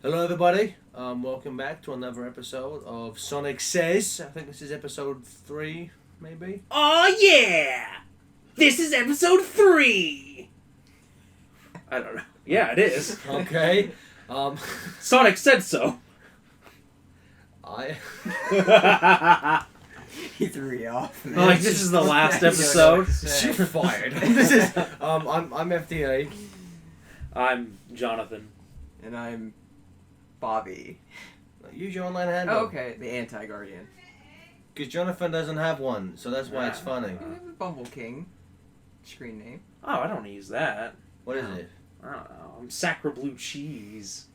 Hello, everybody. Welcome back to another episode of Sonic Says. I think this is episode 3, maybe. Oh yeah! This is episode 3! I don't know. Yeah, it is. Okay. Sonic said so. I. He threw you off, man. Like, this is the last episode. You're fired. This is. I'm FTA. I'm Jonathan. And I'm Bobby. Use your online handle. Oh, okay, the anti-guardian. Because Jonathan doesn't have one, so that's why it's funny. We have a Bumble King screen name. Oh, I don't use that. What is it? I don't know. I'm Sacre Blue Cheese.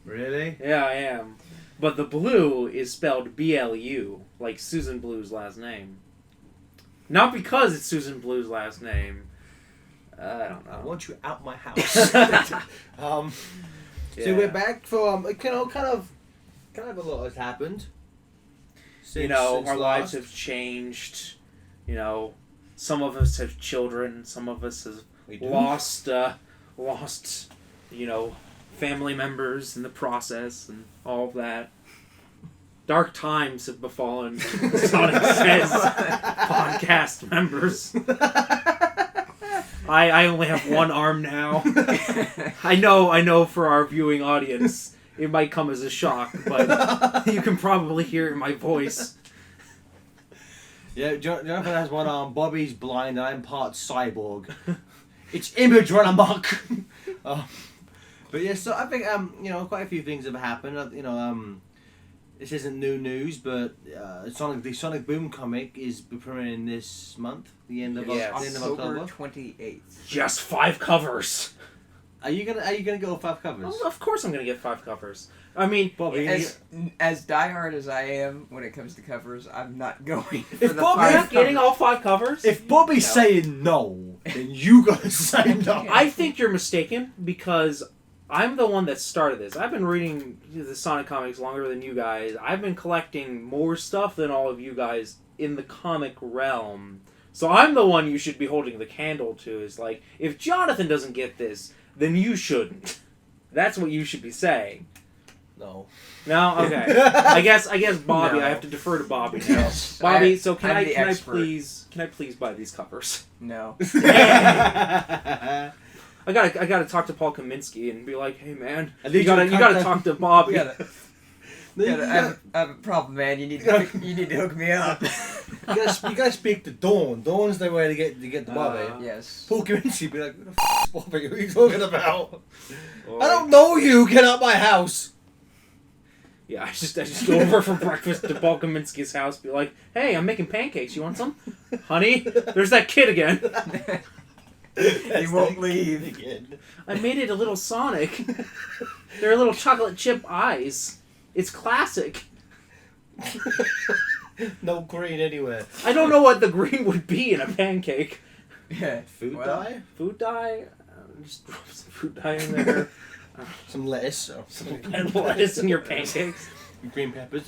Really? Yeah, I am. But the blue is spelled B-L-U, like Susan Blue's last name. Not because it's Susan Blue's last name. I don't I know. want you out my house. So we're back for kind of a lot has happened. Since Our last. lives have changed. Some of us have children. Some of us have We do. lost, family members in the process and all of that. Dark times have befallen Sonic Says podcast members. I only have one arm now. I know for our viewing audience, it might come as a shock, but you can probably hear it in my voice. Yeah, Jonathan has one arm. Bobby's blind, and I'm part cyborg. It's image run amok. But yeah, so I think quite a few things have happened. This isn't new news, but the Sonic Boom comic is premiering this month, the end of Yes. October. October 28th. Just 5 covers. Are you gonna go 5 covers? Well, of course I'm gonna get 5 covers. I mean, Bobby, As diehard as I am when it comes to covers, I'm not going for If the Bobby- you're five not getting covers. all 5 covers? if Bobby's No. saying no, then you gotta say no. I think you're mistaken because I'm the one that started this. I've been reading the Sonic comics longer than you guys. I've been collecting more stuff than all of you guys in the comic realm. So I'm the one you should be holding the candle to. Is like, if Jonathan doesn't get this, then you shouldn't. That's what you should be saying. No. No, okay. I guess Bobby. No. I have to defer to Bobby now. Yes, Bobby, so can I'm I the can expert. I please buy these covers? No. I gotta talk to Paul Kaminsky and be like, hey man, I think you gotta you gotta talk to Bobby. I have a problem, man. You need to hook me up. You gotta speak to Dawn. Dawn's the way to get the Bobby. Yes. Paul Kaminsky be like, "Who the f*** is Bobby? What are you talking about? Or- I don't know you. Get out my house." Yeah, I just go over for breakfast to Paul Kaminsky's house, be like, hey, I'm making pancakes. You want some, honey? There's that kid again. He won't leave. Again. I made it a little Sonic. They're little chocolate chip eyes. It's classic. No green anywhere. I don't know what the green would be in a pancake. Yeah. Food Well, dye? Food dye? Just drop some food dye in there. Some lettuce. Or And lettuce in your pancakes. green peppers.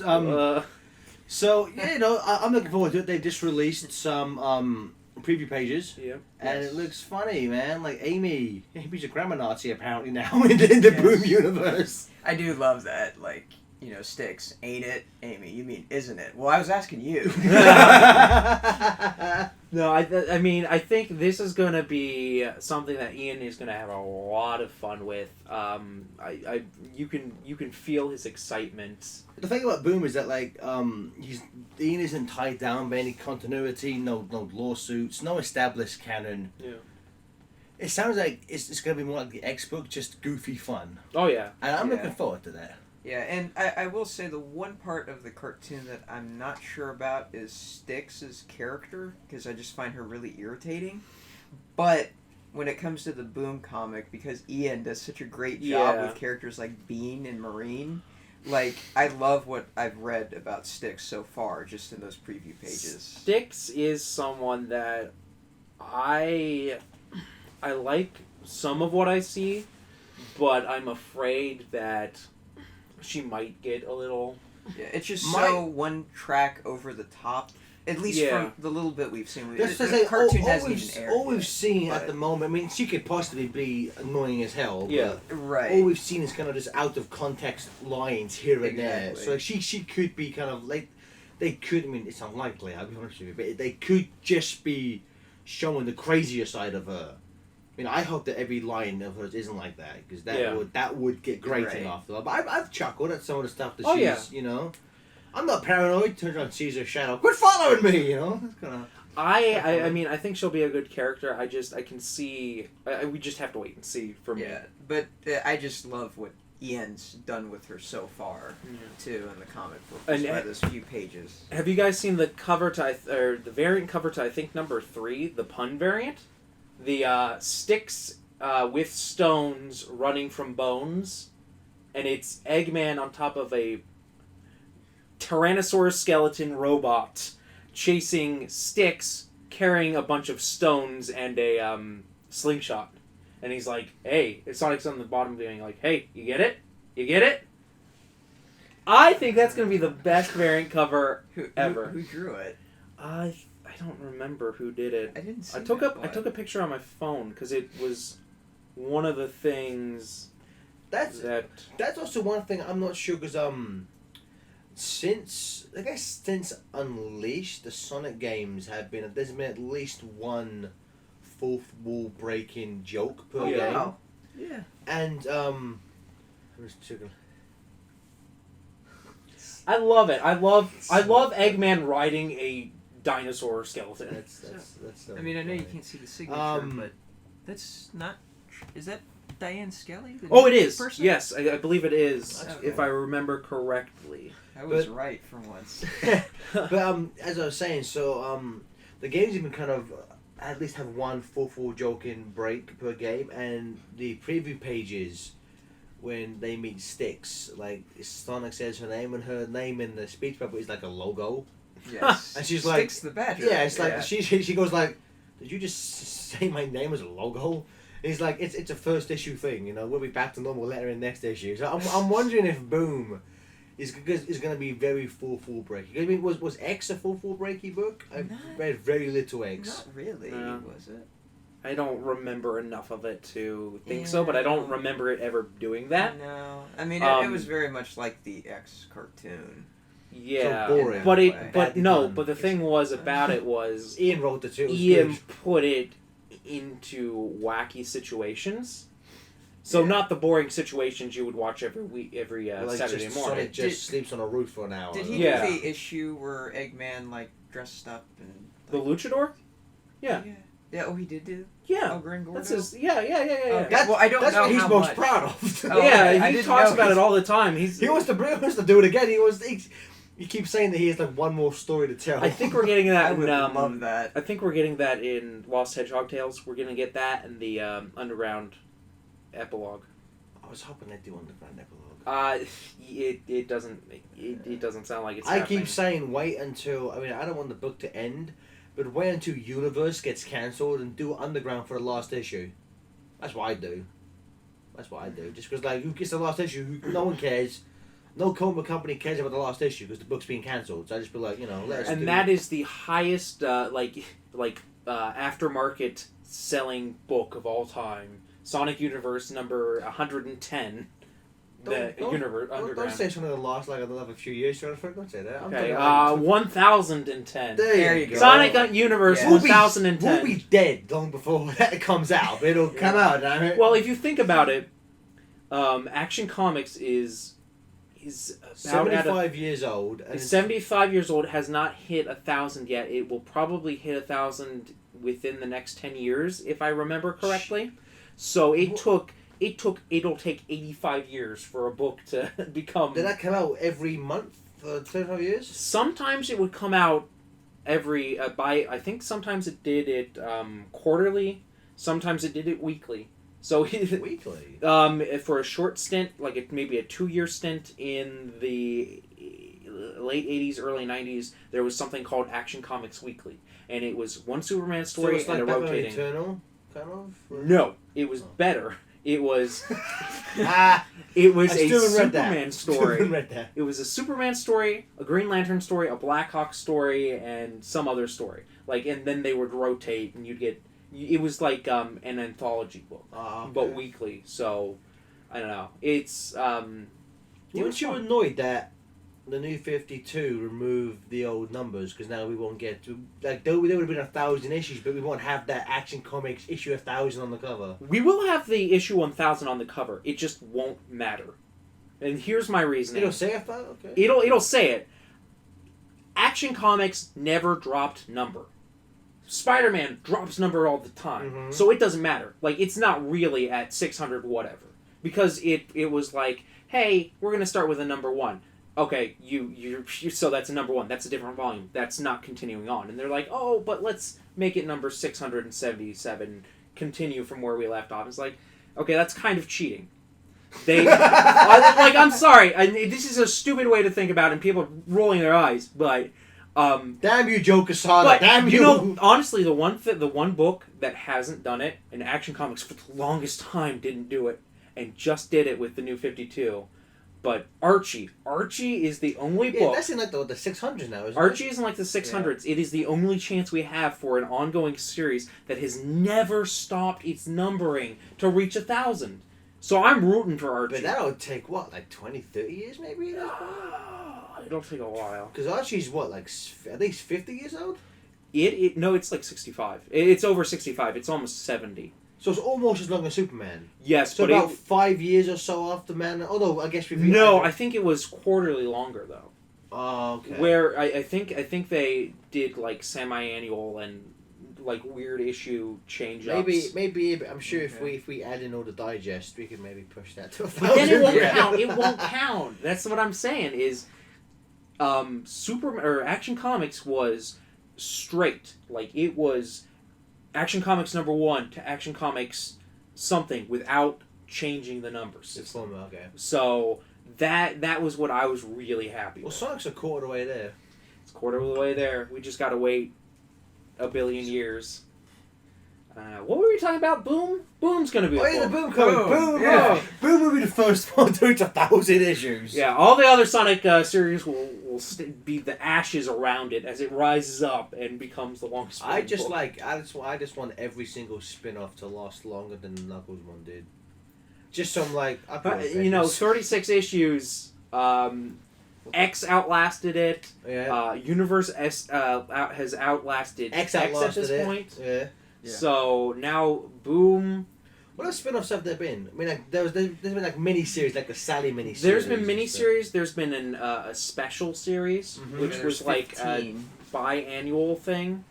So yeah, I'm looking forward to it. They just released some preview pages, Yeah. and Yes. it looks funny, man. Like Amy's a grammar Nazi apparently now in the Yes. Boom universe. I do love that. Like, Sticks, ain't it? Amy, you mean, isn't it? Well, I was asking you. No, I mean, I think this is going to be something that Ian is going to have a lot of fun with. You can feel his excitement. The thing about Boom is that Ian isn't tied down by any continuity, no lawsuits, no established canon. Yeah. It sounds like it's going to be more like the X-Book, just goofy fun. Oh yeah. And I'm Yeah. looking forward to that. Yeah, and I will say the one part of the cartoon that I'm not sure about is Styx' character, because I just find her really irritating. But when it comes to the Boom comic, because Ian does such a great job Yeah. with characters like Bean and Marine, like, I love what I've read about Styx so far, just in those preview pages. Styx is someone that I like some of what I see, but I'm afraid that she might get a little. Yeah, it's just My- so one track over the top. At least Yeah. from the little bit we've seen. That's The to say, cartoon all hasn't we've, even aired all we've yet, seen but- at the moment, I mean, she could possibly be annoying as hell. Yeah. But Right. all we've seen is kind of just out of context lines here and there. Exactly. So like, she could be kind of like, they could, I mean, it's unlikely, I'll be honest with you, but they could just be showing the crazier side of her. I mean, I hope that every line of hers isn't like that, because that would get grating Right. after. But I've chuckled at some of the stuff that Oh, she's, yeah. you know. I'm not paranoid. Turns out sees her shadow. Quit following me, you know. It's kind of. I mean, I think she'll be a good character. I can see. We just have to wait and see for me. Yeah, but I just love what Ian's done with her so far, too, in the comic book. And- Just by those few pages. Have you guys seen the cover to or the variant cover to I think number 3, the pun variant? The sticks with stones running from bones, and it's Eggman on top of a Tyrannosaurus skeleton robot chasing sticks, carrying a bunch of stones and a slingshot. And he's like, "Hey," Sonic's on the bottom being like, "Hey, you get it? You get it?" I think that's gonna be the best variant cover ever. Who drew it? I don't remember who did it. I didn't see I took that a picture on my phone because it was one of the things That's also one thing I'm not sure because since Unleashed, the Sonic games have been there's been at least one fourth wall breaking joke per game. Wow. Yeah. And where's chicken? I love it. I love Eggman riding a dinosaur skeleton. That's I mean, I know you can't see the signature, but that's not. Is that Diane Skelly? the Oh, it is. person? Yes, I believe it is, That's if cool. I remember correctly. I was But- right for once. But as I was saying, so the games even kind of at least have one fourth wall joking break per game, and the preview pages when they meet Styx, like Sonic says her name, and her name in the speech bubble is like a logo. Yes. And she's Sticks the Badger. Yeah, it's like she goes like, "Did you just say my name as a logo?" And he's like, "It's a first issue thing, you know. We'll be back to normal later in next issue." So I'm wondering if Boom is going to be very full breaky. I mean, was X a full breaky book? I Not- read very little X. Not really, No. was it? I don't remember enough of it to think so, Yeah. but I don't remember it ever doing that. No. I mean, it Um, was very much like the X cartoon. Yeah, So boring. but Way. but no, Badly but the thing was about it was Ian wrote it too. It was Ian good. put it into wacky situations. So Yeah. not the boring situations you would watch every week, every Like Saturday just, morning. Sonic just Did- sleeps on a roof for an hour. Did he Yeah. do the issue where Eggman like dressed up and The Luchador? Yeah. Yeah. Oh, he did do. Yeah. Oh, Grin Gordo. That's his. Yeah. Okay. That's, Well, I don't that's know what he's how most much. proud of. Oh, Yeah, okay. I he didn't talks know about he's- it all the time. He wants to do it again. He keeps saying that he has like one more story to tell. I think we're getting that. I would in, love that. I think we're getting that in Lost Hedgehog Tales. We're gonna get that in the Underground epilogue. I was hoping they'd do Underground epilogue. It doesn't sound like it's. I happening. keep saying wait until. I mean, I don't want the book to end, but wait until Universe gets cancelled and do Underground for the last issue. That's what I do. Just because, like, who gets the last issue? No one cares. No comic book company cares about the last issue because the book's being cancelled. So I just be like, let us do And that is the highest aftermarket selling book of all time. Sonic Universe number 110. The Universe Don't Underground. say something that lasts like another few years. Don't say that. I'm Okay, talking like- 1010. There you go. Sonic Universe Yeah. 1010. We'll be dead long before that comes out. But it'll come out, damn it. Well, if you think about it, Action Comics is about at 75 years old. And It's 75 years old, has not hit 1,000 yet. It will probably hit 1,000 within the next 10 years, if I remember correctly. So it'll take 85 years for a book to become. Did that come out every month for 25 years? Sometimes it would come out every I think sometimes it did it quarterly. Sometimes it did it weekly. So Weekly. for a short stint, like maybe a 2-year stint in the late 80s, early 90s, there was something called Action Comics Weekly. And it was one Superman So story it's like and a Batman rotating. Eternal, kind of? Or- No, it was better. It was Ah, it was I a still haven't read Superman that. story. Still haven't read that. It was a Superman story, a Green Lantern story, a Blackhawk story, and some other story. Like, and then they would rotate, and you'd get. It was like an anthology book, Oh, okay. but weekly. So, I don't know. It's Weren't you annoyed that the New 52 removed the old numbers because now we won't get to like there would have been 1,000 issues, but we won't have that Action Comics issue 1,000 on the cover. We will have the issue 1000 on the cover. It just won't matter. And here's my reasoning. It'll say 1,000. Okay. It'll say it. Action Comics never dropped number. Spider-Man drops number all the time. Mhm. So it doesn't matter. Like, it's not really at 600 whatever. Because it was like, hey, we're going to start with a number 1. Okay, you so that's a number 1. That's a different volume. That's not continuing on. And they're like, oh, but let's make it number 677, continue from where we left off. It's like, okay, that's kind of cheating. They, I'm sorry. This is a stupid way to think about it, and people are rolling their eyes, but... Damn you, Joe Quesada! But, Damn you! you know, honestly, the one book that hasn't done it, and Action Comics for the longest time didn't do it, and just did it with the New 52, but Archie is the only Yeah, book... that's in like the 600s now, isn't Archie is in like the 600s. Yeah. It is the only chance we have for an ongoing series that has never stopped its numbering to reach 1,000. So I'm rooting for Archie. But that'll take, what, like 20, 30 years maybe? It'll take a while. Because Archie's, what, like at least 50 years old? No, it's like 65. It's over 65. It's almost 70. So it's almost as long as Superman. Yes, So but about 5 years or so after Man... Although, I guess... No, I think it was quarterly longer, though. Oh, okay. Where I think they did, like, semi-annual and... like weird issue change ups. Maybe I'm sure if we add in all the digest, we could maybe push that to 1,000. But then it won't count. It won't count. That's what I'm saying. Is Superman or Action Comics was straight. Like, it was Action Comics number 1 to Action Comics something without changing the numbers. It's formula, okay. So that was what I was really happy Well, with. Sonic's a quarter of the way there. It's a quarter of the way there. We just gotta wait a billion years. What were we talking about? Boom? Boom's gonna be Oh, yeah, the book. Boom comic. Boom, yeah. Boom will be the first one to reach 1,000 issues. Yeah, all the other Sonic series will be the ashes around it as it rises up and becomes the longest. I just book. I just want every single spin-off to last longer than the Knuckles one did. Just some like 36 issues. X outlasted it. Yeah. Universe S has outlasted X at this point. Yeah. So now Boom. What other spin-offs have there been? I mean, like there's been like mini-series, like the Sally mini-series. There's been mini-series. There's been a special series, which was 15. like a biannual thing.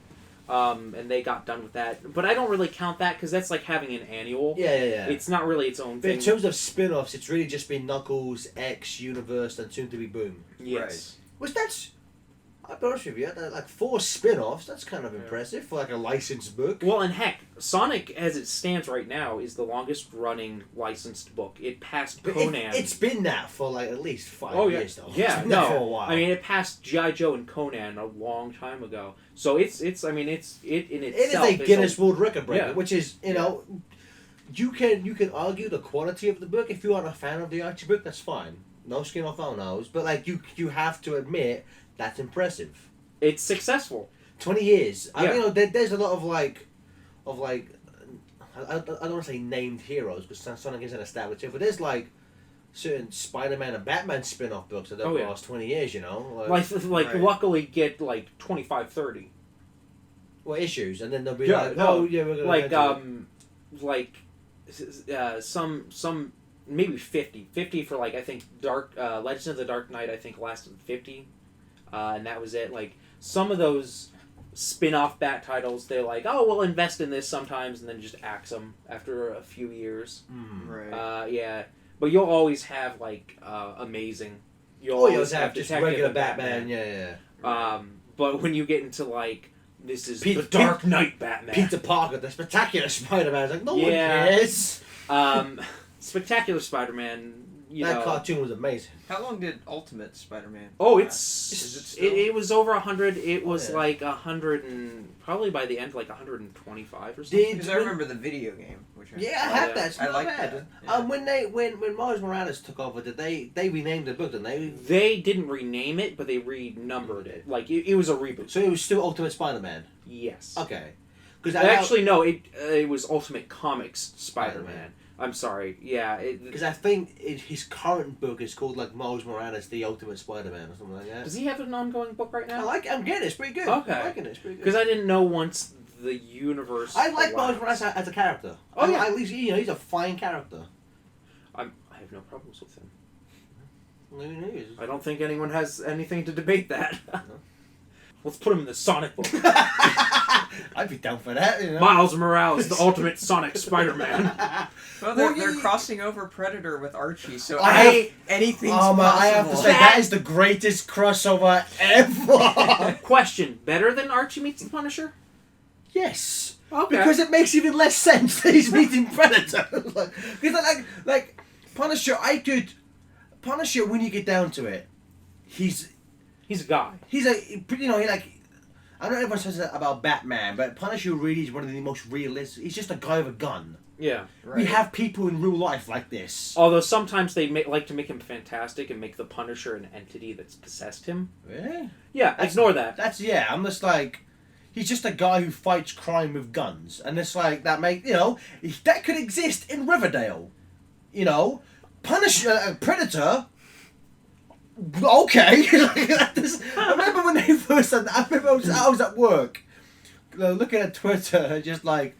And they got done with that. But I don't really count that because that's like having an annual. Yeah. It's not really its own But thing. in terms of spin-offs, it's really just been Knuckles, X, Universe, and soon to be Boom. Yes. Which that's, I'll be honest with you, like 4 spin-offs, that's kind of impressive for like a licensed book. Well, and heck, Sonic, as it stands right now, is the longest-running licensed book. It passed But Conan. It's been that for like at least 5 Oh, yeah. years though. Yeah, It's been that no. for a while. I mean, it passed G.I. Joe and Conan a long time ago. So it in itself. it is a Guinness World Record breaker, Yeah. which is, you know, you can argue the quality of the book. If you aren't a fan of the Archie book, that's fine. No skin off our nose. But like you have to admit that's impressive. It's successful. 20 years. I Yeah. mean, you know, there's a lot of like, I don't want to say named heroes because Sonic isn't established here, but there's like certain Spider-Man and Batman spin-off books that have last 20 years, you know? Like Right. luckily get like 25, 30. Well, issues, and then they'll be Yeah, like, no, oh, yeah, we're going to... like some maybe 50 for like I think Legends of the Dark Knight I think lasted 50, and that was it. Like some of those spin-off Bat titles, they're like, oh, we'll invest in this sometimes, and then just axe them after a few years. Right. Yeah, but you'll always have like amazing. You'll always have just Detective regular and Batman, yeah. But when you get into like this is Pete- the Dark Knight Batman. Peter Parker, the spectacular Spider-Man, like, no one Yeah. cares. Spectacular Spider-Man. That cartoon was amazing. How long did Ultimate Spider-Man? Oh, Is it still? it was over 100. It was yeah. like 100 and probably by the end like 125 or something. Because I remember the video game. which Yeah, I have yeah. that. It's I not like bad. that. Yeah. When Miles Morales took over, did they renamed the book? Didn't they? They didn't rename it, but they renumbered it. Like it was a reboot. So it was still Ultimate Spider-Man. Yes. Okay. Because Actually, no. It was Ultimate Comics Spider-Man. I'm sorry. Yeah. Because I think his current book is called like Miles Morales, the Ultimate Spider-Man, or something like that. Does he have an ongoing book right now? I'm getting it. It's pretty good. Okay. I'm liking it. It's pretty good. Because I didn't know once the universe. I like Miles allows. Morales as a character. Oh, yeah. At least he's a fine character. I have no problems with him. Who knows? I don't think anyone has anything to debate that. Let's put him in the Sonic book. I'd be down for that. You know? Miles Morales, the ultimate Sonic Spider-Man. Well, they're crossing over Predator with Archie, so anything's possible. I have to say that is the greatest crossover ever. Question: better than Archie meets the Punisher? Yes. Okay. Because it makes even less sense that he's meeting Predator. Because like Punisher, Punisher, when you get down to it, he's a guy. he like. I don't know if everyone says that about Batman, but Punisher really is one of the most realistic. He's just a guy with a gun. Yeah. Right. We have people in real life like this. Although sometimes they like to make him fantastic and make the Punisher an entity that's possessed him. Really? Yeah, ignore that. I'm just like, he's just a guy who fights crime with guns, and it's like that could exist in Riverdale. Punisher, Predator. Okay. I remember when they first said that. I remember I was at work, looking at Twitter, just like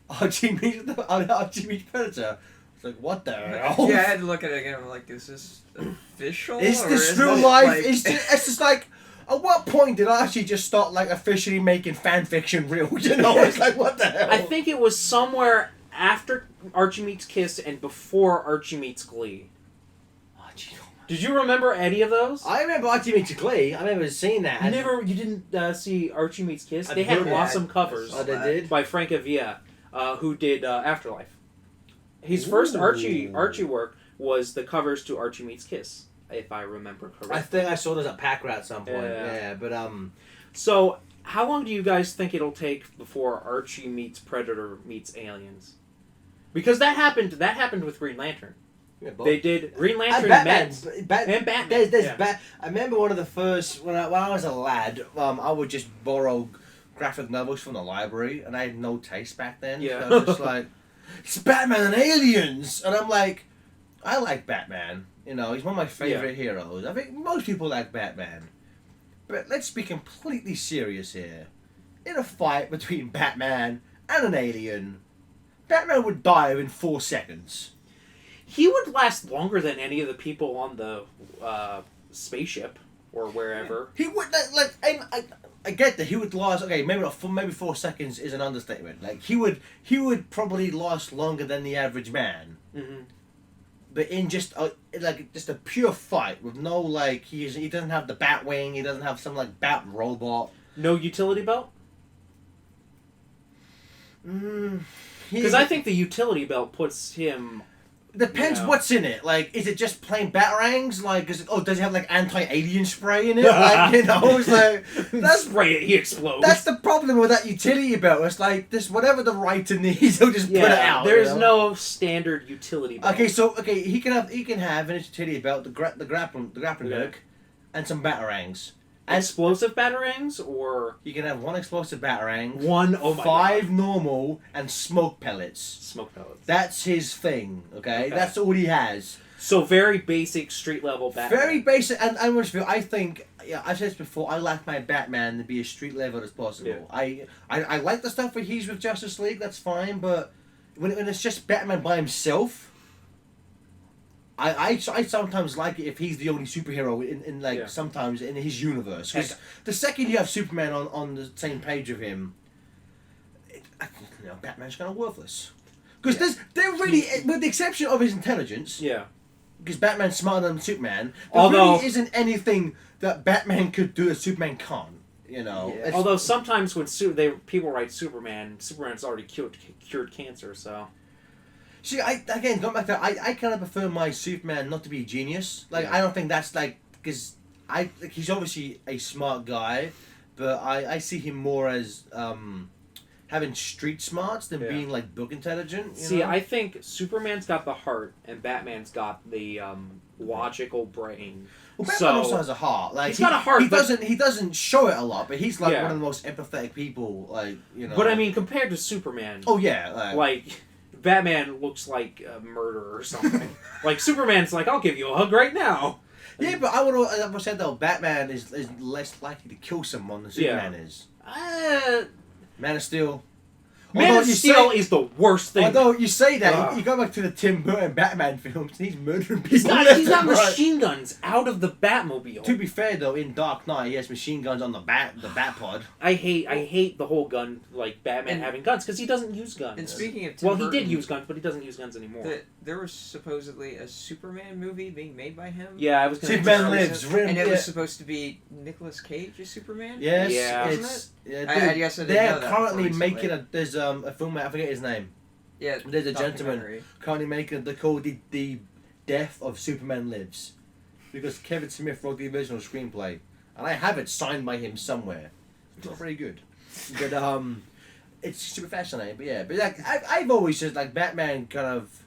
Archie meets Predator. It's like, what the hell? Yeah, I had to look at it again. I'm like, is this official? Is or this is real this, life? like- It's just like, at what point did I actually just start like officially making fan fiction real? It's like, what the hell? I think it was somewhere after Archie meets Kiss and before Archie meets Glee. Did you remember any of those? I remember Archie meets Glee. I remember seeing that. You didn't see Archie meets Kiss? I They had did. awesome covers Oh, they did? by Frank Avia, who did Afterlife. His first Archie work was the covers to Archie meets Kiss, if I remember correctly. I think I saw those at Packrat at some point. Yeah. Yeah, but So, how long do you guys think it'll take before Archie meets Predator meets aliens? Because that happened with Green Lantern. yeah, They did Green Lantern Batman. met Batman. and Batman. There's Yeah. I remember one of the first when I was a lad. I would just borrow graphic novels from the library, and I had no taste back then. Yeah. So I was just like, it's Batman and aliens, and I'm like, I like Batman. He's one of my favorite heroes. I think most people like Batman. But let's be completely serious here. In a fight between Batman and an alien, Batman would die in 4 seconds. He would last longer than any of the people on the spaceship or wherever. He would I get that he would last. Okay, maybe 4 seconds is an understatement. Like he would probably last longer than the average man. Mm-hmm. But in just a pure fight with no he doesn't have the bat wing. He doesn't have some bat robot. No utility belt? Because I think the utility belt puts him... Depends Yeah. what's in it. Is it just plain batarangs? Does it have anti-alien spray in it? It's like that's Spray it, he explodes. that's the problem with that utility belt. It's like this whatever the writer needs, he'll just put it out. There's no standard utility belt. Okay, he can have in his utility belt the grappling Yeah. hook, and some batarangs. Explosive batarangs or You can have one explosive batarang, one, oh my 5 God, normal, and smoke pellets. smoke pellets. That's his thing. Okay, Okay. that's all he has. So very basic street level Batman. Very basic, and I think, I've said this before, I like my Batman to be as street level as possible. Yeah. I like the stuff where he's with Justice League, that's fine, but when it's just Batman by himself, I sometimes like it if he's the only superhero in sometimes in his universe. Because the second you have Superman on the same page with him, Batman's kind of worthless. Because they're really, with the exception of his intelligence, Yeah. because Batman's smarter than Superman, there Although- really isn't anything that Batman could do that Superman can't. It's- Although sometimes when people write Superman's already cured cancer, so... See, going back to I kind of prefer my Superman not to be a genius. Yeah. I don't think that's because he's obviously a smart guy, but I see him more as having street smarts than Yeah. being like book intelligent. You See, know? I think Superman's got the heart and Batman's got the logical brain. Well, Batman So- also has a heart. Like He's got a heart, He but- doesn't show it a lot, but he's like Yeah. one of the most empathetic people. Like you know. But I mean, compared to Superman, Oh yeah. like Batman looks like a murderer or something. Like Superman's like, I'll give you a hug right now. Yeah, but I would have said though, Batman is less likely to kill someone than Yeah. Superman is. Uh, Man of Steel. Man Although of you Steel say- is the worst thing. Although you say that, Ugh. you go back to the Tim Burton Batman films, and he's murdering people. he's got left and right. machine guns out of the Batmobile. To be fair though, in Dark Knight, he has machine guns on the Bat pod. I hate the whole gun, like Batman And- having guns, because he doesn't use guns. And speaking of Tim well, he Burton, did use guns, but he doesn't use guns anymore. there was supposedly a Superman movie being made by him. Yeah, I was gonna Superman Just Lives, recent- written- and it yeah. was supposed to be Nicolas Cage as Superman. Yes, Yeah. it's. Yeah, I guess I didn't they're know that currently before recently. making there's a film. I forget his name. Yeah, There's a gentleman documentary. currently making they call the Death of Superman Lives, because Kevin Smith wrote the original screenplay, and I have it signed by him somewhere. It's not very good, but it's super fascinating. But yeah, but like I've always just like Batman kind of.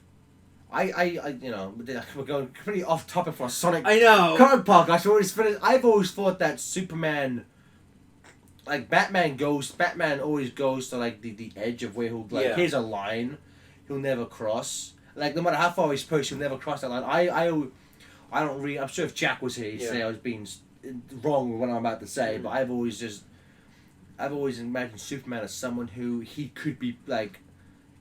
I you know we're going pretty off topic for a Sonic I know. comic podcast. I've always thought that Superman. Like Batman always goes to like the edge of where he'll like Yeah. here's a line he'll never cross. Like no matter how far he's pushed, he'll never cross that line. I don't really. I'm sure if Jack was here, he'd Yeah. say I was being wrong with what I'm about to say. Mm. But I've always imagined Superman as someone who he could be like.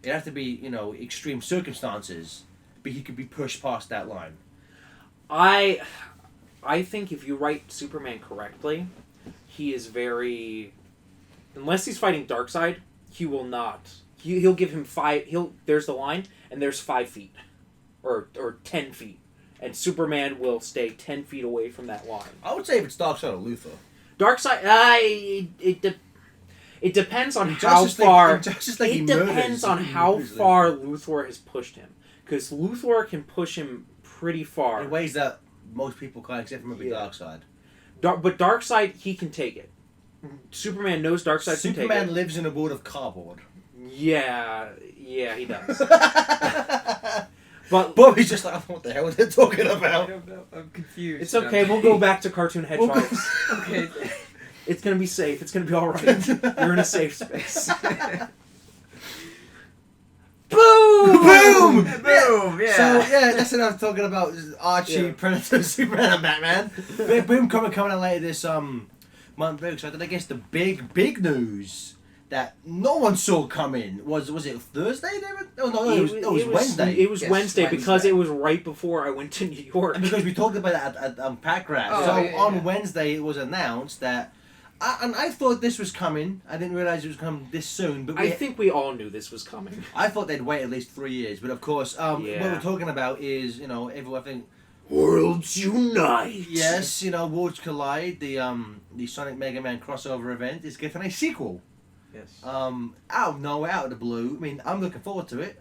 It'd have to be extreme circumstances, but he could be pushed past that line. I think if you write Superman correctly, he is very. Unless he's fighting Darkseid, he will not. He'll give him 5. There's the line, and there's 5 feet, or 10 feet, and Superman will stay 10 feet away from that line. I would say if it's Darkseid or Luthor. Darkseid, it depends on In how Justice League- far. in Justice League, he It murders- depends on he how murders far Luthor has pushed him, because Luthor can push him pretty far. in ways that most people can't, except for maybe Yeah. Darkseid. But Darkseid, he can take it. Superman knows Darkseid can take Superman it. lives in a world of cardboard. Yeah, he does. But Bobby's just like, what the hell are they talking I about? don't know. I'm confused. it's okay. We'll go back to Cartoon Hedgehogs. Okay. It's gonna be safe. It's gonna be all right. You're in a safe space. Boom! Boom! Boom! Yeah. So yeah, that's enough talking about Archie, Yeah. Predator, Superman, and Batman. Big Boom coming out later this month. Very excited. I guess the big news that no one saw coming was it Thursday? Oh no, it was Wednesday. It was Yes, Wednesday because Wednesday. it was right before I went to New York. And because we talked about it at Pack Rat. Oh, so yeah, on yeah. Wednesday it was announced that. And I thought this was coming. I didn't realize it was coming this soon. But I think we all knew this was coming. I thought they'd wait at least 3 years. But of course, what Yeah. we're talking about is everyone I think. Worlds unite. Yes, Worlds Collide, the Sonic Mega Man crossover event is getting a sequel. Yes. Out of nowhere, out of the blue. I mean, I'm looking forward to it.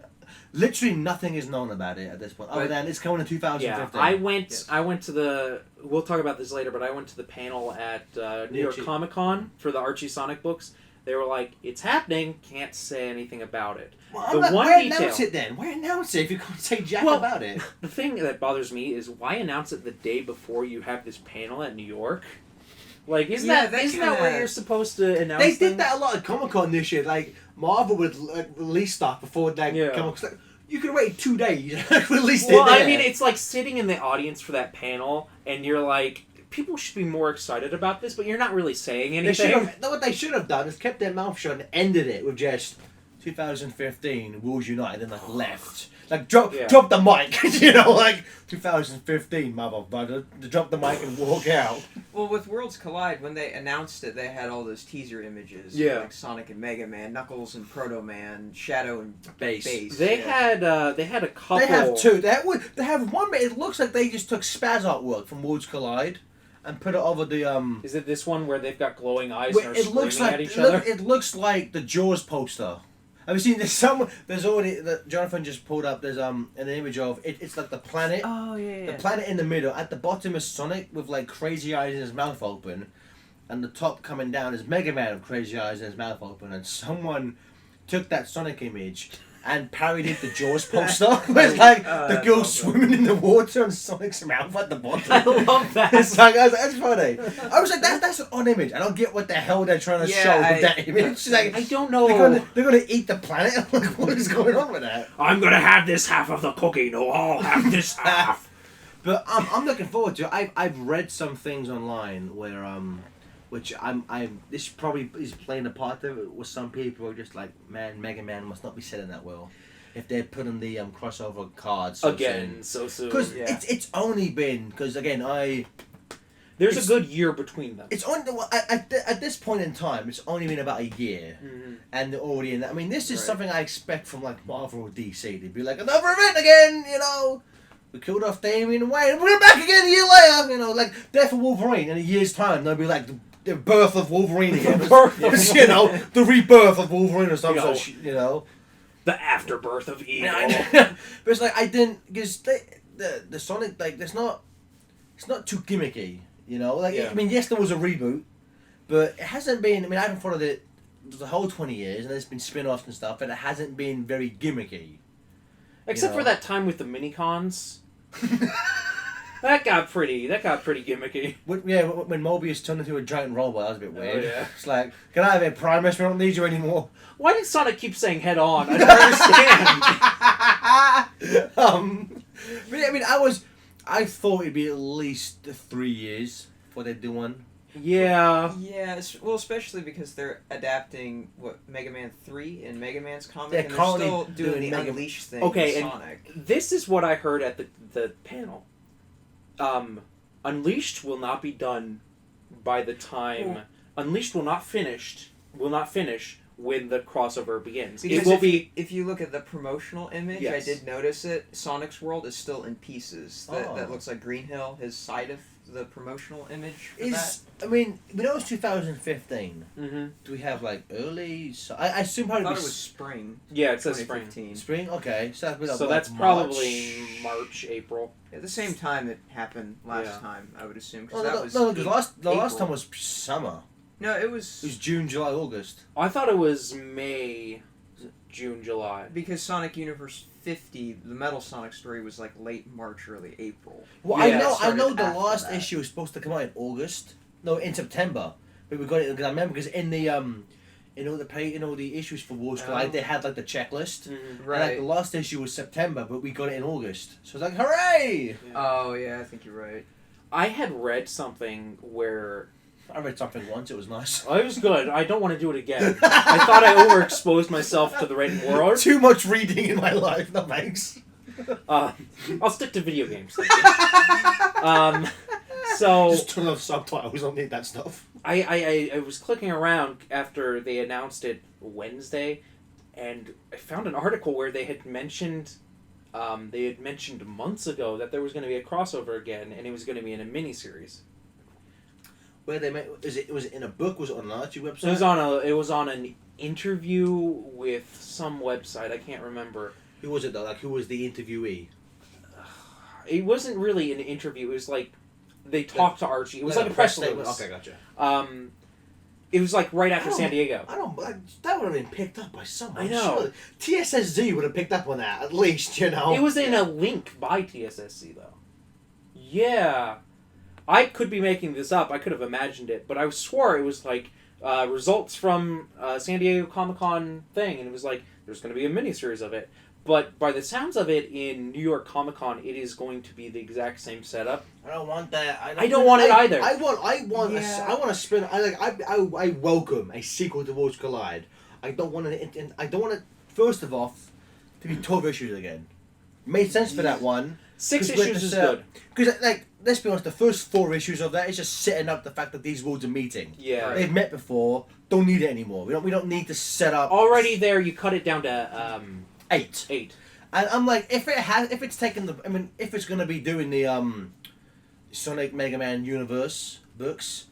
Literally nothing is known about it at this point, other But- than it's coming in 2015. Yeah, I went. Yes. I went to the. We'll talk about this later, but I went to the panel at New York Archie. Comic Con for the Archie Sonic books. They were like, "It's happening. Can't say anything about it." Well, the one why detail- announce it then? Why announce it if you can't say jack Well, about it? The thing that bothers me is why announce it the day before you have this panel at New York? Like, isn't Yeah, that that isn't that where kinda- you're supposed to announce? They things? did that a lot at Comic Con this year. Like Marvel would release stuff before Yeah. Comic Con. You could wait 2 days. Released Well, it. I there. mean, it's like sitting in the audience for that panel, and you're like, people should be more excited about this, but you're not really saying They should anything. have. What they should have done is kept their mouth shut and ended it with just 2015 Worlds United and left. Drop the mic, like 2015 motherfucker. Drop the mic and walk out. Well, with Worlds Collide, when they announced it, they had all those teaser images. Yeah. Like Sonic and Mega Man, Knuckles and Proto Man, Shadow and Base. They yeah. had a couple. They have two. They have one. But it looks like they just took spaz artwork from Worlds Collide and put it over the Is it this one where they've got glowing eyes and are It looks screaming like at each other? it looks like the Jaws poster. Have you seen this? There's already that Jonathan just pulled up. There's an image of it. It's like the planet. Oh yeah. The planet in the middle. At the bottom is Sonic with like crazy eyes and his mouth open, and the top coming down is Mega Man with crazy eyes and his mouth open. And someone took that Sonic image and parodied the Jaws poster. Where it's like the that's girl awesome. swimming in the water and Sonic's mouth at the bottom. I love that. It's like, that's funny. I was like, that's an odd image. I don't get what the hell they're trying to Yeah, show I- with that image. It's like, I don't know. they're gonna eat the planet. Like, what is going on with that? I'm gonna have this half of the cookie. No, I'll have this half. But I'm looking forward to it. I've read some things online where which I'm this probably is playing a part of it. With some people who are just like, man, Mega Man must not be selling that well if they're putting the crossover cards Again, so soon. because Yeah. it's only been because again There's it's- a good year between them. it's only well, at this point in time it's only been about a year. Mhm. And they're already in that. I mean, this is Right. something I expect from like Marvel or DC. They'd be like, another event again, you know. We killed off Damian Wayne. We're back again a year later, you know, like Death of Wolverine. In a year's time, they'll be like the birth of Wolverine again. The birth of you know, the rebirth of Wolverine or something. You know. You know. The afterbirth of evil. but it's like I didn't because the Sonic like it's not too gimmicky, you know. Like Yeah. I mean, yes, there was a reboot, but it hasn't been. I mean, I haven't followed it the whole 20 years, and there's been spin-offs and stuff, and it hasn't been very gimmicky. Except You for know. that time with the mini-cons. That got pretty gimmicky. When Mobius turned into a giant robot, that was a bit weird. yeah. It's like, get out of here, Primus, we don't need you anymore. Why did Sonic keep saying head on? I don't understand. But yeah, I mean, I thought it'd be at least 3 years before they do one. Yeah. Yeah, well, especially because they're adapting Mega Man 3 in Mega Man's comic, They're and they're currently still doing doing the Mega- Unleash thing Okay, with and- Sonic. This is what I heard at the panel. Unleashed will not be done by the time Unleashed will not finish when the crossover begins. Because It will be if you look at the promotional image, Yes. I did notice it. Sonic's world is still in pieces. That Oh. looks like Green Hill, his side of the promotional image for I mean, we know it's 2015. Mhm. Do we have like early? I assume that. I probably thought be it was spring. Yeah, it says spring. 2015. spring. Okay, so that'd be like, So what, that's March? probably March, April. At the same time it happened last Yeah. time, I would assume. Oh, Because that no, was no, because the last April. time was summer. No, it It was was June, July, August. I thought it was May, June, July. because Sonic Universe 50, the Metal Sonic story was like late March, early April. Well, Yeah, I it know started the after last that. issue was supposed to come out in August. No, in September. But we got it because I remember because in the the issues for Wars Collide, Oh. they had like the checklist. Mhm. And, like, Right. the last issue was September, but we got it in August. So it's like, hooray! Oh yeah, I think you're right. I had read something where I read something once, it was nice. oh, it was good. I don't want to do it again. I thought I overexposed myself to the written world. Too much reading in my life, no thanks. I'll stick to video games. So Just turn off subtitles, don't need that stuff. I was clicking around after they announced it Wednesday, and I found an article where they had mentioned months ago that there was going to be a crossover again, and it was going to be in a miniseries. Where they made, was it in a book, was it on an Archie website? It was on an interview with some website. I can't remember. Who was it though? Like, who was the interviewee? It wasn't really an interview. It was like they talked to Archie. It was like a press release. Okay, gotcha. It was like right after Oh. San Diego. That would have been picked up by someone. I know. Surely. TSSZ would have picked up on that, at least, you know. It was in a link by TSSC though. Yeah, I could be making this up. I could have imagined it, but I swore it was like results from San Diego Comic-Con thing, and it was like there's going to be a miniseries of it. But by the sounds of it, in New York Comic-Con, it is going to be the exact same setup. I don't want that. I don't want it either. I want. Yeah. I want to spin. I welcome a sequel to Worlds Collide. I don't want it. I don't want it. First of all, to be 12 issues again. Made sense for that one. 6 'Cause with issues the is set- good. Because like, let's be honest, the first 4 issues of that is just setting up the fact that these worlds are meeting. Yeah. They've met before. Don't need it anymore. We don't need to set up. Already there, you cut it down to 8. 8. And I'm like, if it's taking the, if it's gonna be doing the Sonic Mega Man universe books,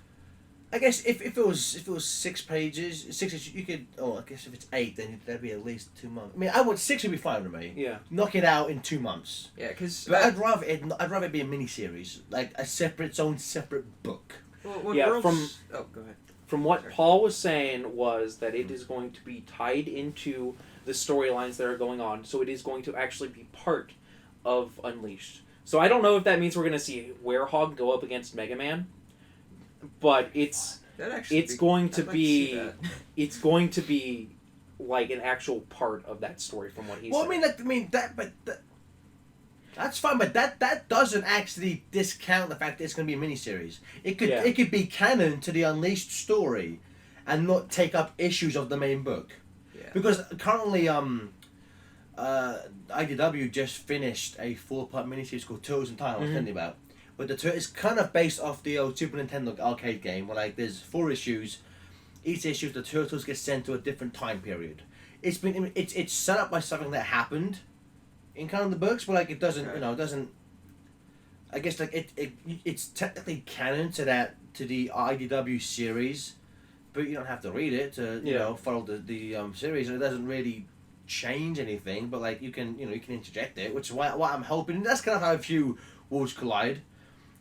I guess if it was 6 pages, 6 issues, you could. Oh, I guess if it's 8, then that'd be at least 2 months. I mean, 6 would be fine with me. Yeah. Knock it out in 2 months. Yeah, because But I'd rather it be a mini series, like its own separate book. well, Yeah, Worlds... from- Oh, go ahead. From what Paul was saying was that it is going to be tied into the storylines that are going on, so it is going to actually be part of Unleashed. So I don't know if that means we're going to see Werehog go up against Mega Man, but it's going to be like an actual part of that story from what he said. That's fine, but that doesn't actually discount the fact that it's going to be a miniseries. It could be canon to the Unleashed story, and not take up issues of the main book. Yeah. Because currently, IDW just finished a 4-part miniseries called Turtles in Time. I was telling you about, but it's kind of based off the old Super Nintendo arcade game, where like there's 4 issues. Each issue, the Turtles get sent to a different time period. It's set up by something that happened in kind of the books, but like it doesn't, it doesn't. I guess like it's technically canon to the IDW series, but you don't have to read it to follow the series. And it doesn't really change anything, but like you can interject it, which is what I'm hoping. That's kind of how I view Worlds Collide,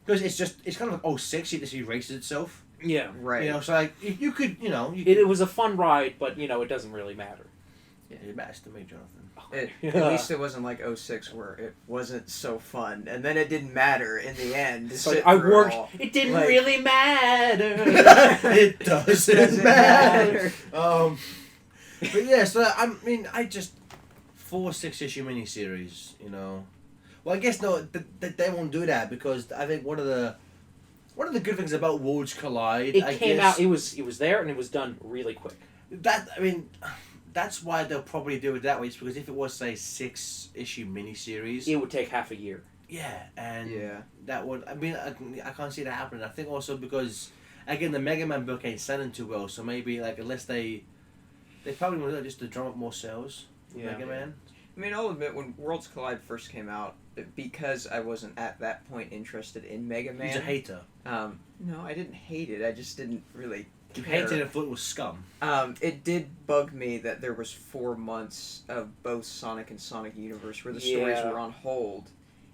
because it's kind of like 06. It just erases itself. Yeah, right. So like you could. It was a fun ride, but it doesn't really matter. Yeah, it matters to me, Jonathan. At least it wasn't like 06 where it wasn't so fun, and then it didn't matter in the end. I worked. It didn't really matter. It doesn't matter. But yeah, so I just 4 6-issue miniseries. Well, I guess no, they won't do that, because I think one of the good things about Worlds Collide, it came out. It was there and it was done really quick. That's why they'll probably do it that way. It's because if it was, say, 6-issue miniseries, it would take half a year. Yeah, and that would. I can't see that happening. I think also because, again, the Mega Man book ain't selling too well, so maybe like unless they probably want to just to drum up more sales. Mega Man. I'll admit, when Worlds Collide first came out, because I wasn't at that point interested in Mega Man. He's a hater. No, I didn't hate it. I just didn't really. You hated it thought it was scum. It did bug me that there was 4 months of both Sonic and Sonic Universe where the stories were on hold,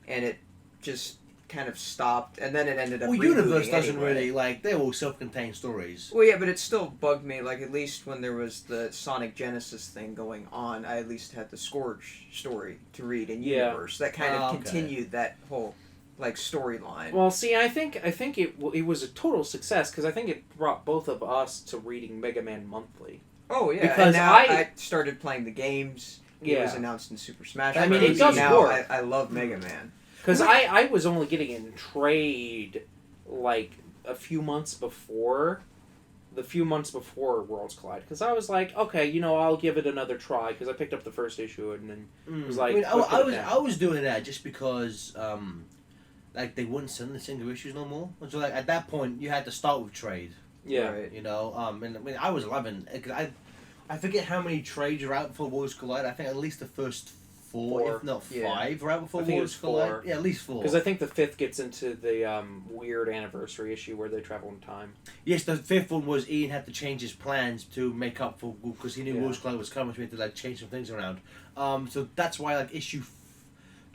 and it just kind of stopped, and then it ended up. Well, Universe doesn't really they're all self-contained stories. Well, yeah, but it still bugged me. Like at least when there was the Sonic Genesis thing going on, I at least had the Scourge story to read in Universe. That kind of continued that whole. Storyline. Well, see, I think it was a total success, because I think it brought both of us to reading Mega Man monthly. Oh yeah, because and now I started playing the games. It was announced in Super Smash Bros. It does work. I love Mega Man. Because I was only getting in trade like a few months before Worlds Collide, because I was like, okay, I'll give it another try, because I picked up the first issue and then was like, I was doing that just because. They wouldn't send the single issues no more. So at that point, you had to start with trade. Yeah. Right. I was 11. I forget how many trades are out before Worlds Collide. I think at least the first 4, if not 5, are out before Worlds Collide. Yeah, at least 4. Because I think the 5th gets into the weird anniversary issue where they travel in time. Yes, the 5th one was Ian had to change his plans to make up for, because he knew Worlds Collide was coming, so he had to change some things around. So that's why issue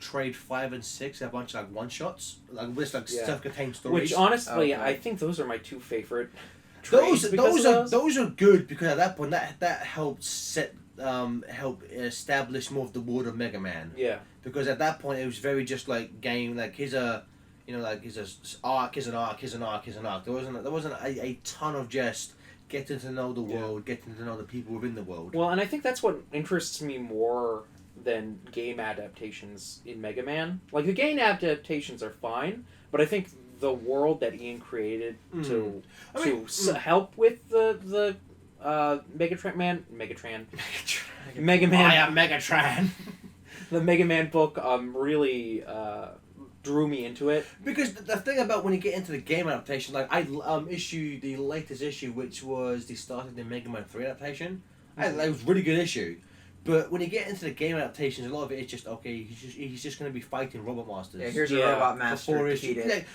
trade 5 and 6 are a bunch of one-shots, with self-contained stories. Which honestly, I think those are my 2 favorite trades. Those are good, because at that point that helped help establish more of the world of Mega Man. Yeah. Because at that point it was very just game, here's a arc is an arc is an arc is an arc. There wasn't a ton of just getting to know the world, getting to know the people within the world. Well, and I think that's what interests me more than game adaptations in Mega Man. The game adaptations are fine, but I think the world that Ian created to help with the Mega Man. I am Megatron. The Mega Man book really drew me into it. Because the thing about when you get into the game adaptation, I issued the latest issue, which was the start of the Mega Man 3 adaptation. It was a really good issue. But when you get into the game adaptations, a lot of it is just, he's just going to be fighting Robot Masters. Yeah, here's a Robot Master.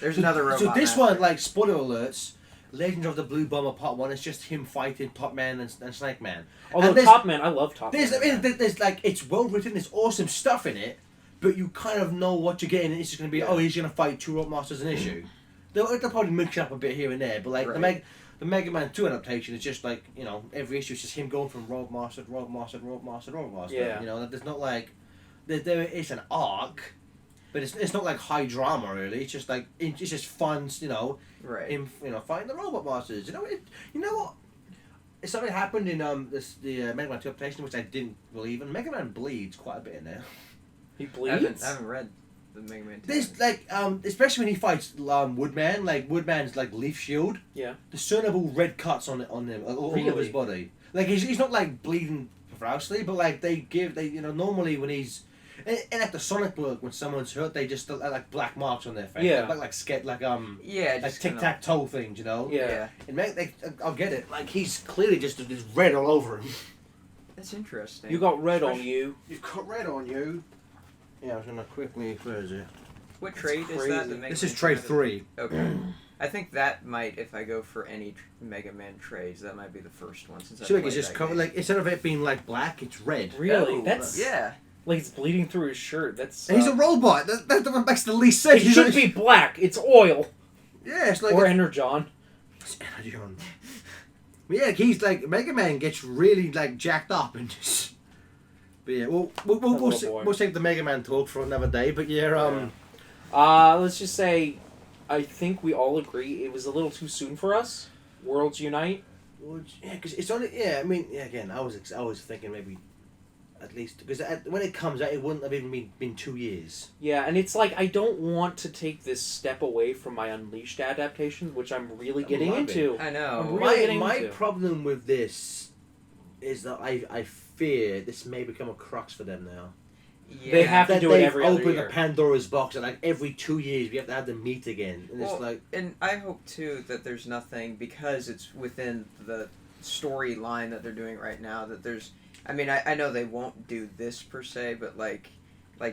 There's another Robot Master. So this one, spoiler alerts, Legend of the Blue Bomber Part 1, it's just him fighting Top Man and Snake Man. Although Top Man, I love Top Man. There's it's well written, there's awesome stuff in it, but you kind of know what you're getting, and it's just going to be, he's going to fight 2 Robot Masters an issue. They'll probably mix it up a bit here and there, but the Mega Man 2 adaptation is just like, you know, every issue is just him going from Rogue Master to Rogue Master to Rogue Master to Rogue Master. Yeah. You know, there's not like there is an arc, but it's not like high drama really. It's just like it's just fun, you know. Right. In fighting the Robot Masters. You know what? Something happened in the Mega Man 2 adaptation which I didn't believe in. Mega Man bleeds quite a bit in there. He I bleeds. haven't read the Mega Man 2. There's like especially when he fights Woodman, like Woodman's like leaf shield. Yeah. The discernible red cuts on him all over his Really? body. Like he's not like bleeding profusely, but like they normally when he's in like the Sonic book when someone's hurt they just like black marks on their face. Yeah. Like Yeah, like just tic tac toe things, you know. Yeah. And I'll get it. Like he's clearly just red all over him. That's interesting. You got red on you. You've got red on you. Yeah, I was gonna quickly. Where is it? What trade is crazy. that? The Mega This Man is trade 2? 3. Okay. I think that might, if I go for any Mega Man trades, that might be the first one since I So like played it's just that covered game. like instead of it being like black, it's red. Really? Oh, That's yeah. like it's bleeding through his shirt. That's. And he's a robot. That makes the least sense. It He's should like- be black. It's oil Yeah, it's like or Energon. It's Energon. But yeah, he's like Mega Man gets really like jacked up and just. But yeah, we'll boy. we'll save the Mega Man talk for another day. But yeah, Let's just say, I think we all agree it was a little too soon for us. Worlds Unite. yeah, because it's only I mean again I was thinking maybe. At least because when it comes out, it wouldn't have even been 2 years. Yeah, and it's like I don't want to take this step away from my Unleashed adaptation, which I'm really getting loving. into. I know. I'm really getting My into. problem with this is that I fear this may become a crux for them now. Yeah. They have to That do it they've every other opened year. the Pandora's box and like every 2 years we have to have them meet again, and Well, it's like and I hope too that there's nothing because it's within the storyline that they're doing right now that there's. I mean, I know they won't do this per se, but like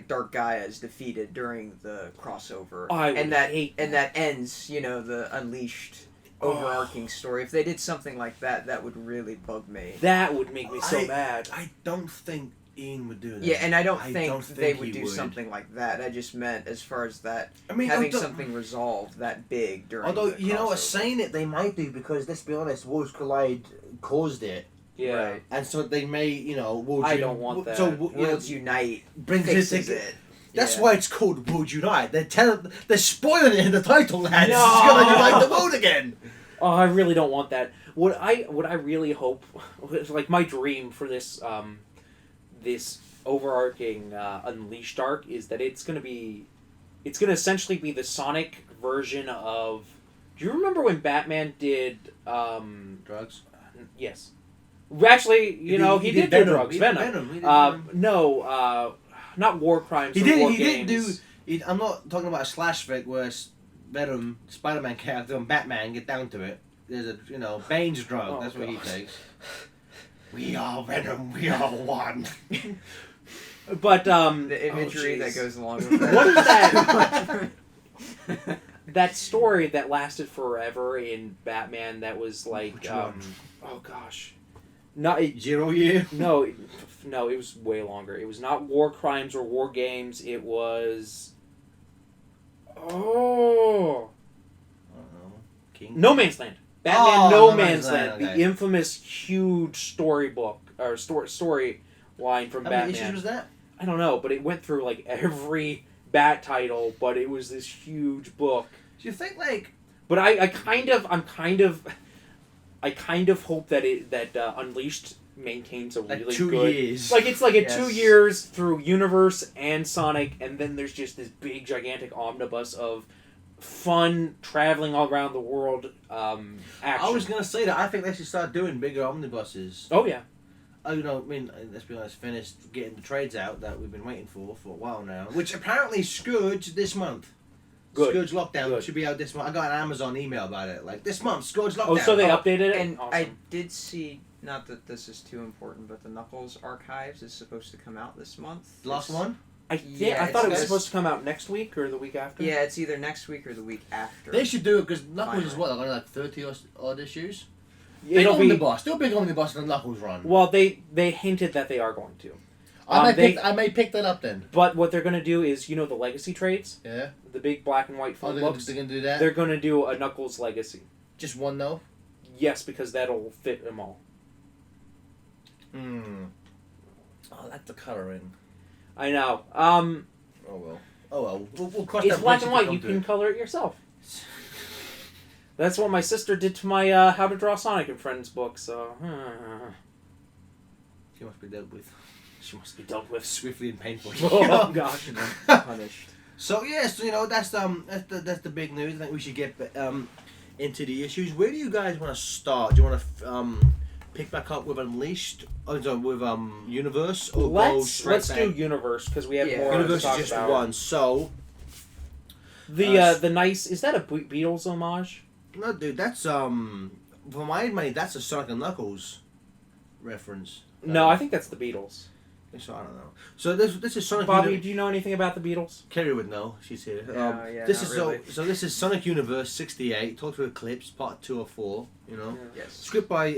Dark Gaia is defeated during the crossover, I would and that hate and that ends, you know, the Unleashed overarching story. If they did something like that, that would really bug me. That would make me so I- mad. I don't think Ian would do that. Yeah, and I don't I think don't they think would he do would. something like that. I just meant as far as that I mean, having although- something resolved that big during. Although the you know what, crossover. saying it they might do because let's be honest, Worlds Collide caused it, Yeah. Right. and so they may Worlds I don't want that. So Worlds Unite brings fixes it. it. That's Yeah. why it's called Worlds Unite. They're spoiling it in the title, lads. No! It's gonna unite the world again. Oh, I really don't want that. What I really hope, like my dream for this this overarching Unleashed arc is that it's gonna essentially be the Sonic version of. Do you remember when Batman did? Drugs. Yes. Actually, he did do drugs. He did Venom. He did Venom. No, not war crimes. He or did. War He did games. do. I'm not talking about a slash fic where Venom, Spider-Man character, and Batman get down to it. There's a Bane's drug. Oh, That's what he God. takes. We are Venom. We are one. But The imagery that jeez. goes along with that. What is that? That story that lasted forever in Batman that was like Which one? oh gosh, not it, 0 year. no it was way longer. It was not war crimes or war games. It was King. No Man's Land. Batman Oh, No Man's Land, okay. the infamous huge storybook or story line from How many Batman. issues was that? I don't know, but it went through like every Bat title, but it was this huge book. Do you think like? But I kind of hope that Unleashed maintains a Like really 2 good. years. Like it's like Yes. 2 years through Universe and Sonic, and then there's just this big gigantic omnibus of fun traveling all around the world action. I was gonna say that I think they should start doing bigger omnibuses. Oh yeah. Let's be honest, finished getting the trades out that we've been waiting for a while now. Which apparently Scourge this month. Good. Scourge Lockdown Good. should be out this month. I got an Amazon email about it. Like, this month, Scourge Lockdown. Oh, so they updated it. And Awesome. I did see, not that this is too important, but the Knuckles Archives is supposed to come out this month. The last one? I Yeah, thought it was it's- supposed to come out next week or the week after. Yeah, it's either next week or the week after. They should do it because Knuckles is Finally. what? Like 30 odd issues? It'll big be. omnibus. Do a big omnibus and the Knuckles run. Well, they hinted that they are going to. I they- may pick that up then. But what they're going to do is, the legacy trades, Yeah? the big black and white Oh, phone they're books. going to do that? They're going to do a Knuckles legacy. Just one though? yes, because that'll fit them all. Hmm. I like the coloring. I know. Oh well. We'll cross It's that black bridge and if we white. You come to can it. color it yourself. That's what my sister did to my How to Draw Sonic and Friends book. So She must be dealt with. she must be dealt with. Swiftly and painfully. Oh gosh. Punished. So yes, that's the big news. I think we should get into the issues. Where do you guys want to start? Do you want to pick back up with Unleashed, with Universe, or go straight Let's back? do Universe because we have Yeah. more to Universe talk is just about. one. So The nice is that a Beatles homage? no, dude, that's for my money, that's a Sonic and Knuckles reference. No, I think that's the Beatles. So I don't know. So this is Sonic. Bobby, do you know anything about the Beatles? Kerry would know. She's here. Yeah, this not is really. so this is Sonic Universe '68. Talk to Eclipse, part 2 or 4. You know, Yes. script by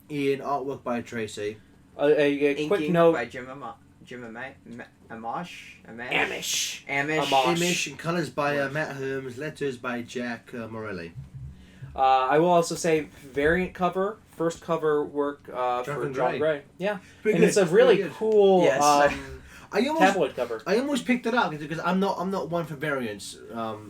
Ian, artwork by Tracy. A quick Inking note. by Jim Amash. Amish. Amish. Amash. Image and colors by Matt Herms. Letters by Jack Morelli. I will also say variant cover, first cover work for Jonathan John Gray. Gray. Yeah, Pretty and good, it's a really pretty good. cool Yes. I almost tabloid cover. I almost picked it up because I'm not one for variants.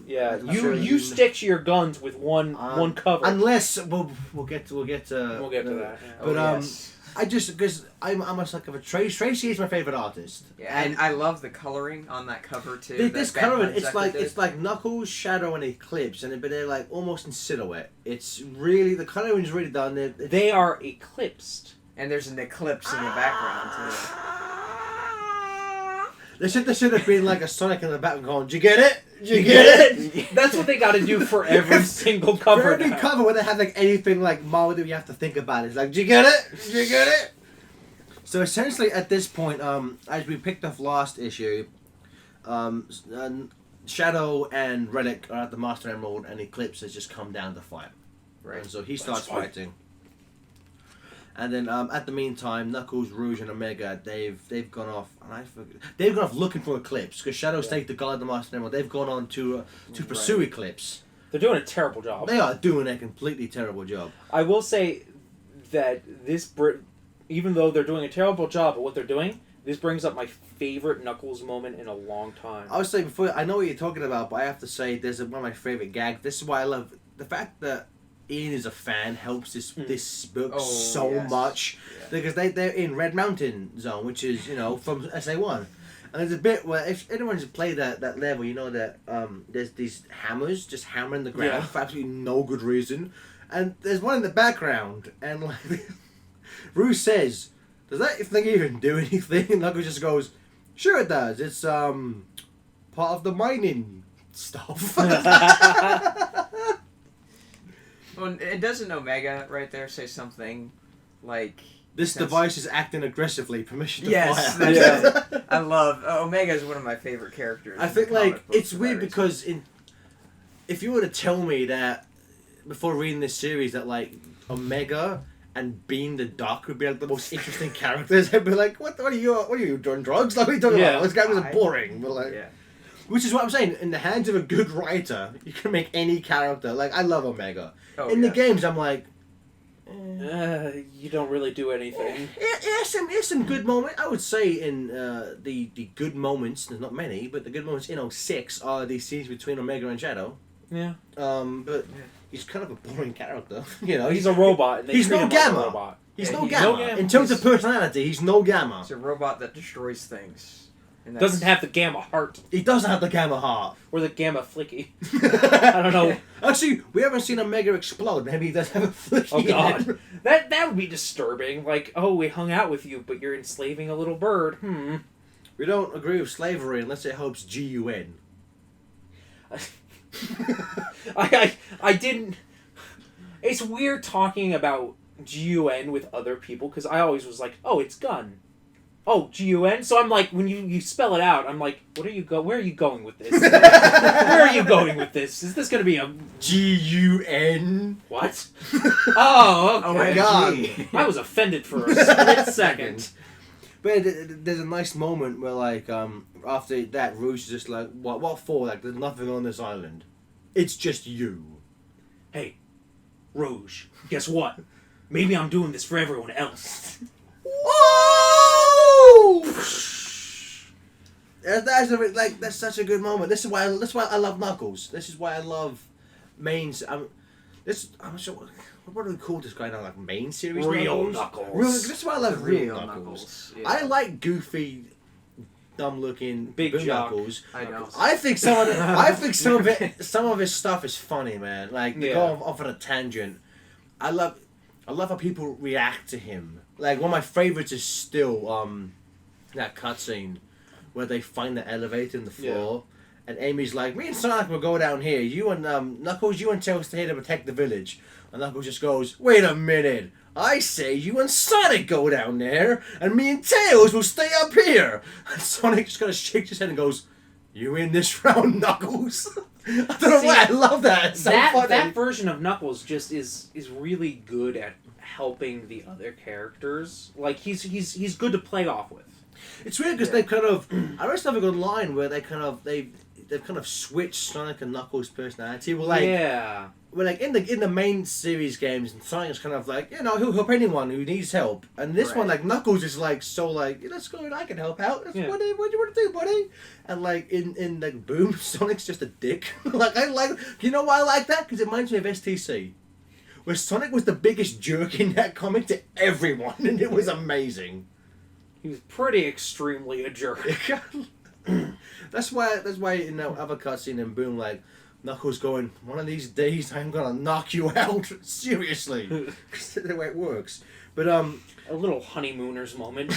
Yeah, I'm you sure you stick to your guns with one cover. Unless we'll get to we'll get to that. Yeah. But yes. I just because I'm a sucker for Tracy. Tracy is my favorite artist. Yeah, and I love the coloring on that cover too. This that coloring, Batman Zephyr it's like Knuckles, Shadow, and Eclipse, but they're like almost in silhouette. It's really the coloring's really done. They are eclipsed. and there's an eclipse in the background too. There should have been like a Sonic in the back going, "Did you get it? Did you get it?" That's what they got to do for every single For cover. every now. cover where they have like anything like Marvel that you have to think about, it's like, "Did you get it? Did you get it?" So essentially, at this point, as we picked up last issue, Shadow and Relic are at the Master Emerald, and Eclipse has just come down to fight. Right. And so he starts fight. fighting. And then at the meantime, Knuckles, Rouge, and Omega they've gone off, and they've gone off looking for Eclipse because Shadow's taken the guard of the Master Emerald. They've gone on to pursue Eclipse. They're doing a terrible job. They are doing a completely terrible job. I will say that even though they're doing a terrible job at what they're doing, this brings up my favorite Knuckles moment in a long time. I was saying before, I know what you're talking about, but I have to say there's one of my favorite gags. This is why I love the fact that Ian is a fan helps this book so yes. much because they're in Red Mountain Zone, which is from SA1, and there's a bit where if anyone's played that level, you know that there's these hammers just hammering the ground for absolutely no good reason, and there's one in the background, and like Rouge says, "Does that thing even do anything?" And Knuckles just goes, "Sure it does. It's part of the mining stuff." Well, it doesn't Omega right there say something like This device is acting aggressively. Permission to yes, fire. that's it. I love Omega is one of my favorite characters. I in think the comic like books it's for weird that because if you were to tell me that before reading this series that like Omega and Bean the Duck would be like the most interesting characters, I'd be like, what are you doing drugs? Like what are you talking about? This guy was boring. But like, reason. which is what I'm saying. In the hands of a good writer, you can make any character. Like I love Omega. Oh, in the games, I'm like. You don't really do anything. There's some good moments. I would say in the good moments, there's not many, but the good moments in 06 are the scenes between Omega and Shadow. Yeah. But he's kind of a boring character. He's a robot. And they He's treat no him like a Gamma. robot. He's Yeah, no he's Gamma. no Gamma. In terms of personality, he's no Gamma. It's a robot that destroys things. And Doesn't have the Gamma heart He doesn't have the Gamma heart. or the Gamma flicky. I don't know. Actually, we haven't seen Omega explode. Maybe he does have a flicky. Oh God, that would be disturbing. Like, oh, we hung out with you, but you're enslaving a little bird. We don't agree with slavery unless it helps GUN. I didn't. It's weird talking about GUN with other people because I always was like, oh, it's gun. Oh, GUN. So I'm like, when you spell it out, I'm like, where are you going with this? Where are you going with this? Is this going to be a GUN. what? Oh, okay. Oh my God. I was offended for a split second. But there's a nice moment where, like, after that, Rouge is just like, what for? Like, there's nothing on this island. It's just you. Hey, Rouge, guess what? Maybe I'm doing this for everyone else. Whoa! That's such a good moment. That's why I love Knuckles. This is why I love main. I'm not sure what do we call this guy now? Like main series Real Knuckles. This is why I love real Knuckles. Yeah. I like goofy, dumb looking Big Boom jock. Knuckles. I know. I think some of his stuff is funny, man. Like to go off on a tangent. I love how people react to him. Like one of my favorites is still that cutscene where they find the elevator in the floor, and Amy's like, "Me and Sonic will go down here. You and Knuckles, you and Tails stay here to protect the village." And Knuckles just goes, "Wait a minute. I say you and Sonic go down there, and me and Tails will stay up here." And Sonic just kind of shakes his head and goes, "You in this round, Knuckles?" I don't know why I love that. It's so funny. That version of Knuckles just is really good at helping the other characters. Like he's good to play off with. It's weird because they kind of. I read something online where they've kind of switched Sonic and Knuckles' personality. Well, like well, like in the main series games, Sonic is kind of like, you know, he'll help anyone who needs help, and this one, like Knuckles is like so like, let's go and I can help out. What do you want to do, buddy? And like in like Boom, Sonic's just a dick. Like you know why I like that? Because it reminds me of STC, where Sonic was the biggest jerk in that comic to everyone, and it was amazing. He was pretty extremely a jerk. That's why in that other cutscene in Boom, like Knuckles going, "One of these days I'm gonna knock you out." Seriously, that's the way it works. But A little honeymooners moment.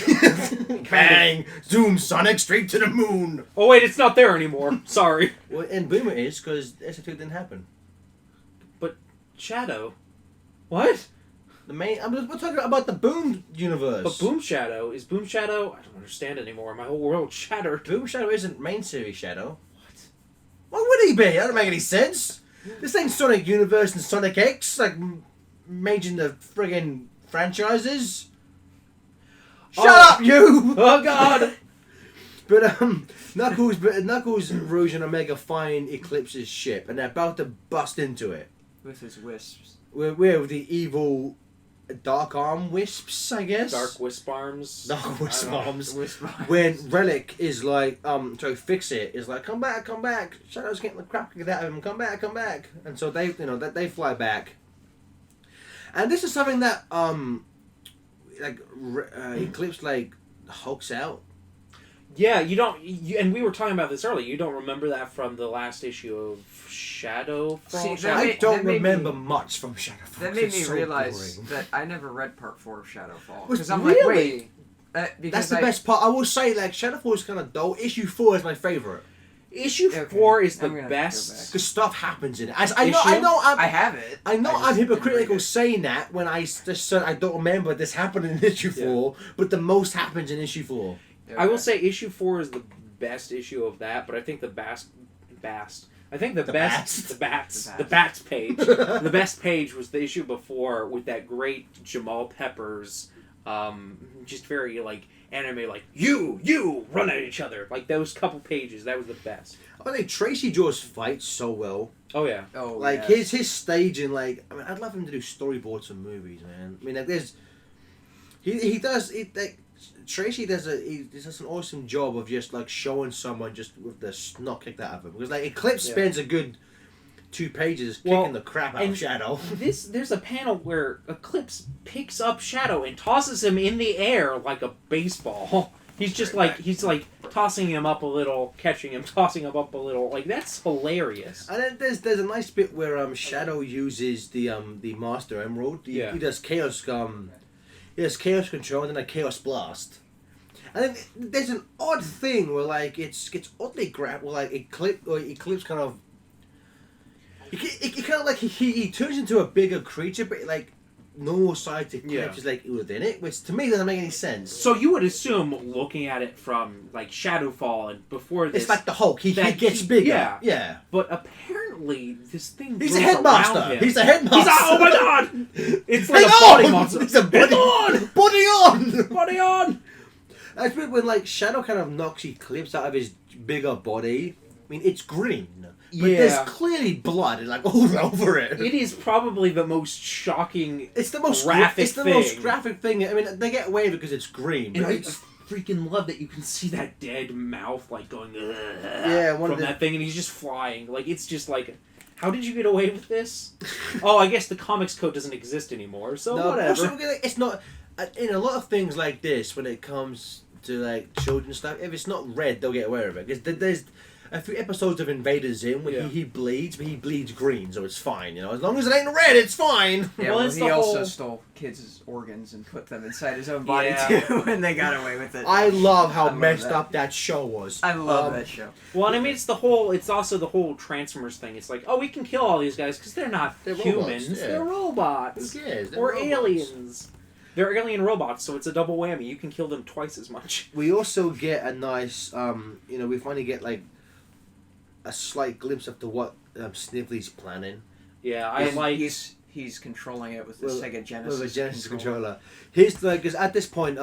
bang, zoom, Sonic straight to the moon. Oh wait, it's not there anymore. Sorry. Well, in Boom it is because ST2 didn't happen. But Shadow, what? We're talking about the Boom universe. But Boom Shadow is Boom Shadow. I don't understand anymore. My whole world shattered. Boom Shadow isn't main series Shadow. Why would he be? That don't make any sense. This ain't Sonic Universe and Sonic X, like making the friggin' franchises. Shut up, you! Oh God! But Knuckles, Rouge, and Omega find Eclipse's ship, and they're about to bust into it. With his wisps. We're with the evil Dark Arm Wisps, I guess. Dark Wisp Arms. Dark Wisp Arms. Wisp arms. When Relic is like, Fix It is like, come back. Shadow's getting the crap kicked out of him. Come back. And so they, they fly back. And this is something that, Eclipse, hulks out. Yeah, you don't. And we were talking about this earlier. You don't remember that from the last issue of Shadowfall? See, I don't remember much from Shadowfall. That made me It's so realize boring. that I never read part 4 of Shadowfall. Was- Because I'm really? like, wait. That's the best part. I will say, Shadowfall is kind of dull. Issue 4 is my favorite. Issue Okay, 4 is the I'm gonna have to go best. Because stuff happens in it. I Issue? know. I have it. I know just I'm didn't read hypocritical it. saying that when I just said I don't remember this happening in issue 4, but the most happens in issue 4. I will say issue 4 is the best issue of that, but I think the best page. The best page was the issue before with that great Jamal Peppers, just very anime, you run at each other, those couple pages. That was the best. I think Tracy draws fights so well. Oh yeah. Oh, His staging, I'd love him to do storyboards for movies, man. I mean, Tracy does an awesome job of just showing someone just with the snot kicked out of him, because Eclipse spends a good 2 pages kicking the crap out of Shadow. There's a panel where Eclipse picks up Shadow and tosses him in the air like a baseball. He's just he's tossing him up a little, catching him, tossing him up a little. That's hilarious. And then there's a nice bit where Shadow uses the Master Emerald. He does Chaos He has Chaos Control and then a Chaos Blast. And then there's an odd thing where it gets oddly grabbed, where Eclipse kind of he turns into a bigger creature, but normal size Eclipse is within it, which to me doesn't make any sense. So you would assume, looking at it from Shadowfall and before this, It's like the Hulk. He gets bigger. Yeah. But apparently this thing. He's a grows headmaster. around him. He's a headmaster. Oh my god! It's Hang like a body on! monster. It's a body on. Body on. Body on. That's weird when Shadow kind of knocks Eclipse out of his bigger body. mean, it's green, but there's clearly blood like all over it. It is probably the most shocking. It's the most graphic It's the thing. most graphic thing. I mean, they get away with it because it's green. And But I it's, freaking love that you can see that dead mouth like going one from that thing, and he's just flying. Like it's just like, how did you get away with this? Oh, I guess the comics code doesn't exist anymore, so whatever. Also, it's not in a lot of things like this when it comes to like children's stuff. If it's not red, they'll get away with it because there's a few episodes of Invader Zim where he bleeds, but he bleeds green, so it's fine. You know, as long as it ain't red, it's fine. Yeah, Well, well, it's he the also whole- stole kids' organs and put them inside his own body Yeah. too, and they got away with it. I love how I love messed that. up that show was. I love that show. Well, and I mean, it's also the whole Transformers thing. It's like, oh, we can kill all these guys because they're not They're humans, robots, yeah. they're robots. Who cares? They're Or robots. aliens. They're alien robots, so it's a double whammy. You can kill them twice as much. We also get a nice, we finally get like a slight glimpse of what Snively's planning Yeah, I like. He's controlling it with the With- Sega Genesis. with a Genesis controller. He's like, because at this point,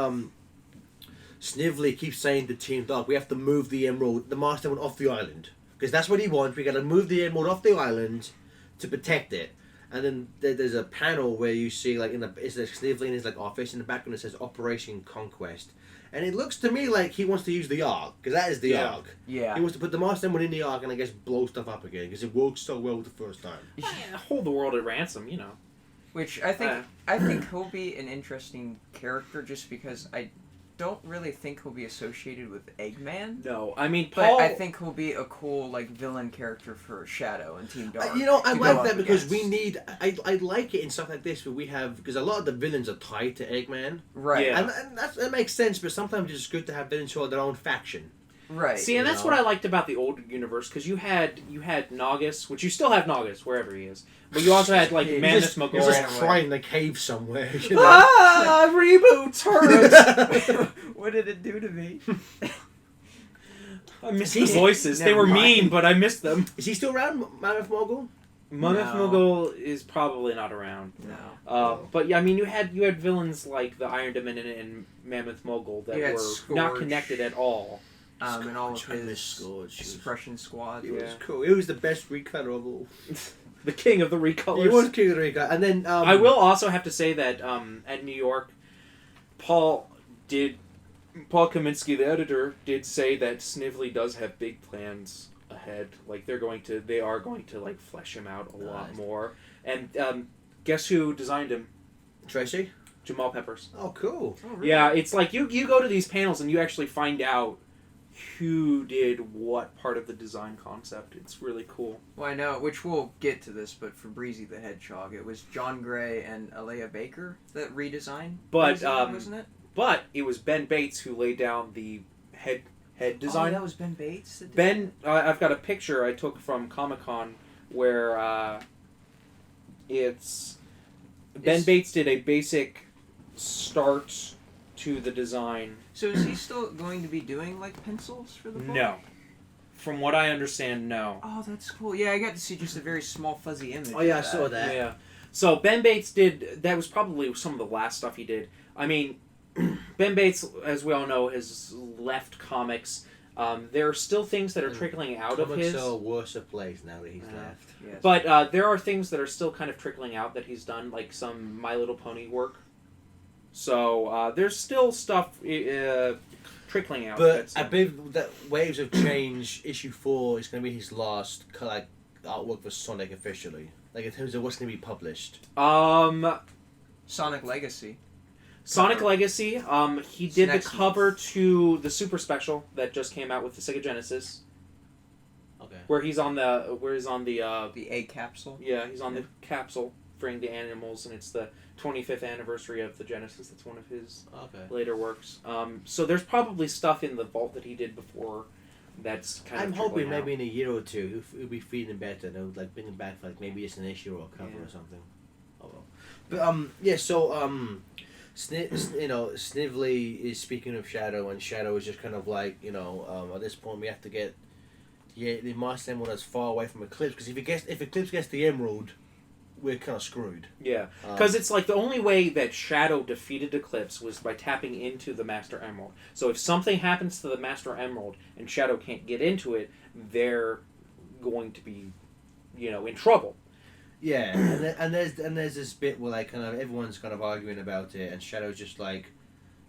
Snively keeps saying to Team Dark, we have to move the Emerald, the Master Emerald, off the island because that's what he wants. We got to move the Emerald off the island to protect it. And then there's a panel where you see like it's like Snively in his like office in the background. It says Operation Conquest, and it looks to me like he wants to use the Ark because that is the Ark. Yeah. He wants to put the Master Emerald in the Ark and I guess blow stuff up again because it worked so well the first time. Hold the world at ransom, you know. Which I think he'll be an interesting character just because I don't really think he'll be associated with Eggman. No, I mean, But Paul. I think he'll be a cool like villain character for Shadow and Team Dark. I to go like up that because against. we need. I like it in stuff like this where we have because a lot of the villains are tied to Eggman, Right. Yeah. and that makes sense. But sometimes it's good to have villains who are their own faction. Right. See, and you that's know. what I liked about the old universe because you had Nagus, which you still have Nagus wherever he is, but you also had like He's Mammoth just- He's Magor. just Ran away. crying in a cave somewhere. You know? Ah, reboots hurt. What did it do to me? I missed the He's- voices. They Never were mind. mean, but I missed them. Is he still around, Mammoth Mogul? Mammoth No. Mogul is probably not around. No. But yeah, I mean, you had villains like the Iron Dominion and Mammoth Mogul that You had were not Scourge. connected at all. And all of I miss his Scourge. He was- suppression squad. He was Yeah. cool. He was the best recutter of all. The king of the recolors. He was king of the recutter, and then I will also have to say that at New York, Paul Kaminsky, the editor, did say that Snively does have big plans ahead. Like they are going to like flesh him out a lot Nice. more. And guess who designed him? Tracy. Jamal Peppers. Oh, cool. Oh, really? Yeah, it's like you go to these panels and you actually find out who did what part of the design concept. It's really cool. Well, I know, which we'll get to this, but for Breezy the Hedgehog, it was John Gray and Alea Baker that redesigned. But, Breezy, wasn't it? But it was Ben Bates who laid down the head Oh, design. that was Ben Bates. That did Ben, I've got a picture I took from Comic-Con where it's Ben Is- Bates did a basic start to the design. that. So is he still going to be doing like pencils for the book? No. From what I understand, no. Oh, that's cool. Yeah, I got to see just a very small fuzzy image. Oh yeah, I of saw that. Yeah. So Ben Bates that was probably some of the last stuff he did. I mean, Ben Bates, as we all know, has left comics. There are still things that are trickling out of Comics his. are worse a place now that he's left. Yes. But there are things that are still kind of trickling out that he's done, like some My Little Pony work. So there's still stuff trickling out. But that's, I believe that Waves of Change issue 4 is going to be his last like artwork for Sonic officially. Like in terms of what's going to be published. Sonic Legacy. Sonic Cover. Legacy. He did the Next cover to the Super Special that just came out with the Sega Genesis, Okay. where he's on the The A capsule. yeah, he's on the capsule freeing the animals, and it's the 25th anniversary of the Genesis. That's one of his Okay. later works. So there's probably stuff in the vault that he did before that's kind of I'm hoping trickling out. maybe in a year or two he'll be feeling better. They'll like bring him back for like maybe it's an issue or a cover Yeah. or something. Oh well. But yeah. So Snively is speaking of Shadow, and Shadow is just kind of like at this point we have to get the Master Emerald as far away from Eclipse because if Eclipse gets the Emerald, we're kind of screwed. Yeah, because it's like the only way that Shadow defeated Eclipse was by tapping into the Master Emerald. So if something happens to the Master Emerald and Shadow can't get into it, they're going to be, in trouble. Yeah, and there's this bit where like kind of everyone's kind of arguing about it, and Shadow's just like,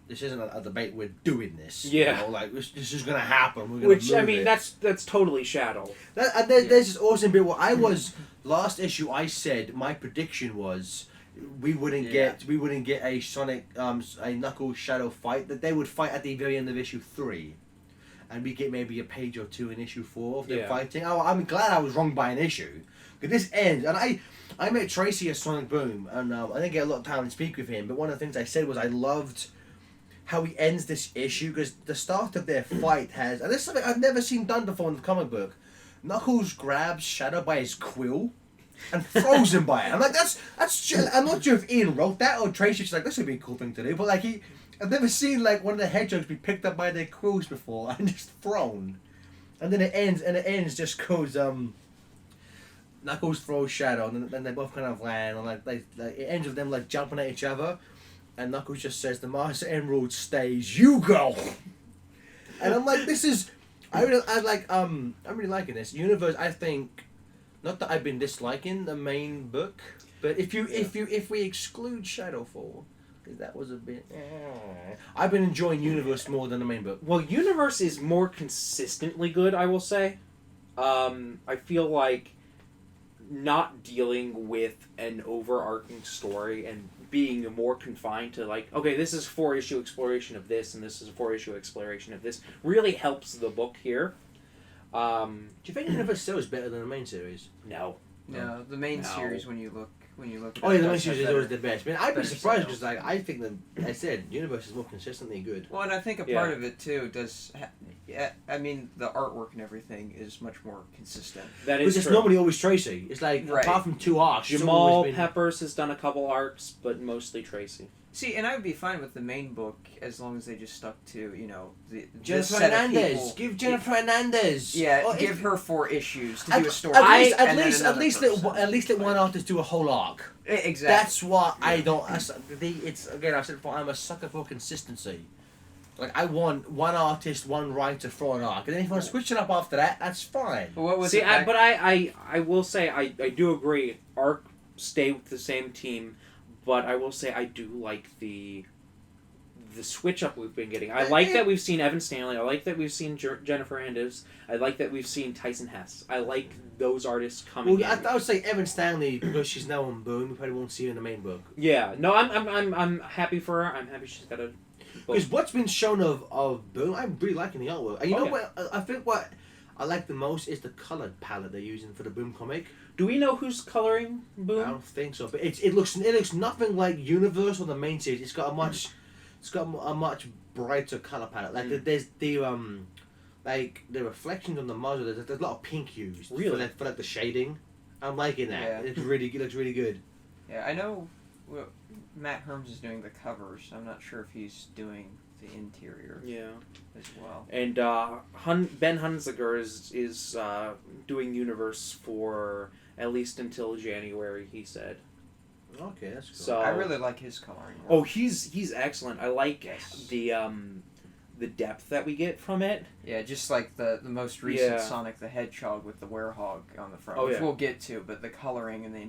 this isn't a debate. We're doing this. Yeah. Like this is gonna happen. We're gonna Which, move I mean, it. that's totally Shadow. There's this awesome bit where I was last issue. I said my prediction was we wouldn't get a Sonic a Knuckles Shadow fight, that they would fight at the very end of issue 3, and we get maybe a page or 2 in issue 4 of them fighting. Oh, I'm glad I was wrong by an issue, because this ends. And I met Tracy at Sonic Boom, and I didn't get a lot of time to speak with him. But one of the things I said was I loved how he ends this issue, because the start of their fight has, and this is something I've never seen done before in the comic book. Knuckles grabs Shadow by his quill and throws him by it. I'm like, that's I'm not sure if Ian wrote that or Tracy was like, this would be a cool thing to do, but like I've never seen like one of the hedgehogs be picked up by their quills before and just thrown. And then it ends just goes Knuckles throws Shadow, and then they both kind of land, and like it ends with them like jumping at each other. And Knuckles just says, "The Master Emerald stays. You go." And I'm like, "This is, I'm really liking this universe." I think, not that I've been disliking the main book, but if we exclude Shadowfall, because that was a bit, I've been enjoying Universe more than the main book. Well, Universe is more consistently good, I will say. I feel like not dealing with an overarching story and being more confined to like, okay, this is 4-issue exploration of this and this is a 4-issue exploration of this, really helps the book here. Do you think Universe still is better than the main series? No, the main series when you look. Oh yeah, the main series is always the best. Man, I'd be surprised because like I think that I said Universe is more consistently good. Well, and I think a part of it too I mean, the artwork and everything is much more consistent. That is true. It's true. normally always Tracy. It's like apart from 2 arcs, Jamal Peppers has done a couple arcs, but mostly Tracy. See, and I would be fine with the main book as long as they just stuck to, the Jennifer Hernandez. Give Jennifer Hernandez. Yeah, give her 4 issues to do a story. At least let one artist do a whole arc. Exactly. That's what I don't. It's again. I said before. I'm a sucker for consistency. Like I want one artist, one writer for an arc, and then if you want to switch it up after that, that's fine. But what was See, I will say I do agree. Arc stay with the same team. But I will say I do like the switch up we've been getting. I like that we've seen Evan Stanley. I like that we've seen Jennifer Hernandez. I like that we've seen Tyson Hess. I like those artists coming in. I would say Evan Stanley because she's now on Boom. We probably won't see her in the main book. Yeah, no, I'm happy for her. I'm happy she's got a. Because what's been shown of Boom, I'm really liking the artwork. And you know what? I think what I like the most is the color palette they're using for the Boom comic. Do we know who's coloring Boom? I don't think so, but it looks nothing like Universe or the main series. It's got a much brighter color palette. Like there's the like the reflections on the muzzle. There's a lot of pink used for like the shading. I'm liking that. Yeah. It looks really good. Yeah, I know. Well, Matt Herms is doing the covers. I'm not sure if he's doing the interior. Yeah. As well. And Ben Hunziker is doing Universe for at least until January, he said. Okay, that's cool. So I really like his coloring. Oh, he's excellent. I like the depth that we get from it. Yeah, just like the most recent Sonic the Hedgehog with the werehog on the front, which we'll get to, but the coloring and the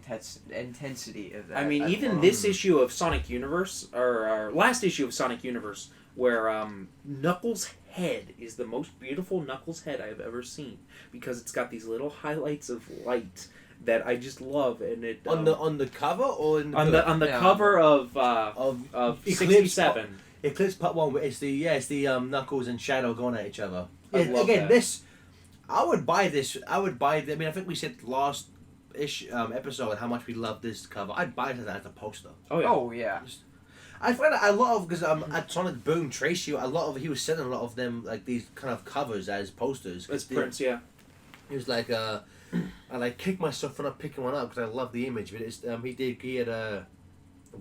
intensity of that. I mean, even this issue of Sonic Universe, or last issue of Sonic Universe, where Knuckles' head is the most beautiful Knuckles head I've ever seen, because it's got these little highlights of light that I just love, and it on the cover or in the on the cover of 67. Eclipse Part 1, where it's the Knuckles and Shadow going at each other. I love that. I would buy this. I mean, I think we said last episode how much we love this cover. I'd buy it as a poster. Oh yeah. I find a lot of, because at Sonic Boom, Tracy, he was selling a lot of them, like these kind of covers as posters. As prints, yeah. He was like, I like kick myself for not picking one up because I love the image. But it's he had a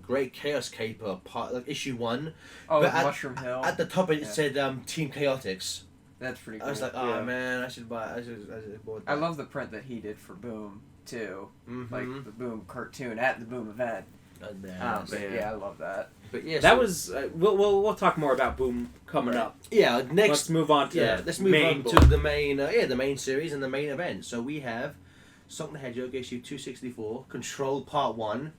great Chaos Caper part, like issue 1. Oh, but Mushroom Hill. At the top it said Team Chaotix. That's pretty I cool. was like, oh Yeah. man, I should bought that. I love the print that he did for Boom too, Mhm. like the Boom cartoon at the Boom event. But yeah, I love that. But yeah, That so- was we'll talk more about Boom coming Right. up. yeah. Let's Next, move on to let's move main on book. to the main, the main series and the main event. So we have Sonic the Hedgehog issue 264, Control Part 1.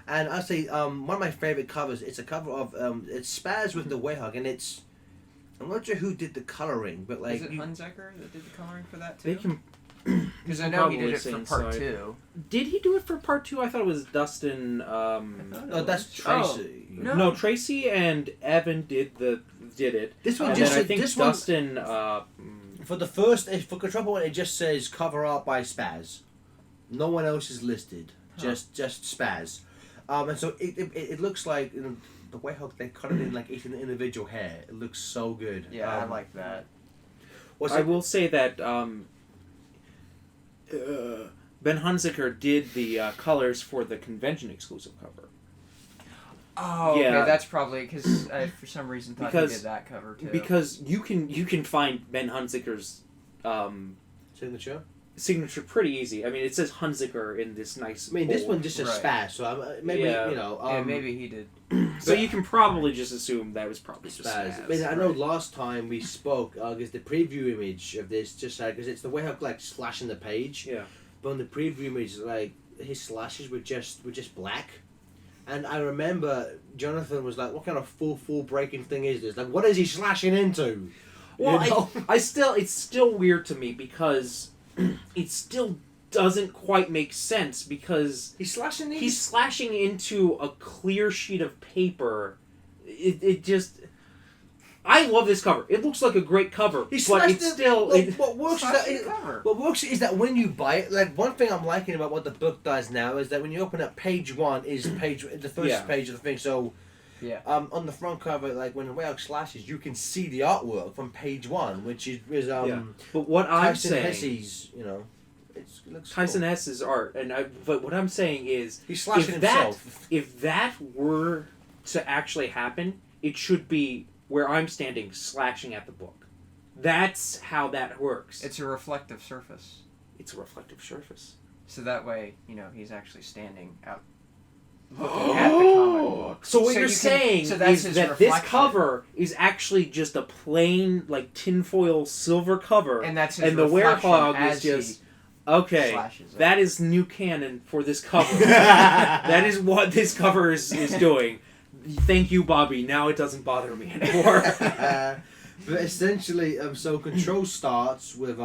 And I'd say one of my favorite covers. It's a cover of it's Spaz with the Wayhog, and it's I'm not sure who did the coloring, but like Is it Hunziker that did the coloring for that They too? can. Because I know he probably did it for say part inside. 2. Did he do it for part 2? I thought it was Dustin. oh, that's Oh, Tracy. no. Tracy and Evan did it. This one And just then I said- think this one Dustin. for the first for Control Part 1, it just says cover art by Spaz. No one else is listed. Huh. Just Spaz. And so it looks like the Wayhog they cut it in like each individual hair. It looks so good. Yeah, I like that. What's I it? will say that Ben Hunziker did the colors for the convention exclusive cover. Oh, Yeah. okay, that's probably because I for some reason thought Because- he did that cover too. Because you can find Ben Hunziker's Signature. signature pretty easy. I mean, it says Hunziker in this nice. I mean, this bold- one just says Right. Spaz. So maybe Yeah. yeah, maybe he did. So you can probably just assume that was probably just Spaz. Spaz. I mean, I know right. last time we spoke because the preview image of this just because it's the Wayhog like slashing the page. Yeah. But on the preview image, like his slashes were just black. And I remember Jonathan was like, "What kind of full breaking thing is this? Like, what is he slashing into?" Well, You know? it's still weird to me because it still doesn't quite make sense because He's slashing these. he's slashing into a clear sheet of paper. It just. I love this cover. It looks like a great cover, He's but slashed it's the- still. Look, it- what works is Slash that the cover. what works is that when you buy it, like one thing I'm liking about what the book does now is that when you open up page 1 is the first Yeah. page of the thing. So Yeah. on the front cover, like when the Wayhog slashes, you can see the artwork from page 1, which is Yeah. But what I'm Tyson saying, Hesse's, it looks Tyson cool. Hesse's art, but what I'm saying is, He's slashing if that himself. if that were to actually happen, it should be where I'm standing, slashing at the book. That's how that works. It's a reflective surface, It's a reflective surface. so that way he's actually standing out looking at the comic book. So what So you're you can- saying so that's is his that this reflection. cover is actually just a plain, like, tinfoil silver cover, And that's his and the reflection werehog as is just he okay. slashes it. That is new canon for this cover. That is what this cover is doing. Thank you, Bobby. Now it doesn't bother me anymore. But essentially, so Control starts with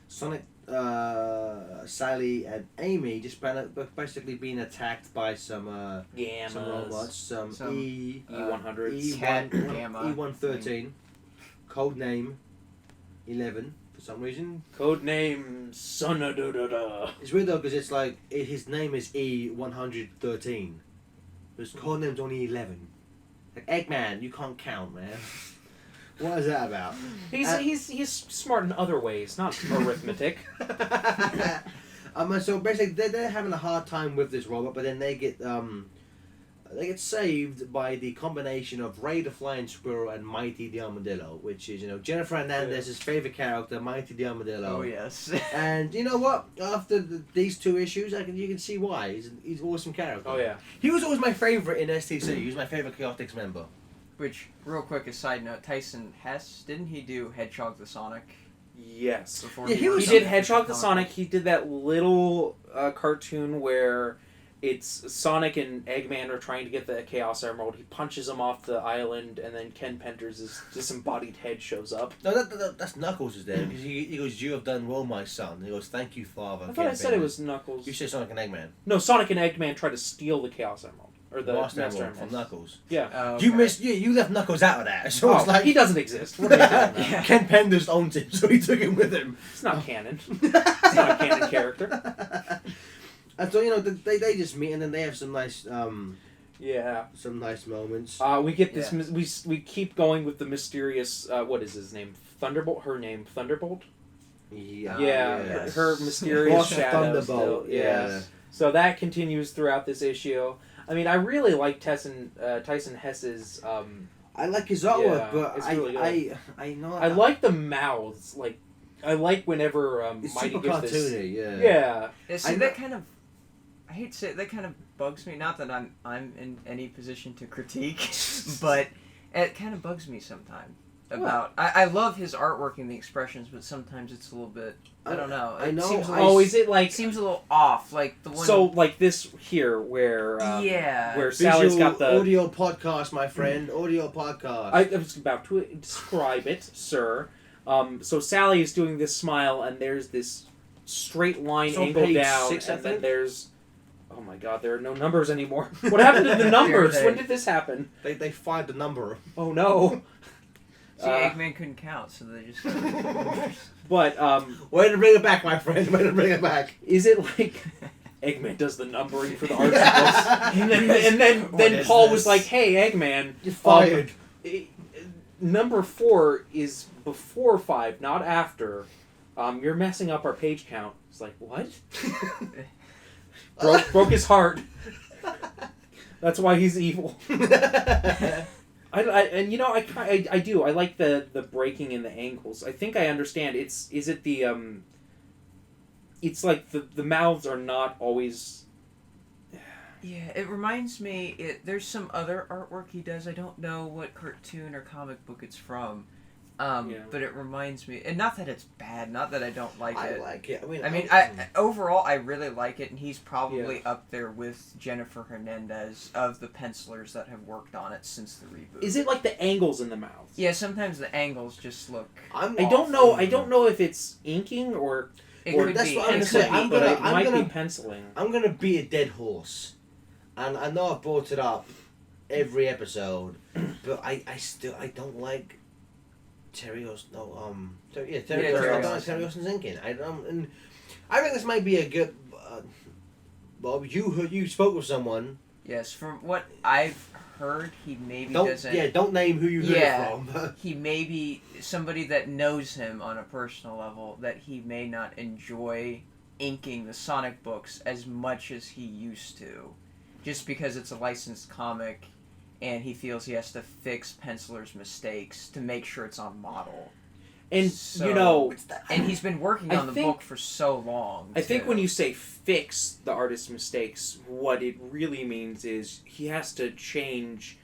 Sonic, Sally, and Amy just basically being attacked by some robots, some Some, E100s. Cat Gamma E113, code name 11 for some reason. Codename Sonadodada. It's weird though because it's like his name is E113. His code name's only 11. Like Eggman, you can't count, man. What is that about? He's smart in other ways, not arithmetic. So basically, they're having a hard time with this robot, but then they get saved by the combination of Ray the Flying Squirrel and Mighty the Armadillo, which is Jennifer Hernandez's favorite character, Mighty the Armadillo. Oh yes. And you know what? After these 2 issues, you can see why. He's an awesome character. Oh yeah. He was always my favorite in STC. He was my favorite Chaotix member. Which, real quick, a side note: Tyson Hesse, didn't he do Hedgehog the Sonic Yes. before? Yeah, he was- He did Hedgehog the Sonic. He did that little cartoon where it's Sonic and Eggman are trying to get the Chaos Emerald. He punches him off the island, and then Ken Pender's disembodied head shows up. No, that's Knuckles is there because he goes, "You have done well, my son." He goes, "Thank you, Father." I thought I said it was Knuckles. You said Sonic and Eggman. No, Sonic and Eggman tried to steal the Chaos Emerald. Or the Master Master Emerald Emerald. from Knuckles. Yeah. Oh, You okay. missed. You left Knuckles out of that. So it's like he doesn't exist. What are you talking about? Yeah. Ken Penders owns him, so he took him with him. It's not canon. It's not a canon character. And so they just meet, and then they have some nice Yeah. moments. We get this. We keep going with the mysterious. What is his name? Thunderbolt. Her name Thunderbolt. Yeah. Yeah. yes. Her mysterious Boss of shadow. Thunderbolt. Still, yeah. So that continues throughout this issue. I mean, I really like Tyson Hesse's I like his artwork, Yeah, but it's really good. I know. I like the mouths. Like, I like whenever It's Mighty super gives this. cartoony, yeah. Yeah. Yeah, see, I know- that kind of, I hate to say it, that kind of bugs me. Not that I'm in any position to critique, but it kind of bugs me sometimes. About I love his artwork and the expressions, but sometimes it's a little bit, I don't know. I know, Seems a I- little, Oh, is it like it seems a little off. Like the one. so? Like this here, where Yeah. where Sally's Visual got the. audio podcast, my friend. Audio podcast. I was about to describe it, sir. So Sally is doing this smile, and there's this straight line It's on angle page down, 6, I and then think. there's. Oh my God! There are no numbers anymore. What happened to the numbers? They're When dead. did this happen? They fired the number. Oh no! See, Uh, Eggman couldn't count, so they just. But Way to bring it back, my friend. Way to bring it back. is it like Eggman does the numbering for the art books, and then What then is Paul this? was like, "Hey, Eggman, You're fired. number 4 is before 5, not after. You're messing up our page count." It's like, what? broke his heart. That's why he's evil. And you know, I do. I like the breaking in the angles. I think I understand. Is it the it's like the mouths are not always. Yeah, it reminds me. There's some other artwork he does. I don't know what cartoon or comic book it's from, Yeah. but it reminds me. And not that it's bad. Not that I don't like I it. like it. I mean, overall, I really like it, and he's probably Yeah. up there with Jennifer Hernandez of the pencilers that have worked on it since the reboot. Is it like the angles in the mouths? Yeah, sometimes the angles just look. I don't know. I don't know if it's inking or It or could that's be. what I'm it gonna could say. be. I'm but gonna- it might gonna- be penciling. I'm gonna beat a dead horse, and I know I've brought it up every episode, but I don't like Terry Austin. No, Terry Yeah, Austin. Terry I don't like Austin. Terry Austin's inking. And I think this might be a good. Bob, you spoke with someone. Yes, from what I've heard, he maybe Don't doesn't. don't name who you heard Yeah. it from. He may be somebody that knows him on a personal level, that he may not enjoy inking the Sonic books as much as he used to, just because it's a licensed comic and he feels he has to fix pencilers' mistakes to make sure it's on model. And So- you know, And he's been working I on the think- book for so long. I think too. when you say fix the artist's mistakes, what it really means is he has to change.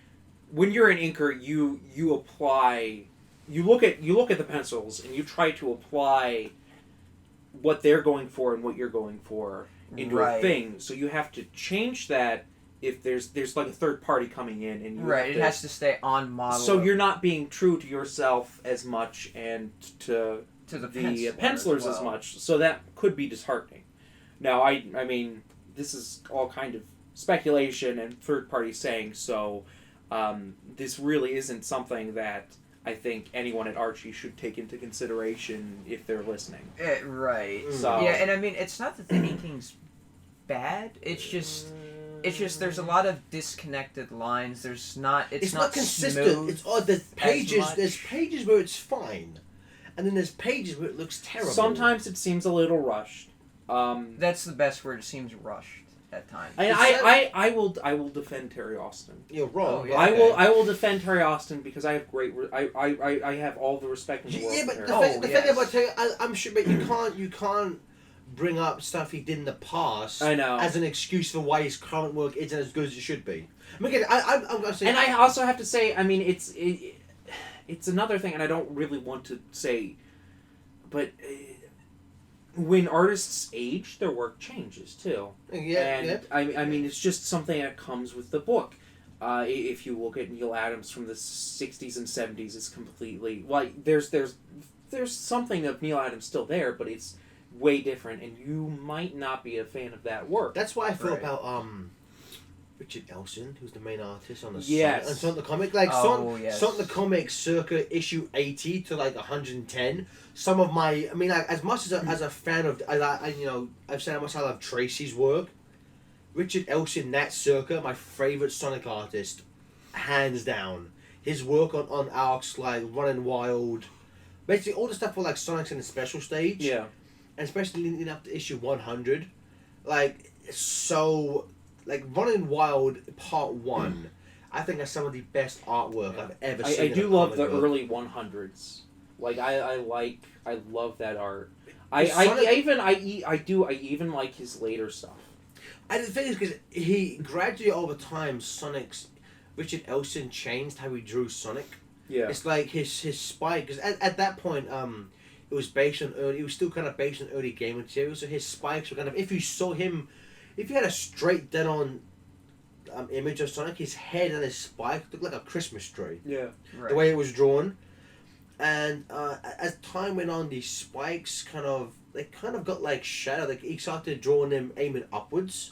When you're an inker, you apply, you look at the pencils and you try to apply what they're going for and what you're going for into a Right. thing. So you have to change that if there's like a third party coming in and you Right, have it to- has to stay on model. so you're not being true to yourself as much and to to the, the penciler pencilers as, well. as much, so that could be disheartening. Now, I mean, this is all kind of speculation and third party saying, so this really isn't something that I think anyone at Archie should take into consideration if they're listening. Right. So Yeah, and I mean, it's not that the inking's bad. It's just there's a lot of disconnected lines. There's not. It's not consistent. smooth It's odd. There's pages. much. There's pages where it's fine, and then there's pages where it looks terrible. sometimes it seems a little rushed. That's the best word. It seems rushed at times. I will defend Terry Austin. You're wrong. Oh, yeah. I will defend Terry Austin because I have I have all the respect in the world Yeah, for but Terry. the, Oh, thing, the thing yes. about Terry, I'm sure, but you can't bring up stuff he did in the past I know. as an excuse for why his current work isn't as good as it should be. I mean, again, I'm gonna say, And I also have to say, I mean, it's another thing, and I don't really want to say, but when artists age, their work changes too. yeah, And yeah. I mean, it's just something that comes with the book. If you look at Neil Adams from the 60s and 70s, it's completely like there's something of Neil Adams still there, but it's way different, and you might not be a fan of that work. That's why I feel Right. about Richard Elson, who's the main artist on the Yes. and Sonic the Comic, like Oh, yes. Sonic the Comic circa issue 80 to like 110. Some of my, I mean, like, as much as a fan of, I've said how much I love Tracy's work. Richard Elson, that circa, my favorite Sonic artist, hands down. His work on arcs like Running Wild, basically all the stuff for like Sonic's in the special stage. Yeah. And especially leading up to issue 100, like, so, like, Running Wild Part 1, I think that's some of the best artwork I've ever I seen. do in a love comic the book. early 100s. Like I love that art. Sonic- I even like his later stuff. And the thing is, because he gradually over time, Richard Elson changed how he drew Sonic. Yeah. It's like his spike, because at that point, it was based on early. It was still kind of based on early game material. So his spikes were kind of. If you saw him, if you had a straight dead on image of Sonic, his head and his spike looked like a Christmas tree. Yeah. Right. The way it was drawn, and as time went on, these spikes kind of got like shadow. Like he started drawing them aiming upwards,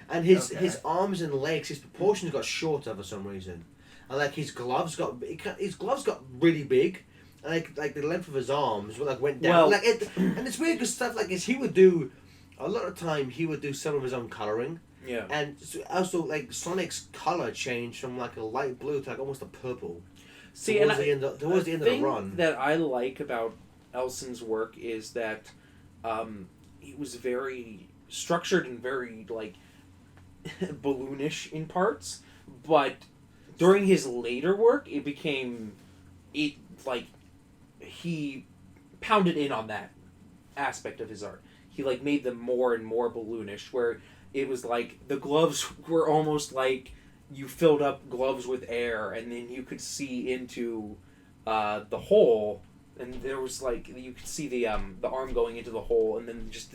and his arms and legs, his proportions got shorter for some reason, and like his gloves got really big. And like the length of his arms went down. Well, and it's weird because stuff like this, he would do a lot of time. He would do some of his own coloring, Yeah. and also like Sonic's color changed from like a light blue to like almost a purple. See, towards and the end of the run. that I like about Elson's work is that he was very structured and very like balloonish in parts, but during his later work, he pounded in on that aspect of his art. He like made them more and more balloonish, where it was like the gloves were almost like you filled up gloves with air, and then you could see into the hole, and there was like you could see the arm going into the hole, and then just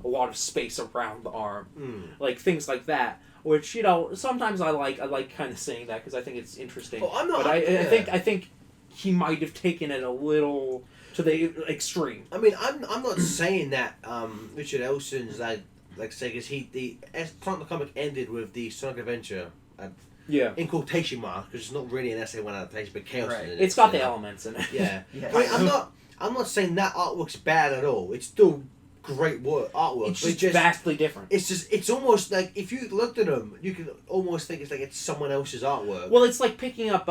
a lot of space around the arm, like things like that. Which sometimes I like kind of saying that because I think it's interesting. Well, I'm not. But yeah. I think he might have taken it a little to the extreme. I mean, I'm not saying that Richard Elson's say because the comic ended with the Sonic Adventure. Yeah. In quotation marks, because it's not really an essay one adaptation, but chaos. Right. In it, It's got so, the elements in it. Yeah. Yeah. I mean, I'm not saying that artwork's bad at all. It's still great artwork. It's but just vastly different. It's almost like if you looked at them, you can almost think it's someone else's artwork. Well, it's like picking up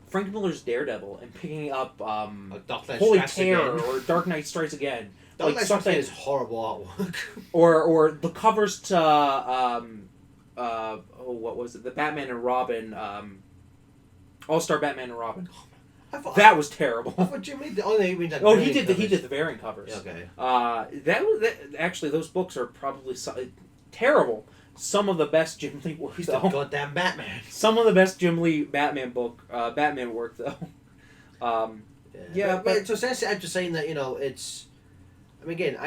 Frank Miller's Daredevil and picking up Dark Knight Holy Strikes Terror Again. or Dark Knight Strikes Again. Dark Like Knight Strikes something Again is horrible artwork. or the covers to what was it? The Batman and Robin All-Star Batman and Robin. That was terrible. I thought Jimmy did. Oh, no, you mean that Oh, variant he covers. did the variant covers. Yeah, okay. Actually, those books are probably terrible. Some of the best Jim Lee work, He's the though. goddamn Batman. Some of the best Jim Lee Batman work, though. But so essentially, I'm just saying that it's. I mean, again,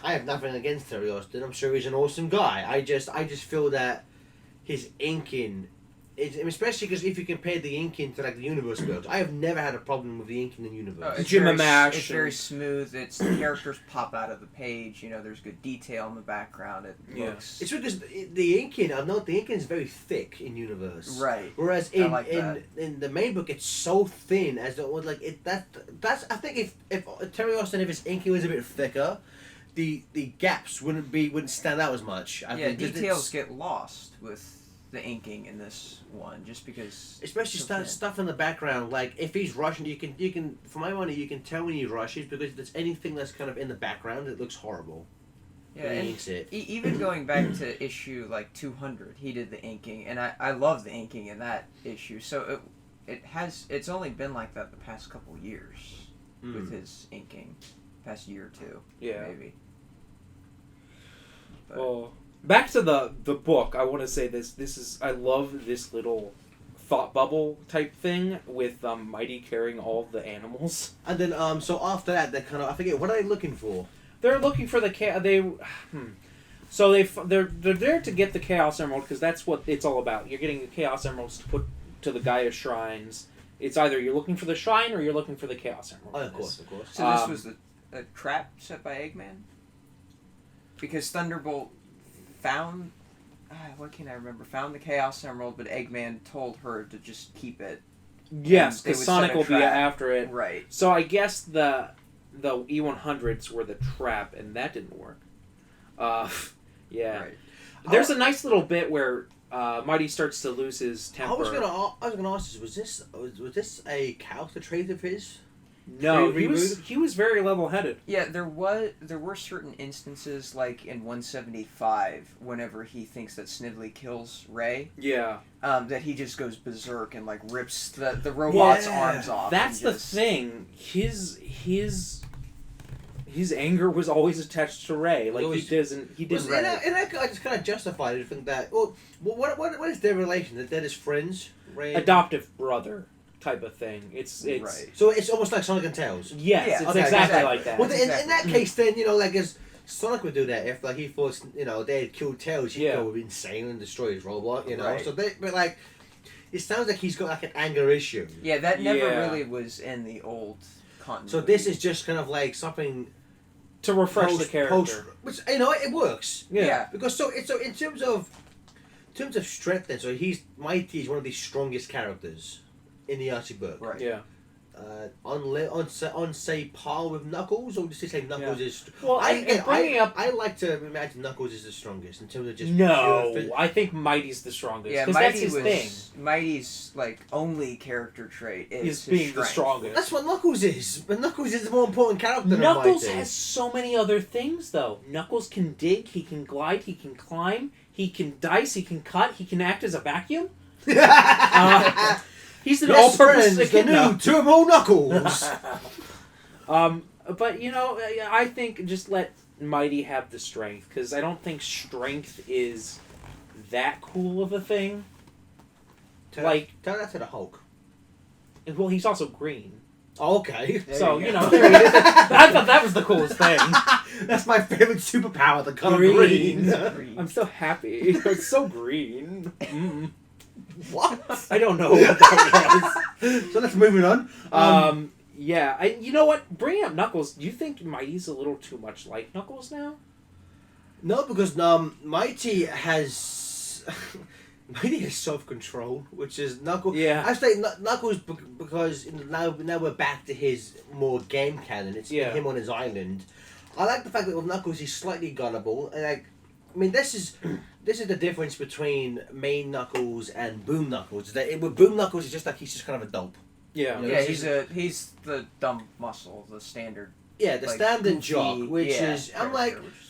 I have nothing against Terry Austin. I'm sure he's an awesome guy. I just feel that his inking. Especially because if you compare the inking to like the Universe books, I have never had a problem with the inking in Universe. It's Jim very, Amash It's very smooth. It's the characters pop out of the page. There's good detail in the background. It looks It's because the inking. I've noticed the inking is very thick in Universe. right. Whereas I like in the main book, it's so thin as though like it. That's I think if Terry Austin, if his inking was a bit thicker, the gaps wouldn't stand out as much. I think Details get lost with the inking in this one, just because. Especially stuff in the background, like if he's rushing, you can for my money you can tell when he rushes because if there's anything that's kind of in the background, it looks horrible. Yeah, He and inks it. even going back to issue like 200, he did the inking, and I love the inking in that issue. So it's only been like that the past couple years with his inking, past year or two, maybe. But, Well, back to the book. I want to say this. I love this little thought bubble type thing with Mighty carrying all the animals. And then so after that, they kind of I forget what are they looking for. They're looking for So they're there to get the Chaos Emerald because that's what it's all about. You're getting the Chaos Emeralds to put to the Gaia shrines. It's either you're looking for the shrine or you're looking for the Chaos Emerald. Oh, of course. So this was a trap set by Eggman? Because Thunderbolt found... what can I remember? Found the Chaos Emerald, but Eggman told her to just keep it. Yes, They because would Sonic set a will be trap. after it. Right. So I guess the E100s were the trap, and that didn't work. Yeah. Right. There's a nice little bit where Mighty starts to lose his temper. I was gonna ask this. Was this a character trait of his? No, Three reboot? he was very level-headed. Yeah, there were certain instances like in 175 whenever he thinks that Snively kills Ray, Yeah. that he just goes berserk and like rips the robot's Yeah. arms off. That's and the just- thing. His anger was always attached to Ray. Like Always- he didn't. And I just kind of justified it. Think that. Well, what is their relation? That they're just friends, Ray. Adoptive brother type of thing. It's Right. So it's almost like Sonic and Tails. Yes, Yeah, it's okay, exactly exactly. like that. Well, in that Exactly. case, then like as Sonic would do that if like he thought they had killed Tails, he'd Yeah. go insane and destroy his robot. Right. So but like, it sounds like he's got like an anger issue. Yeah, that never Yeah. really was in the old continuity. So this is just kind of like something to refresh the character. which it works. yeah. Because so in terms of strength, then Mighty is one of the strongest characters in the Archie book. Right. Yeah. On say par with Knuckles, or just to say Knuckles is. Well, and bringing up. I like to imagine Knuckles is the strongest in terms of just. No, pure I think Mighty's the strongest. Yeah, Because Mighty that's his thing. Mighty's like only character trait is Is his being the strength. strongest. That's what Knuckles is. But Knuckles is a more important character than Knuckles Mighty. has so many other things, though. Knuckles can dig, he can glide, he can climb, he can dice, he can cut, he can act as a vacuum. He's an Best all-purpose friends, the echidna. new Turbo Knuckles. But I think just let Mighty have the strength, because I don't think strength is that cool of a thing. tell that to the Hulk. Well, he's also green, Oh, okay. There so you you go. know. There he is. I thought that was the coolest thing. That's my favorite superpower, the color Green. green. I'm so happy. It's so green. Mm. What? I don't know what that was. So let's move on. Yeah. You know what? Bringing up Knuckles, do you think Mighty's a little too much like Knuckles now? No, because Mighty has self-control, which is Knuckles. Yeah. I say Knuckles because now we're back to his more game canon. It's Yeah. him on his island. I like the fact that with Knuckles he's slightly gullible, and I mean this is the difference between main Knuckles and Boom Knuckles. That with Boom Knuckles it's just like he's just kind of a dope. Yeah. Yeah. Yeah, he's the dumb muscle, the standard. Yeah, the like, standard goofy, jock, which yeah, is I'm like. character, which-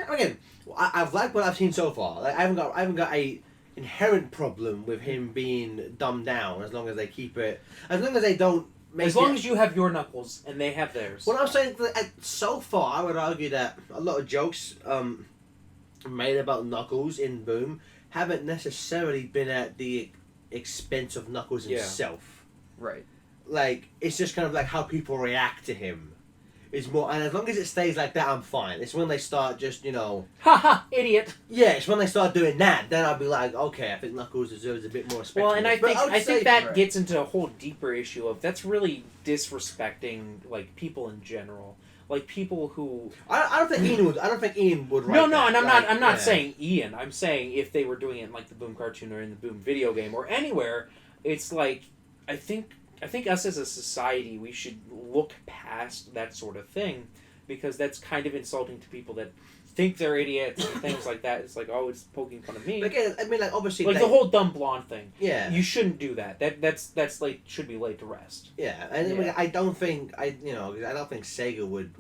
Again, I've liked what I've seen so far. Like I haven't got a inherent problem with him being dumbed down as long as they keep it. As long as they don't make. As long as you have your Knuckles and they have theirs. What I'm saying that so far, I would argue that a lot of jokes made about Knuckles in Boom haven't necessarily been at the expense of Knuckles Yeah. himself. Right. Like it's just kind of like how people react to him. Is more, and as long as it stays like that, I'm fine. It's when they start just, Haha, idiot. yeah, it's when they start doing that, then I'll be like, okay, I think Knuckles deserves a bit more respect. Well, and I But think would I say- think that right. gets into a whole deeper issue of that's really disrespecting like people in general, like people who. I don't think Ian would write No, that. and I'm Like, not yeah. saying Ian. I'm saying if they were doing it in like the Boom cartoon or in the Boom video game or anywhere, it's like I think us as a society we should look past that sort of thing because that's kind of insulting to people that think they're idiots and things like that. It's like, oh, it's poking fun of me. But again, I mean, like obviously, Like the whole dumb blonde thing. yeah, You shouldn't do that. That's like should be laid to rest. yeah, and I, mean, Yeah. I don't think I don't think Sega would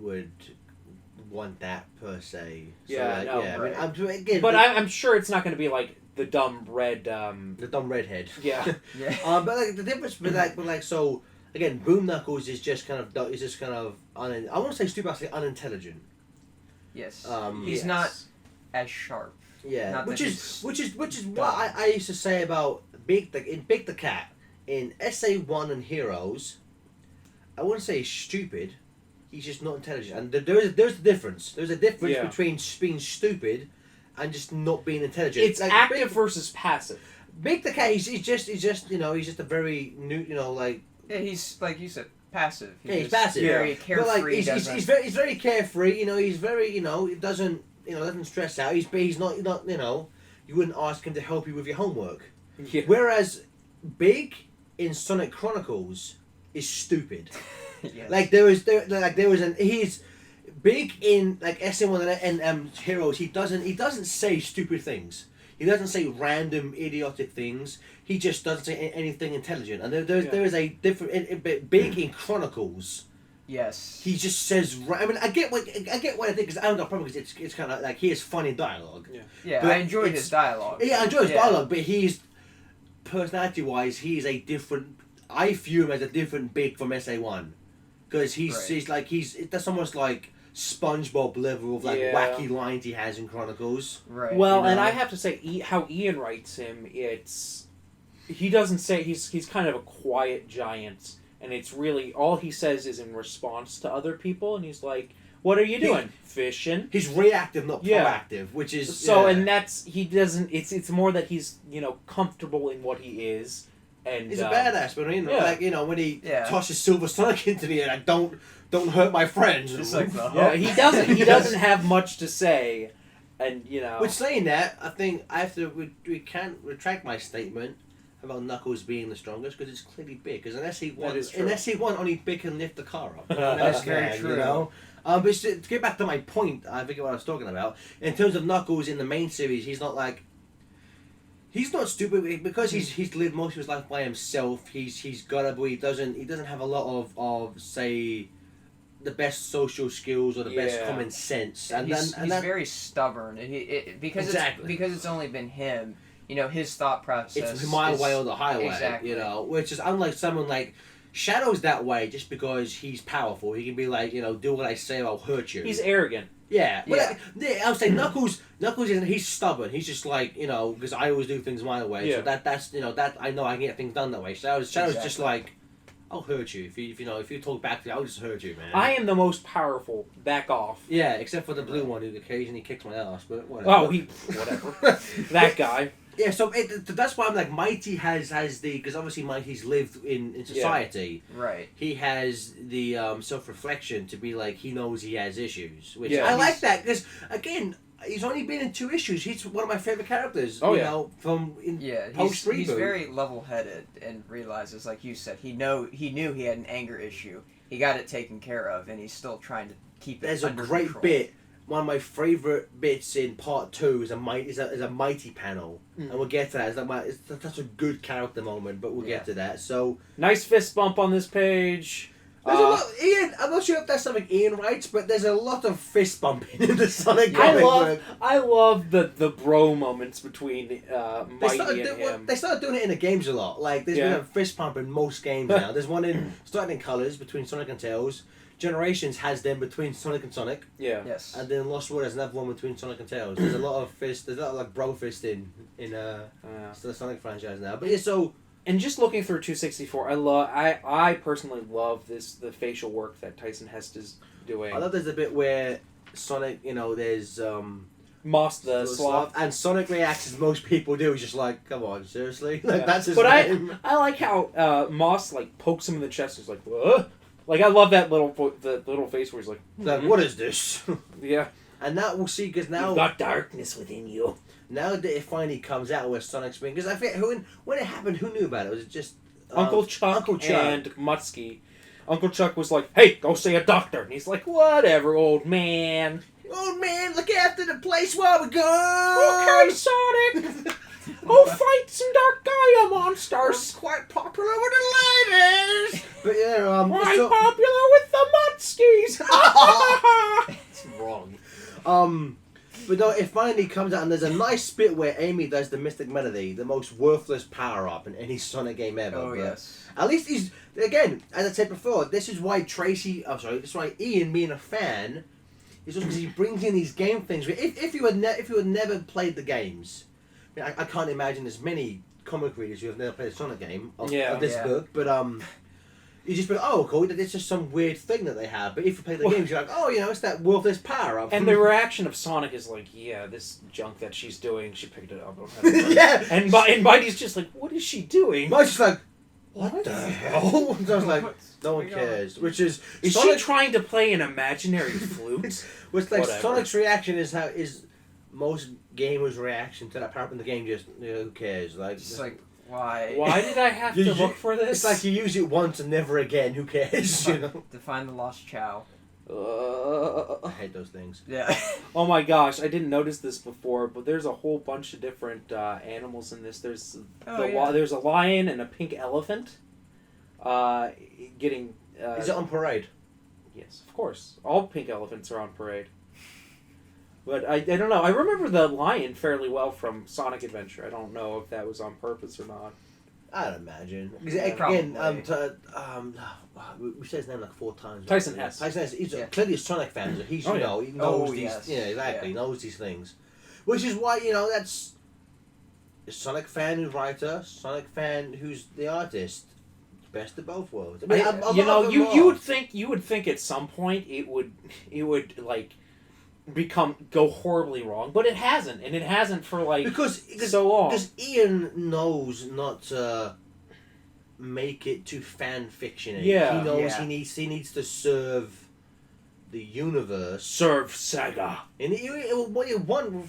want that per se. So, Yeah, no, yeah. right. I mean, again, But I'm sure it's not going to be like the dumb red. the dumb redhead. Yeah. Yeah. But like the difference, so again, Boom Knuckles is just kind of I won't say stupid, I say unintelligent. Yes. Yes. He's not as sharp. Yeah, Not which that is he's what dumb. I used to say about Big the Cat in SA1 and Heroes. I wouldn't say he's stupid. He's just not intelligent, and there's a difference. There's a difference Yeah. between being stupid and just not being intelligent. It's Like, active versus passive. Big the Cat. He's just he's just a very new like. Yeah, he's like you said, passive. Yeah, he's just passive. Very Yeah. carefree. But like he's doesn't- very carefree. He's very he doesn't stress out. He's not you wouldn't ask him to help you with your homework. Yeah. Whereas Big in Sonic Chronicles is stupid. Yes. Like he's Big in like SM1 and Heroes. He doesn't say stupid things. He doesn't say random idiotic things. He just doesn't say anything intelligent. And there is a different big in Chronicles. Yes. He just says. I mean, I get what I think because I don't got a problem because it's kind of like he has funny dialogue. Yeah, But I enjoyed his dialogue. Yeah, I enjoy his dialogue, but he's personality-wise, he's a different. I view him as a different Big from SA1 because he's that's almost like SpongeBob level of like wacky lines he has in Chronicles. Right. Well, You know? and I have to say, how Ian writes him, he doesn't say he's kind of a quiet giant, and it's really all he says is in response to other people, and he's like, "What are you doing? Fishing." He's reactive, not proactive, which is so. And that's he doesn't. It's more that he's comfortable in what he is, and he's a badass. But like when he tosses Silver Sonic into the air, like don't hurt my friends. It's like he doesn't. He doesn't have much to say, and With saying that, I think I have to. We can't retract my statement about Knuckles being the strongest because it's clearly big. Because unless he won, only Big can lift the car up. That's very true. You know. But to get back to my point, I forget what I was talking about. In terms of Knuckles in the main series, he's not stupid because he's lived most of his life by himself. He's gullible. He doesn't have a lot of say the best social skills or the best common sense. And he's very stubborn. Because it's only been him. His thought process. It's my way or the highway. Exactly. Which is unlike someone like Shadow's that way just because he's powerful. He can be like, do what I say or I'll hurt you. he's arrogant. Yeah. But I would say Knuckles isn't, he's stubborn. He's just like, because I always do things my way. Yeah. So that's that I know I can get things done that way. Shadow's just like, I'll hurt you. If you talk back to me, I'll just hurt you, man. I am the most powerful. Back off. Yeah, except for the blue one who occasionally kicks my ass, but whatever. Oh, whatever. That guy. Yeah, so that's why I'm like Mighty has because obviously Mighty's lived in society. Yeah. Right. He has the self-reflection to be like he knows he has issues, which Yeah, I like that because again he's only been in 2 issues. He's one of my favorite characters. Oh, he's very level-headed and realizes, like you said, he knew he had an anger issue. He got it taken care of, and he's still trying to keep it. There's under a great control. bit. One of my favorite bits in part 2 is a Mighty panel, and we'll get to that. That's a good character moment, but we'll get to that. So nice fist bump on this page. there's a lot. Ian, I'm not sure if that's something Ian writes, but there's a lot of fist bumping in the Sonic comic book. I love the bro moments between Mighty and him. They started doing it in the games a lot. Like there's been a fist pump in most games now. There's one starting in Colors between Sonic and Tails. Generations has them between Sonic and Sonic. Yeah. Yes. And then Lost World has another one between Sonic and Tails. There's a lot of like bro fisting in the Sonic franchise now. But yeah, so and just looking through 264, I personally love the facial work that Tyson Hest is doing. I love there's a bit where Sonic, there's Moss the Sloth. And Sonic reacts as most people do. He's just like, come on, seriously? Like, that's his but name. I like how Moss like pokes him in the chest. He's like, what? Like I love that little face where he's like, what is this? Yeah. And now we'll see because now you've got darkness within you. Now that it finally comes out where Sonic's been, because I think when it happened, who knew about it? Was it just Uncle Chuck and Mutsky? Uncle Chuck was like, "Hey, go see a doctor," and he's like, "Whatever, old man." Old man, look after the place while we go. Okay, Sonic. Go fight some Dark Gaia monsters. Quite popular with the ladies. But yeah, quite popular with the Mutskies. It's wrong. But no, it finally comes out, and there's a nice bit where Amy does the Mystic Melody, the most worthless power-up in any Sonic game ever. Oh, but yes. At least he's, again, as I said before, this is why this is why Ian, being a fan, is just because he brings in these game things. If you had never played the games, I can't imagine there's many comic readers who have never played a Sonic game of this book, but you just be like, oh, cool, it's just some weird thing that they have. But if you play the games, you're like, oh, it's that worthless power up. And the reaction of Sonic is like, yeah, this junk that she's doing, she picked it up. Yeah. And Mighty's just like, what is she doing? Mighty's just like, what the hell? I was like, no one cares. Which is Sonic, she trying to play an imaginary flute? Which like Sonic's reaction is most gamers' reaction to that power up in the game. Just who cares? Like, just like. Why? Why did I have to look for this? It's like you use it once and never again. Who cares? To find the lost Chow. I hate those things. Yeah. Oh my gosh, I didn't notice this before, but there's a whole bunch of different animals in this. There's there's a lion and a pink elephant. Getting. Is it on parade? Yes, of course. All pink elephants are on parade. But I don't know. I remember the lion fairly well from Sonic Adventure. I don't know if that was on purpose or not. I'd imagine. Yeah, Again, probably. we said his name like 4 times. Tyson Hesse. Tyson Hesse. He's Yeah. clearly a Sonic fan. So he's, Oh, you yeah. know, he knows Oh, these. yes. Yeah, exactly. Yeah. Knows these things. Which is why, you know, that's a Sonic fan who's writer, Sonic fan who's the artist. Best of both worlds. I mean, you would think at some point it would like go horribly wrong, but it hasn't, and it hasn't for like because so long. Because Ian knows not to make it too fan fiction. Yeah. He knows Yeah. he needs to serve the universe. Serve Sega. And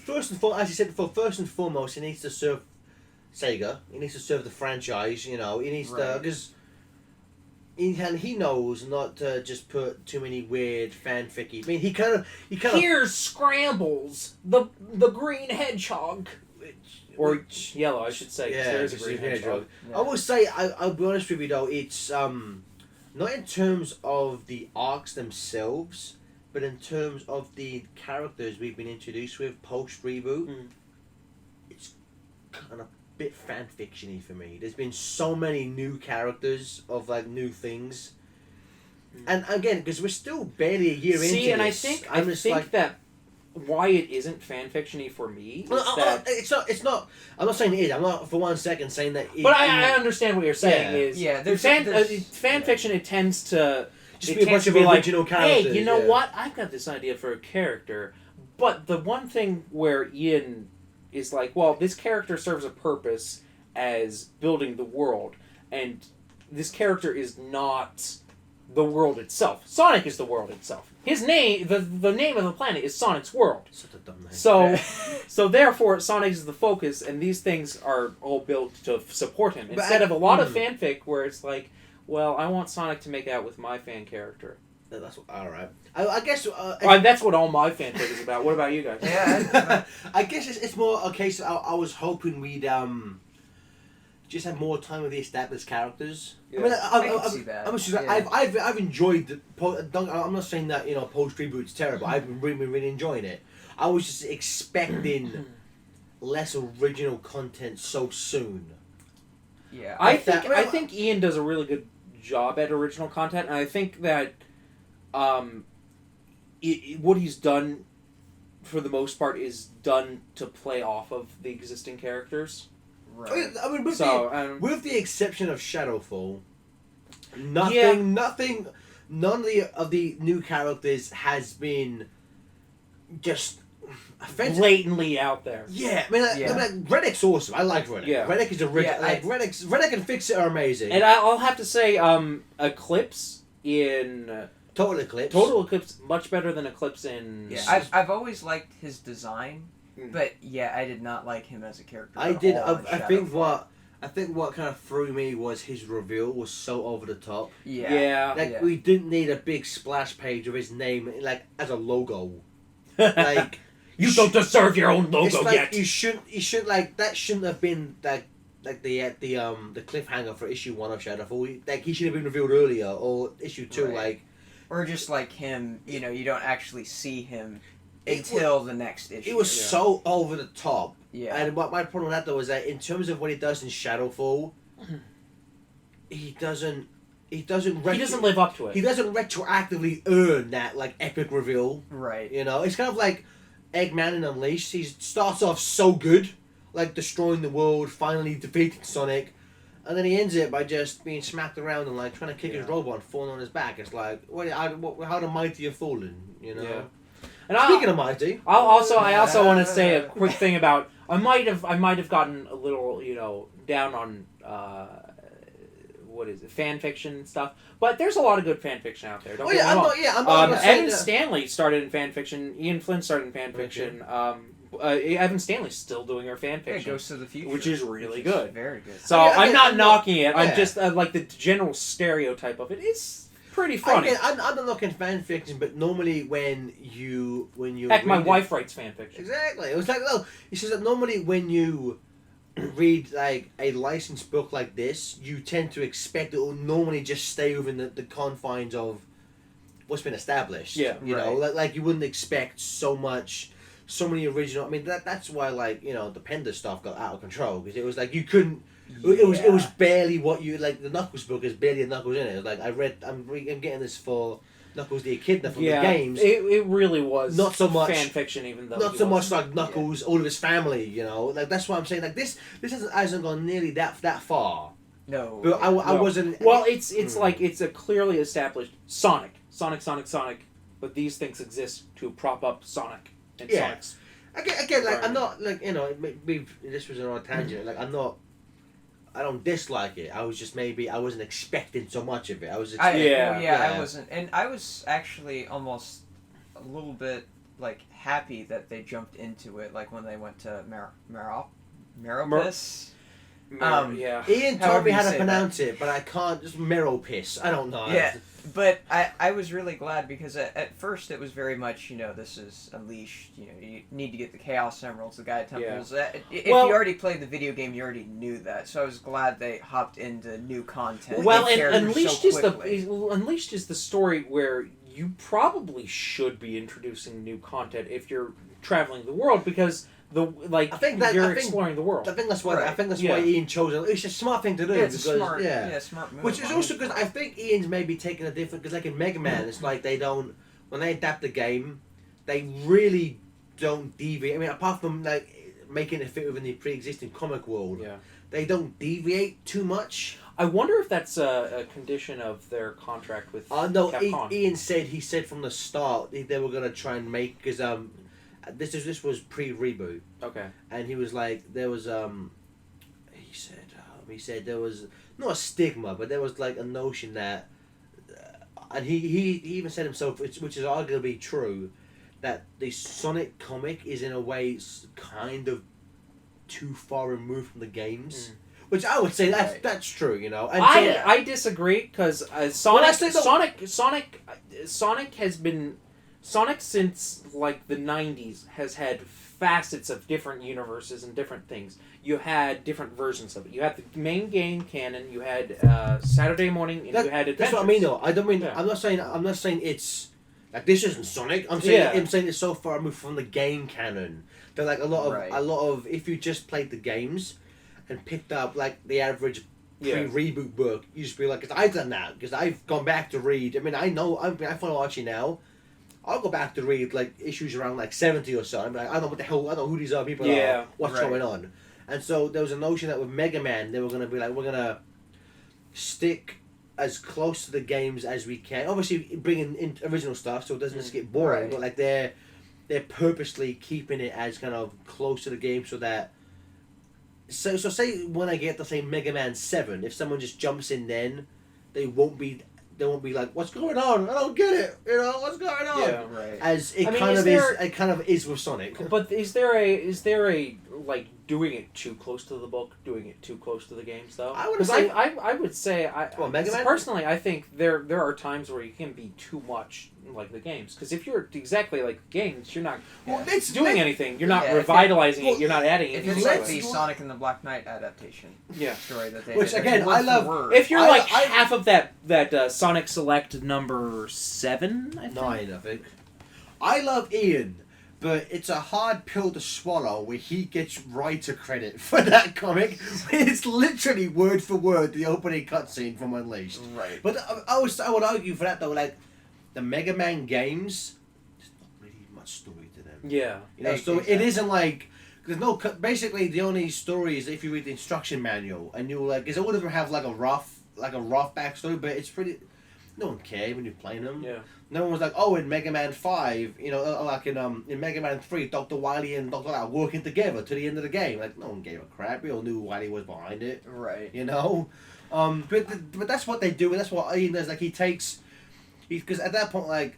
first and foremost, he needs to serve Sega. He needs to serve the franchise. You know, he needs to Right. because he knows not to just put too many weird fanficky. I mean, he kind of Here's Scrambles, the green hedgehog, or yellow, I should say. 'Cause Yeah, there is a because green he's hedgehog. I will say, I'll be honest with you though, it's not in terms of the arcs themselves, but in terms of the characters we've been introduced with post reboot. Mm. It's kind of a bit fan fictiony for me. There's been so many new characters of like new things, and again, because we're still barely a year into See, and this, I think that why it isn't fanfiction-y for me is that. it's not. I'm not saying it is. I'm not for one second saying that. But I understand what you're saying. Yeah. Is Yeah, there's- fan fiction. It tends to just it be a tends bunch of to be like, original characters. hey, you know yeah. what? I've got this idea for a character. But the one thing where Ian is like, well, this character serves a purpose as building the world, and this character is not the world itself. Sonic is the world itself. His name, the name of the planet is Sonic's world. Such a dumb name. So therefore, Sonic is the focus, and these things are all built to support him. But Instead of a lot of fanfic where it's like, well, I want Sonic to make out with my fan character. That's all right. I guess. That's what all my fanfic is about. What about you guys? Yeah. I guess it's more a case. I was hoping we'd just have more time with the established characters. Yeah. I mean, I can see that. I've enjoyed the. I'm not saying that post reboot's terrible. I've been really enjoying it. I was just expecting less original content so soon. Yeah. I Like that- think I think Ian does a really good job at original content, and I think that what he's done for the most part is done to play off of the existing characters. Right. I mean, with the exception of Shadowfall, nothing, none of the new characters has been just offensive. Blatantly out there. Yeah, I mean, Reddick's awesome. I like Reddick. Yeah. Reddick is original. Yeah, Reddick and Fix It are amazing. And I'll have to say, Eclipse in Total Eclipse. Total Eclipse much better than Eclipse in. Yeah, I've always liked his design, Mm. but yeah, I did not like him as a character. I at did. all in I think Shadowfall. what kind of threw me was his reveal was so over the top. Yeah. Like we didn't need a big splash page of his name like as a logo. Like You don't deserve your own logo it's like yet. you shouldn't like that shouldn't have been like the cliffhanger for issue 1 of Shadowfall. Like he should have been revealed earlier or issue 2. Right. Like Or just like him, you don't actually see him It until the next issue. it was Yeah. so over the top. Yeah. And what my problem with that though is that in terms of what he does in Shadowfall, he doesn't live up to it. He doesn't retroactively earn that like epic reveal. Right. You know, it's kind of like Eggman in Unleashed. He starts off so good, like destroying the world, finally defeating Sonic, and then he ends it by just being smacked around and like trying to kick his robot and falling on his back. It's like, how the mighty have fallen, you know. Yeah. And Speaking of mighty, I also want to say a quick thing about I might have gotten a little down on what is it, fan fiction stuff, but there's a lot of good fan fiction out there. Don't get me wrong. I'm not saying Evan that. Stanley started in fan fiction. Ian Flynn started in fan fiction. Evan Stanley's still doing her fan Yeah, fiction, Ghost to the Future, which is really good. Very good. So Yeah, I'm not I'm knocking it. I'm yeah. just like the general stereotype of it is pretty funny. I'm not looking fan fiction, but normally when you Heck, my read it- wife writes fan fiction. Exactly. It was like, no, he says that normally when you read like a licensed book like this, you tend to expect it will normally just stay within the confines of what's been established. Yeah, you know, right. like you wouldn't expect so many original. I mean, that's why like the Penda stuff got out of control because it was like you couldn't. It was barely what you like. The Knuckles book is barely a Knuckles in it. It was like I'm getting this for Knuckles the Echidna from the games. It really was Not so much fan fiction, even though Not he so much wasn't. like Knuckles, all of his family. Like that's what I'm saying. Like this hasn't gone nearly that far. No. But I No. wasn't. Well, it's like it's a clearly established Sonic, but these things exist to prop up Sonic and Yeah. Sonic's. Again, like I'm Right. not like this was an odd tangent. Like I don't dislike it. I was just I wasn't expecting so much of it. I was expecting, Yeah. I wasn't, and I was actually almost a little bit like happy that they jumped into it, like when they went to Meropis. Yeah. Ian However told me you how to say pronounce it, but I can't. Just Mero Piss. I don't know. Yeah, but I was really glad because at first it was very much, this is Unleashed, you need to get the Chaos Emeralds, the Gaia Temples. If Well- you already played the video game, you already knew that, so I was glad they hopped into new content. Well, and and characters Unleashed so is quickly. Unleashed is the story where you probably should be introducing new content if you're traveling the world because I think you're exploring the world. I think that's why. I Right. think that's Yeah. why Ian chose it. It's a smart thing to do. Yeah, it's because, a smart, yeah. smart move. Which is also because I think Ian's maybe taking a different because like in Mega Man, it's like they don't when they adapt the game, they really don't deviate. I mean, apart from like making it fit within the pre-existing comic world, Yeah. they don't deviate too much. I wonder if that's a condition of their contract with No, Capcom. Ian said from the start they were gonna try and make because this was pre-reboot. Okay. And he was like, there was he said there was not a stigma, but there was like a notion that, and he even said himself, which is arguably true, that the Sonic comic is in a way kind of too far removed from the games, which I would say that's true, And I disagree because Sonic say the- Sonic has been Sonic since like the 90s has had facets of different universes and different things. You had different versions of it. You had the main game canon. You had Saturday Morning, and you had Adventures. that's what I mean, though. I don't mean. Yeah. I'm not saying it's like this isn't Sonic. I'm saying Yeah. I'm saying it's so far removed from the game canon that like a lot of if you just played the games and picked up like the average pre-reboot book, you just be like, because I've done that because I've gone back to read. I mean, I follow Archie now. I'll go back to read like issues around like 70 or so. I'm like, I don't know what the hell. I don't know who these other people are. What's Right. going on? And so there was a notion that with Mega Man, they were going to be like, we're going to stick as close to the games as we can. Obviously, bringing in original stuff so it doesn't just get boring. Right. But like they're purposely keeping it as kind of close to the game so that. So say when I get to say Mega Man 7, if someone just jumps in, then they won't be like, what's going on? I don't get it. What's going on? Yeah. Right. As it I mean, kind is of there- is, it kind of is with Sonic. But is there a like doing it too close to the book, doing it too close to the games though? I would 'Cause say- I would say Well, Mega Man? personally I think there are times where you can be too much like the games because if you're exactly like the games, you're not Well, it's doing anything. You're not Yeah, if it- revitalizing well, it. You're not adding If anything. it's Let's like the go- Sonic and the Black Knight adaptation Yeah. story that they Which, did, again, word I for love- word. If you're I- like I- half of that Sonic Select number 7, I think. 9, I think. I love Ian, but it's a hard pill to swallow where he gets writer credit for that comic. It's literally word for word the opening cutscene from Unleashed. Right. But I would argue for that though, like the Mega Man games, there's not really much story to them. Yeah. So it isn't like there's no basically the only story is if you read the instruction manual and you're like, because all of them have like a rough backstory, but it's pretty. No one cared when you're playing them. Yeah. No one was like, oh, in Mega Man 5, like in Mega Man 3, Dr. Wily and Dr. Lau working together to the end of the game. Like, no one gave a crap. We all knew Wily was behind it. Right. But that's what they do, and that's what Ian does. Like, because at that point, like,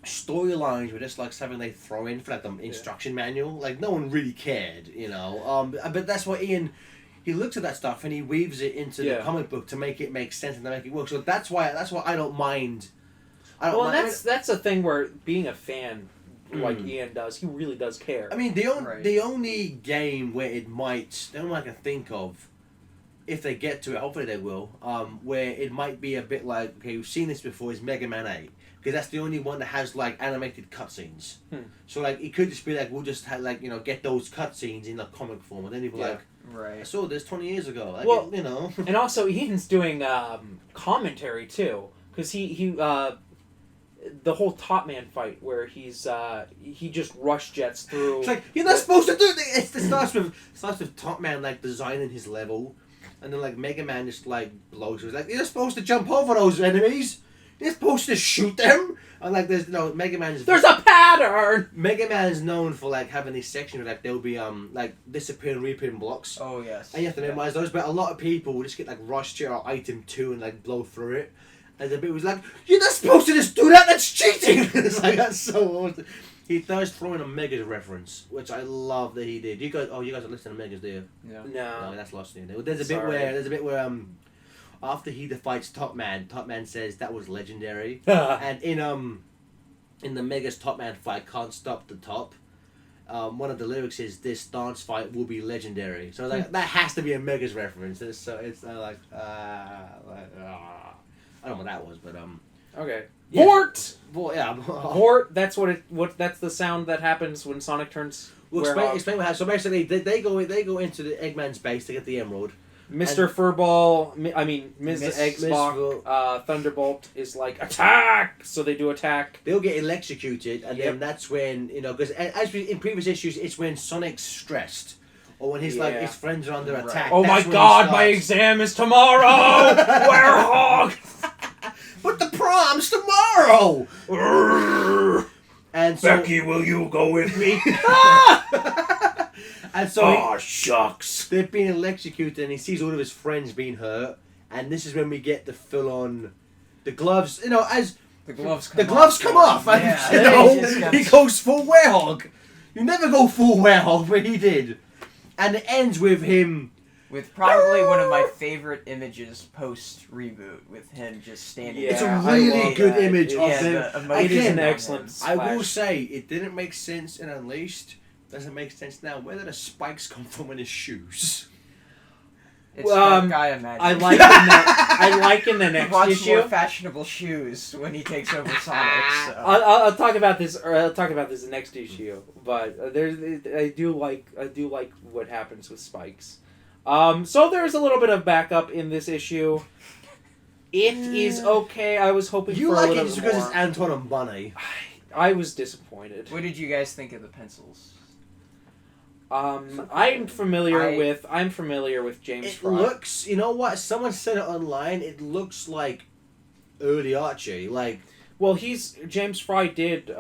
storylines were just like something they throw in for like the instruction manual. Like, no one really cared, But that's what Ian he looks at that stuff and he weaves it into the comic book to make it make sense and to make it work. So that's why I don't mind. Well, that's a thing where being a fan, like Ian does, he really does care. I mean, the only game where the only one I can think of, if they get to it, hopefully they will, where it might be a bit like, okay, we've seen this before, is Mega Man 8. Because that's the only one that has, like, animated cutscenes. So, like, it could just be like, we'll just have, like, get those cutscenes in the comic form. And then you'll be like, I saw this 20 years ago. Like, well, And also, Ian's doing commentary, too. Because the whole Top Man fight where he just rush jets through. It's like, you're not supposed to do this! It starts with Top Man, like, designing his level. And then, like, Mega Man just, like, blows. It's like, you're not supposed to jump over those enemies! You're supposed to shoot them! And, like, Mega Man's... There's a pattern! Mega Man is known for, like, having these sections where, like, there'll be, like, disappearing, reappearing blocks. Oh, yes. And you have to memorize those, but a lot of people will just get, like, rush to or item 2 and, like, blow through it. And the bit was like, you're not supposed to just do that, that's cheating! It's like, that's so awesome. He does throw in a Megas reference, which I love that he did. You guys are listening to Megas, do you? No, that's lost in there. There's a bit where after he defeats Top Man says that was legendary. And in the Megas Top Man fight, Can't Stop the Top, one of the lyrics is, this dance fight will be legendary. So like that has to be a Megas reference. It's I don't know what that was, but Okay. Yeah. Hort! Well, yeah. Hort, that's that's the sound that happens when Sonic turns. We'll explain what happens. So basically, they go into the Eggman's base to get the emerald. Mr. Furball, Ms. Xbox, Thunderbolt is like, attack! So they do attack. They'll get electrocuted, and then that's when, because as in previous issues, it's when Sonic's stressed. Or when he's like, his friends are under attack. Oh my god, my exam is tomorrow! Werehog! But the prom's tomorrow! And so, Becky, will you go with me? And so shucks. They've been electrocuted and he sees all of his friends being hurt. And this is when we get the full-on... The gloves, as... The gloves come off. And, he goes full Werehog. You never go full Werehog, but he did. And it ends with him... With probably one of my favorite images post-reboot, with him just standing there. It's a really good image of him. It is an excellent splash. I will say, it didn't make sense in Unleashed. Doesn't make sense now. Where did the spikes come from in his shoes? It's that guy imagined. I like in the next he wants issue. more fashionable shoes when he takes over Sonic. So. I'll talk about this. Or I'll talk about this in the next issue. But I do like what happens with spikes. So there's a little bit of backup in this issue. It is okay. I was hoping you for like a little it just bit more. because it's Anton and Bunny. I was disappointed. What did you guys think of the pencils? I'm familiar with James Fry. It looks, you know what? Someone said it online. It looks like early Archie. Like, well, James Fry did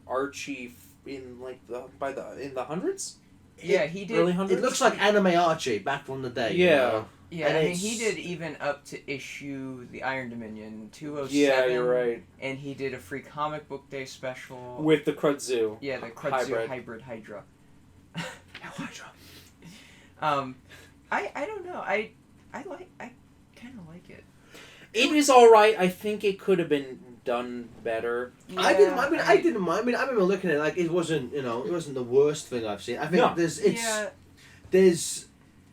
Archie in in the hundreds. Yeah, he did. Early hundreds. It looks like anime Archie back from the day. Yeah. Yeah, and he did even up to issue the Iron Dominion 207. Yeah, you're right. And he did a free comic book day special with the Krudzu. Yeah, the Krudzu hybrid Hydra. Hydra. I don't know. I kind of like it. It is all right. I think it could have been done better. Yeah, I didn't mind. I didn't mind. I remember looking at it like it wasn't the worst thing I've seen. I think there's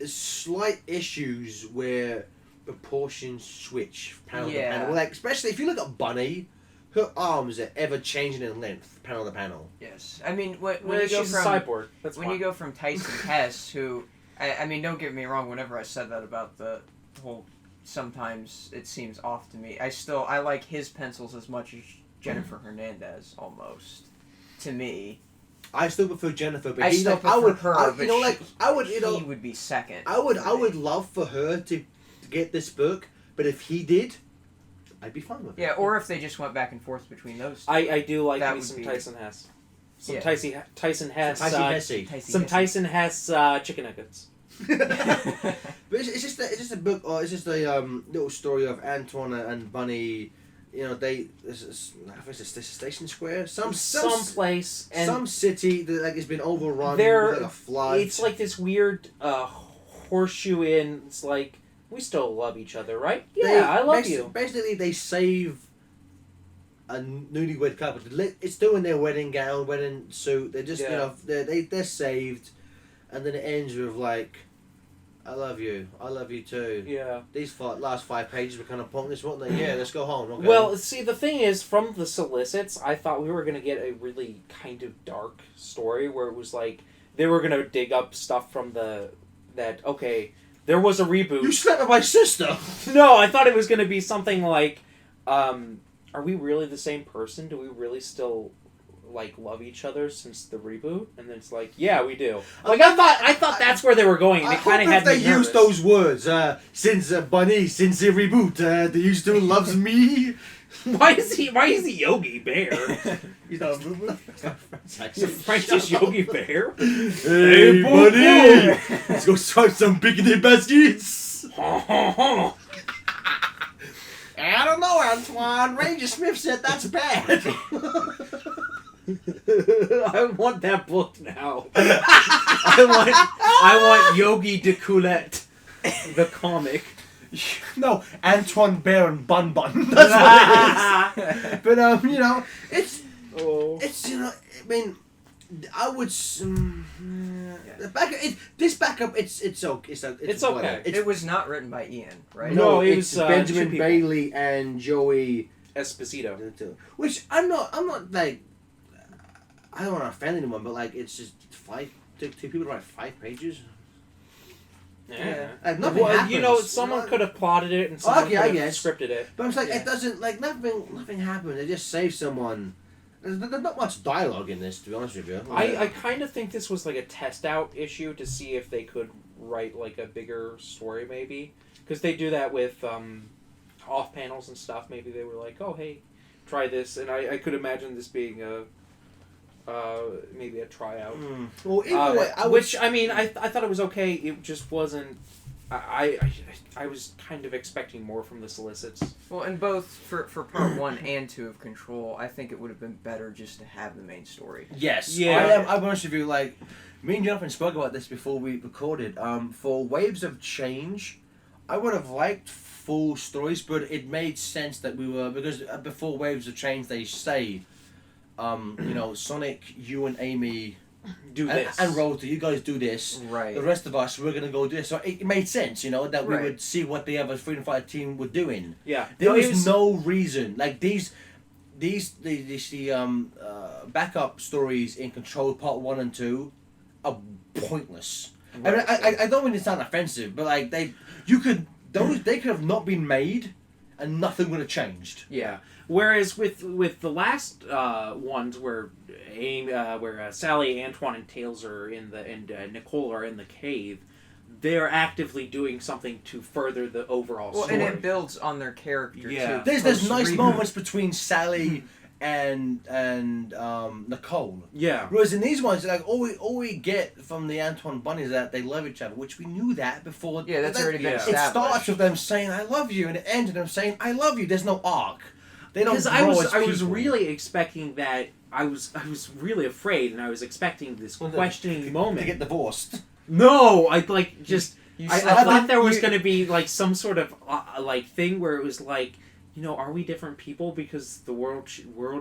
slight issues where proportions switch panel to panel. Like especially if you look at Bunny, her arms are ever changing in length, panel to panel. Yes, I mean when you go she's from a cyborg. That's when you go from Tyson Hess, who I mean, don't get me wrong. Whenever I said that about the whole, sometimes it seems off to me. I like his pencils as much as Jennifer Hernandez almost. To me, I still prefer Jennifer, but he would be second. I would love for her to get this book, but if he did, I'd be fine with it. Yeah, or if they just went back and forth between those two. I do like me some Tyson Hess. Some Tyson Hess chicken nuggets. But it's just a book, or it's just a little story of Antoine and Bunny. I think it's a station square, some place, and some city that has been overrun with a flood. It's like this weird horseshoe in. It's like, we still love each other, right? Yeah, I love you. Basically, they save a newlywed couple. It's doing their wedding gown, wedding suit. They're just, they're saved. And then it ends with, like, I love you too. Yeah. These last 5 pages were kind of pointless, weren't they? Yeah, let's go home. Okay. Well, see, the thing is, from the solicits, I thought we were going to get a really kind of dark story where it was like, they were going to dig up stuff from okay, there was a reboot. You slept with my sister! No, I thought it was going to be something like, are we really the same person? Do we really still, like, love each other since the reboot? And then it's like, yeah, we do. Like, I thought that's where they were going, and it kind of had me nervous. They used those words, since Bunny, since the reboot, they still loves me. Why is he Yogi Bear? He's not French's Yogi Bear? Hey, Bunny! Let's go strike some picnic baskets! I don't know, Antoine. Ranger Smith said that's bad. I want that book now. I want Yogi de Coulette, the comic. No, Antoine Bear and Bun Bun. That's what it is. But it's I mean, I would. This backup, it's okay. It's okay. It was not written by Ian, right? No, it it's was Benjamin 2 people. Bailey and Joey Esposito. Which I'm not like. I don't want to offend anyone, but like it's just two people to write 5 pages. Yeah. Nothing happens. Someone could have plotted it and someone could have scripted it. But it's like it doesn't like nothing happened. They just save someone. There's not much dialogue in this, to be honest with you. I kind of think this was like a test out issue to see if they could write like a bigger story, maybe, because they do that with off panels and stuff. Maybe they were like, oh hey, try this, and I could imagine this being maybe a tryout. Well, either way, I thought it was okay. It just wasn't. I was kind of expecting more from the solicits. Well, and both for part 1 and 2 of Control, I think it would have been better just to have the main story. Yes. Yeah. I'm honest with you. Like, me and Jonathan spoke about this before we recorded. For Waves of Change, I would have liked full stories, but it made sense that we were because before Waves of Change, they say. Sonic, you and Amy do this. And Rota, you guys do this. Right. The rest of us, we're going to go do this. So it made sense, that we would see what the other Freedom Fighter team were doing. Yeah. There was no reason. Like, these backup stories in Control Part 1 and 2 are pointless. Right. I don't mean to sound offensive, but like, they could have not been made and nothing would have changed. Yeah. Whereas with the last ones where Sally, Antoine, and Tails are and Nicole are in the cave, they're actively doing something to further the overall story. And it builds on their character too. There's nice moments between Sally and Nicole. Yeah. Whereas in these ones, like all we get from the Antoine Bunny is that they love each other, which we knew that before. Yeah, that's already been established. It starts with them saying "I love you" and it ends with them saying "I love you." There's no arc. They don't. Because I was really expecting that. I was really afraid, and I was expecting this questioning moment to get divorced. No, I thought there was going to be like some sort of like thing where it was like, are we different people because the world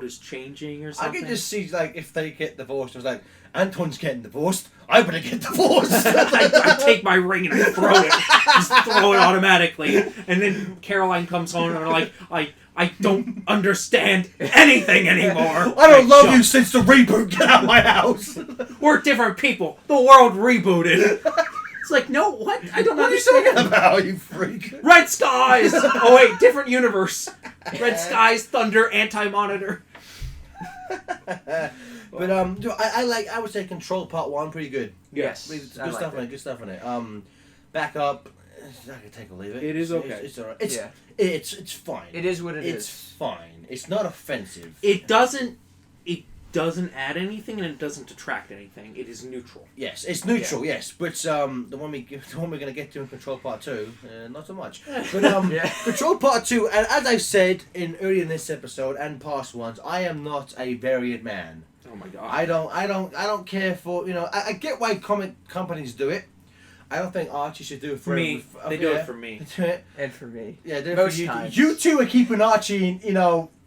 is changing or something? I could just see like if they get divorced, it was like Antoine's getting divorced. I better get divorced. I take my ring and I throw it, just throw it automatically, and then Caroline comes home and I'm like, I don't understand anything anymore. I don't love you since the reboot. Get out of my house. We're different people. The world rebooted. It's like, no, what? I don't understand. What are you talking about, you freak? Red skies! Oh, wait, different universe. Red skies, thunder, anti-monitor. But, I would say Control Part 1, pretty good. Yes. Good stuff in it. Back up. I can take or leave it. It is okay. It's alright. It's fine. It is what it is. It's fine. It's not offensive. It doesn't add anything and it doesn't detract anything. It is neutral. Yes, it's neutral. Yeah. Yes, but the one we're going to get to in Control Part 2, not so much. But Control Part 2, and as I've said earlier in this episode and past ones, I am not a variant man. Oh my god. I don't care for I get why comic companies do it. I don't think Archie should do it For me, they do it for me. And for me. Yeah, do it Most for you. times. You two are keeping Archie,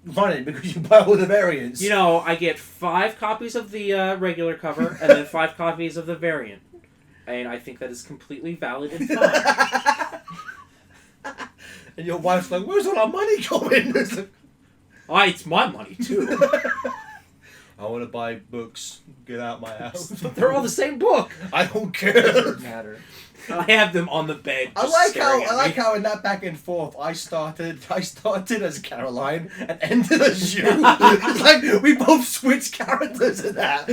running because you buy all the variants. You know, I get 5 copies of the regular cover and then 5 copies of the variant. And I think that is completely valid and fine. And your wife's like, "Where's all our money going?" It's my money, too. I want to buy books. Get out my house. They're all the same book. I don't care. Doesn't matter. I have them on the bed. I just like staring at me. how in that back and forth I started as Caroline and ended as you. It's like we both switched characters in that.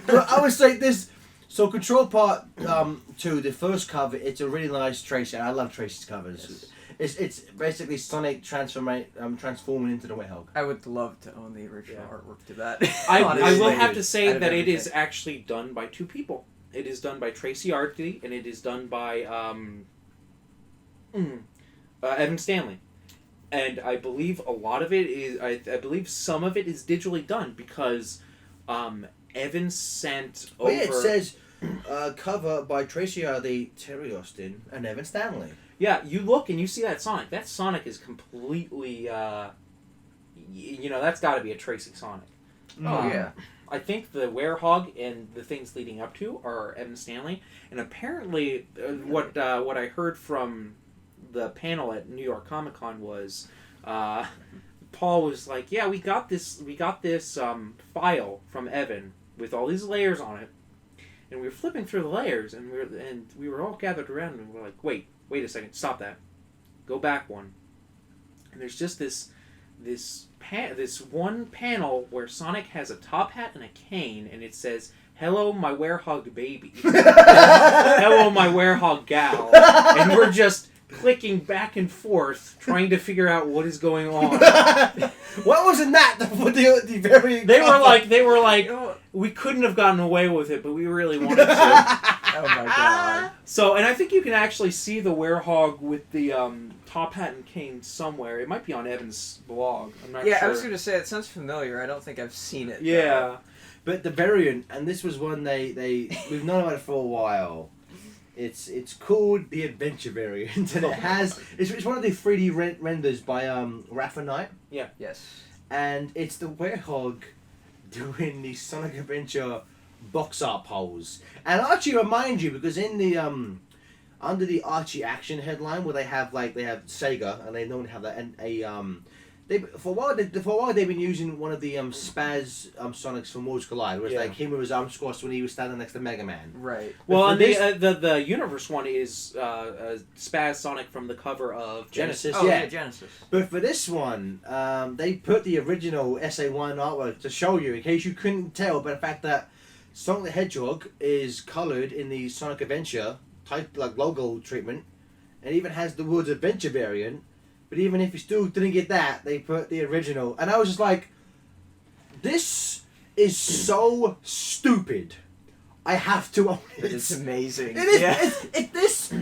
But I would say this. So Control Part 2, the first cover, it's a really nice Tracy. I love Tracy's covers. Yes. It's basically Sonic transforming into the Werehog. I would love to own the original artwork to that. I Honestly. will have to say Out of that it is everything. actually done by 2 people. It is done by Tracy Artie and it is done by Evan Stanley. And I believe a lot of it is, I believe some of it is digitally done because Evan sent over... Oh yeah, it says cover by Tracy Artie, Terry Austin, and Evan Stanley. Yeah, you look and you see that Sonic. That Sonic is completely, that's got to be a Tracy Sonic. Oh, yeah. I think the Werehog and the things leading up to are Evan Stanley, and apparently, what I heard from the panel at New York Comic Con was, Paul was like, "Yeah, we got this file from Evan with all these layers on it, and we were flipping through the layers, and we were all gathered around, and we're like, wait a second, stop that, go back one, and there's just this one panel where Sonic has a top hat and a cane, and it says, 'Hello, my Werehog baby.' 'Hello, my Werehog gal.' And we're just clicking back and forth, trying to figure out what is going on. What was in that? The very. They were like, we couldn't have gotten away with it, but we really wanted to. Oh my god. So, and I think you can actually see the Werehog with the top hat and cane somewhere. It might be on Evan's blog. I'm not sure. Yeah, I was going to say, it sounds familiar. I don't think I've seen it. Yeah. But the variant, and this was one we've known about it for a while. It's called the Adventure variant, and it's one of the 3D renders by Rafa Knight. Yeah. Yes. And it's the Werehog doing the Sonic Adventure box art pose. And Archie remind you, because in the under the Archie Action headline where they have Sega, and they normally have that, and for a while they've been using one of the Spaz Sonics from Worlds Collide, where it's like him with his arms crossed when he was standing next to Mega Man. Right. Well, and the Universe one is Spaz Sonic from the cover of Genesis. Oh, yeah, Genesis. But for this one, they put the original SA1 artwork to show you, in case you couldn't tell, by the fact that Sonic the Hedgehog is coloured in the Sonic Adventure type logo treatment, and even has the words Adventure variant. But even if you still didn't get that, they put the original. And I was just like, this is so stupid. I have to own it. It's amazing. It is. Yeah.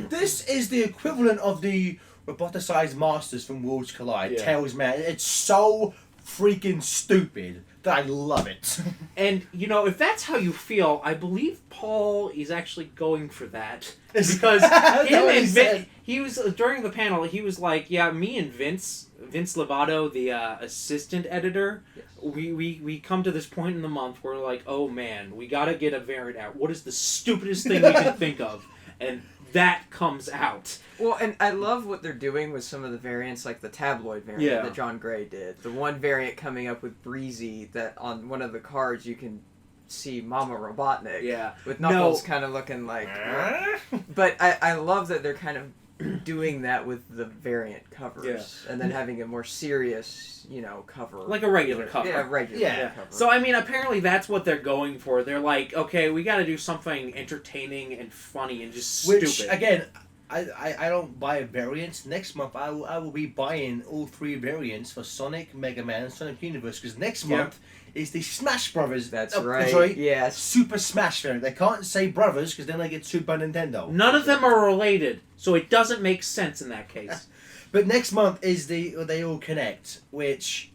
This is the equivalent of the roboticized masters from Worlds Collide. Yeah. Tails Man. It's so freaking stupid that I love it. And, if that's how you feel, I believe Paul is actually going for that. Because him and Vince, he was, during the panel, he was like, yeah, me and Vince Lovato, the assistant editor, Yes. we come to this point in the month where we're like, oh man, we gotta get a variant out. What is the stupidest thing we can think of? And that comes out. Well, and I love what they're doing with some of the variants, like the tabloid variant that John Gray did. The one variant coming up with Breezy, that on one of the cards you can see Mama Robotnik. Yeah. With Knuckles kind of looking like... But I love that they're kind of doing that with the variant covers. Yeah. And then having a more serious, cover. Like a regular cover. Yeah, regular Yeah. cover. So, I mean, apparently that's what they're going for. They're like, okay, we gotta do something entertaining and funny and just stupid. Which, again, I don't buy variants. Next month I will be buying all 3 variants for Sonic, Mega Man, and Sonic Universe, because next month is the Smash Brothers. That's right. Sorry, Yes. Super Smash variant. They can't say brothers because then they get sued by Nintendo. None of them are related, so it doesn't make sense in that case. But next month is they all connect, which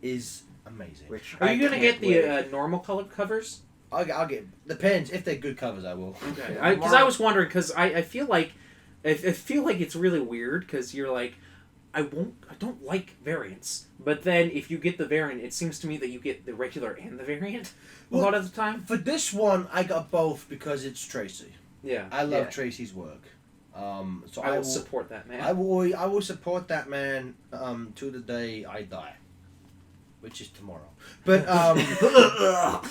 is amazing. Which Are I you gonna can't get the wait. normal colored covers? I'll get. Depends if they're good covers. I will. Okay, because I was wondering because I feel like I feel like it's really weird because you're like I don't like variants, but then if you get the variant, it seems to me that you get the regular and the variant a lot of the time. For this one, I got both because it's Tracy. Yeah, I love Tracy's work. So I will support that man. I will support that man to the day I die, which is tomorrow. But I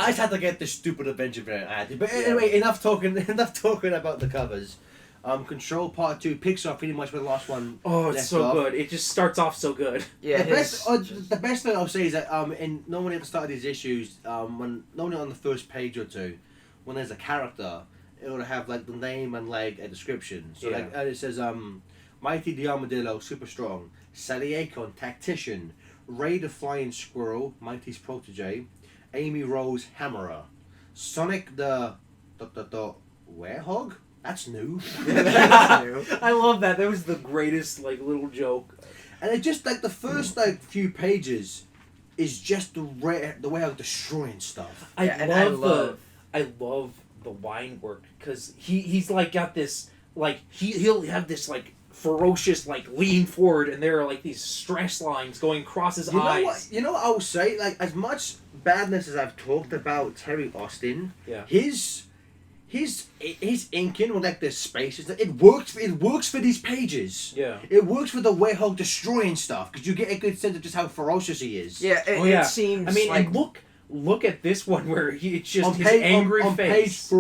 just had to get the stupid Avenger variant added. But anyway, enough talking about the covers. Control Part 2 Pixar pretty much with the last one. Oh, it's so good. It just starts off so good. Yeah, the best thing I'll say is that normally at the start of these issues, when normally on the first page or two, when there's a character, it'll have like the name and like a description. So like it says Mighty the Armadillo, super strong. Sally Akon, tactician. Ray the Flying Squirrel, Mighty's protege. Amy Rose, hammerer. Sonic the werehog. That's new. I love that. That was the greatest like little joke. And it just like the first like few pages is just the way I'm destroying stuff. I love the line work because he's like got this like he'll have this like ferocious like lean forward and there are like these stress lines going across his eyes. You know what I will say? Like as much badness as I've talked about Terry Austin, his inking with like the spaces, it works for these pages. Yeah. It works for the werewolf destroying stuff because you get a good sense of just how ferocious he is. Yeah, it seems. I mean, like... and look at this one where it's just his angry face.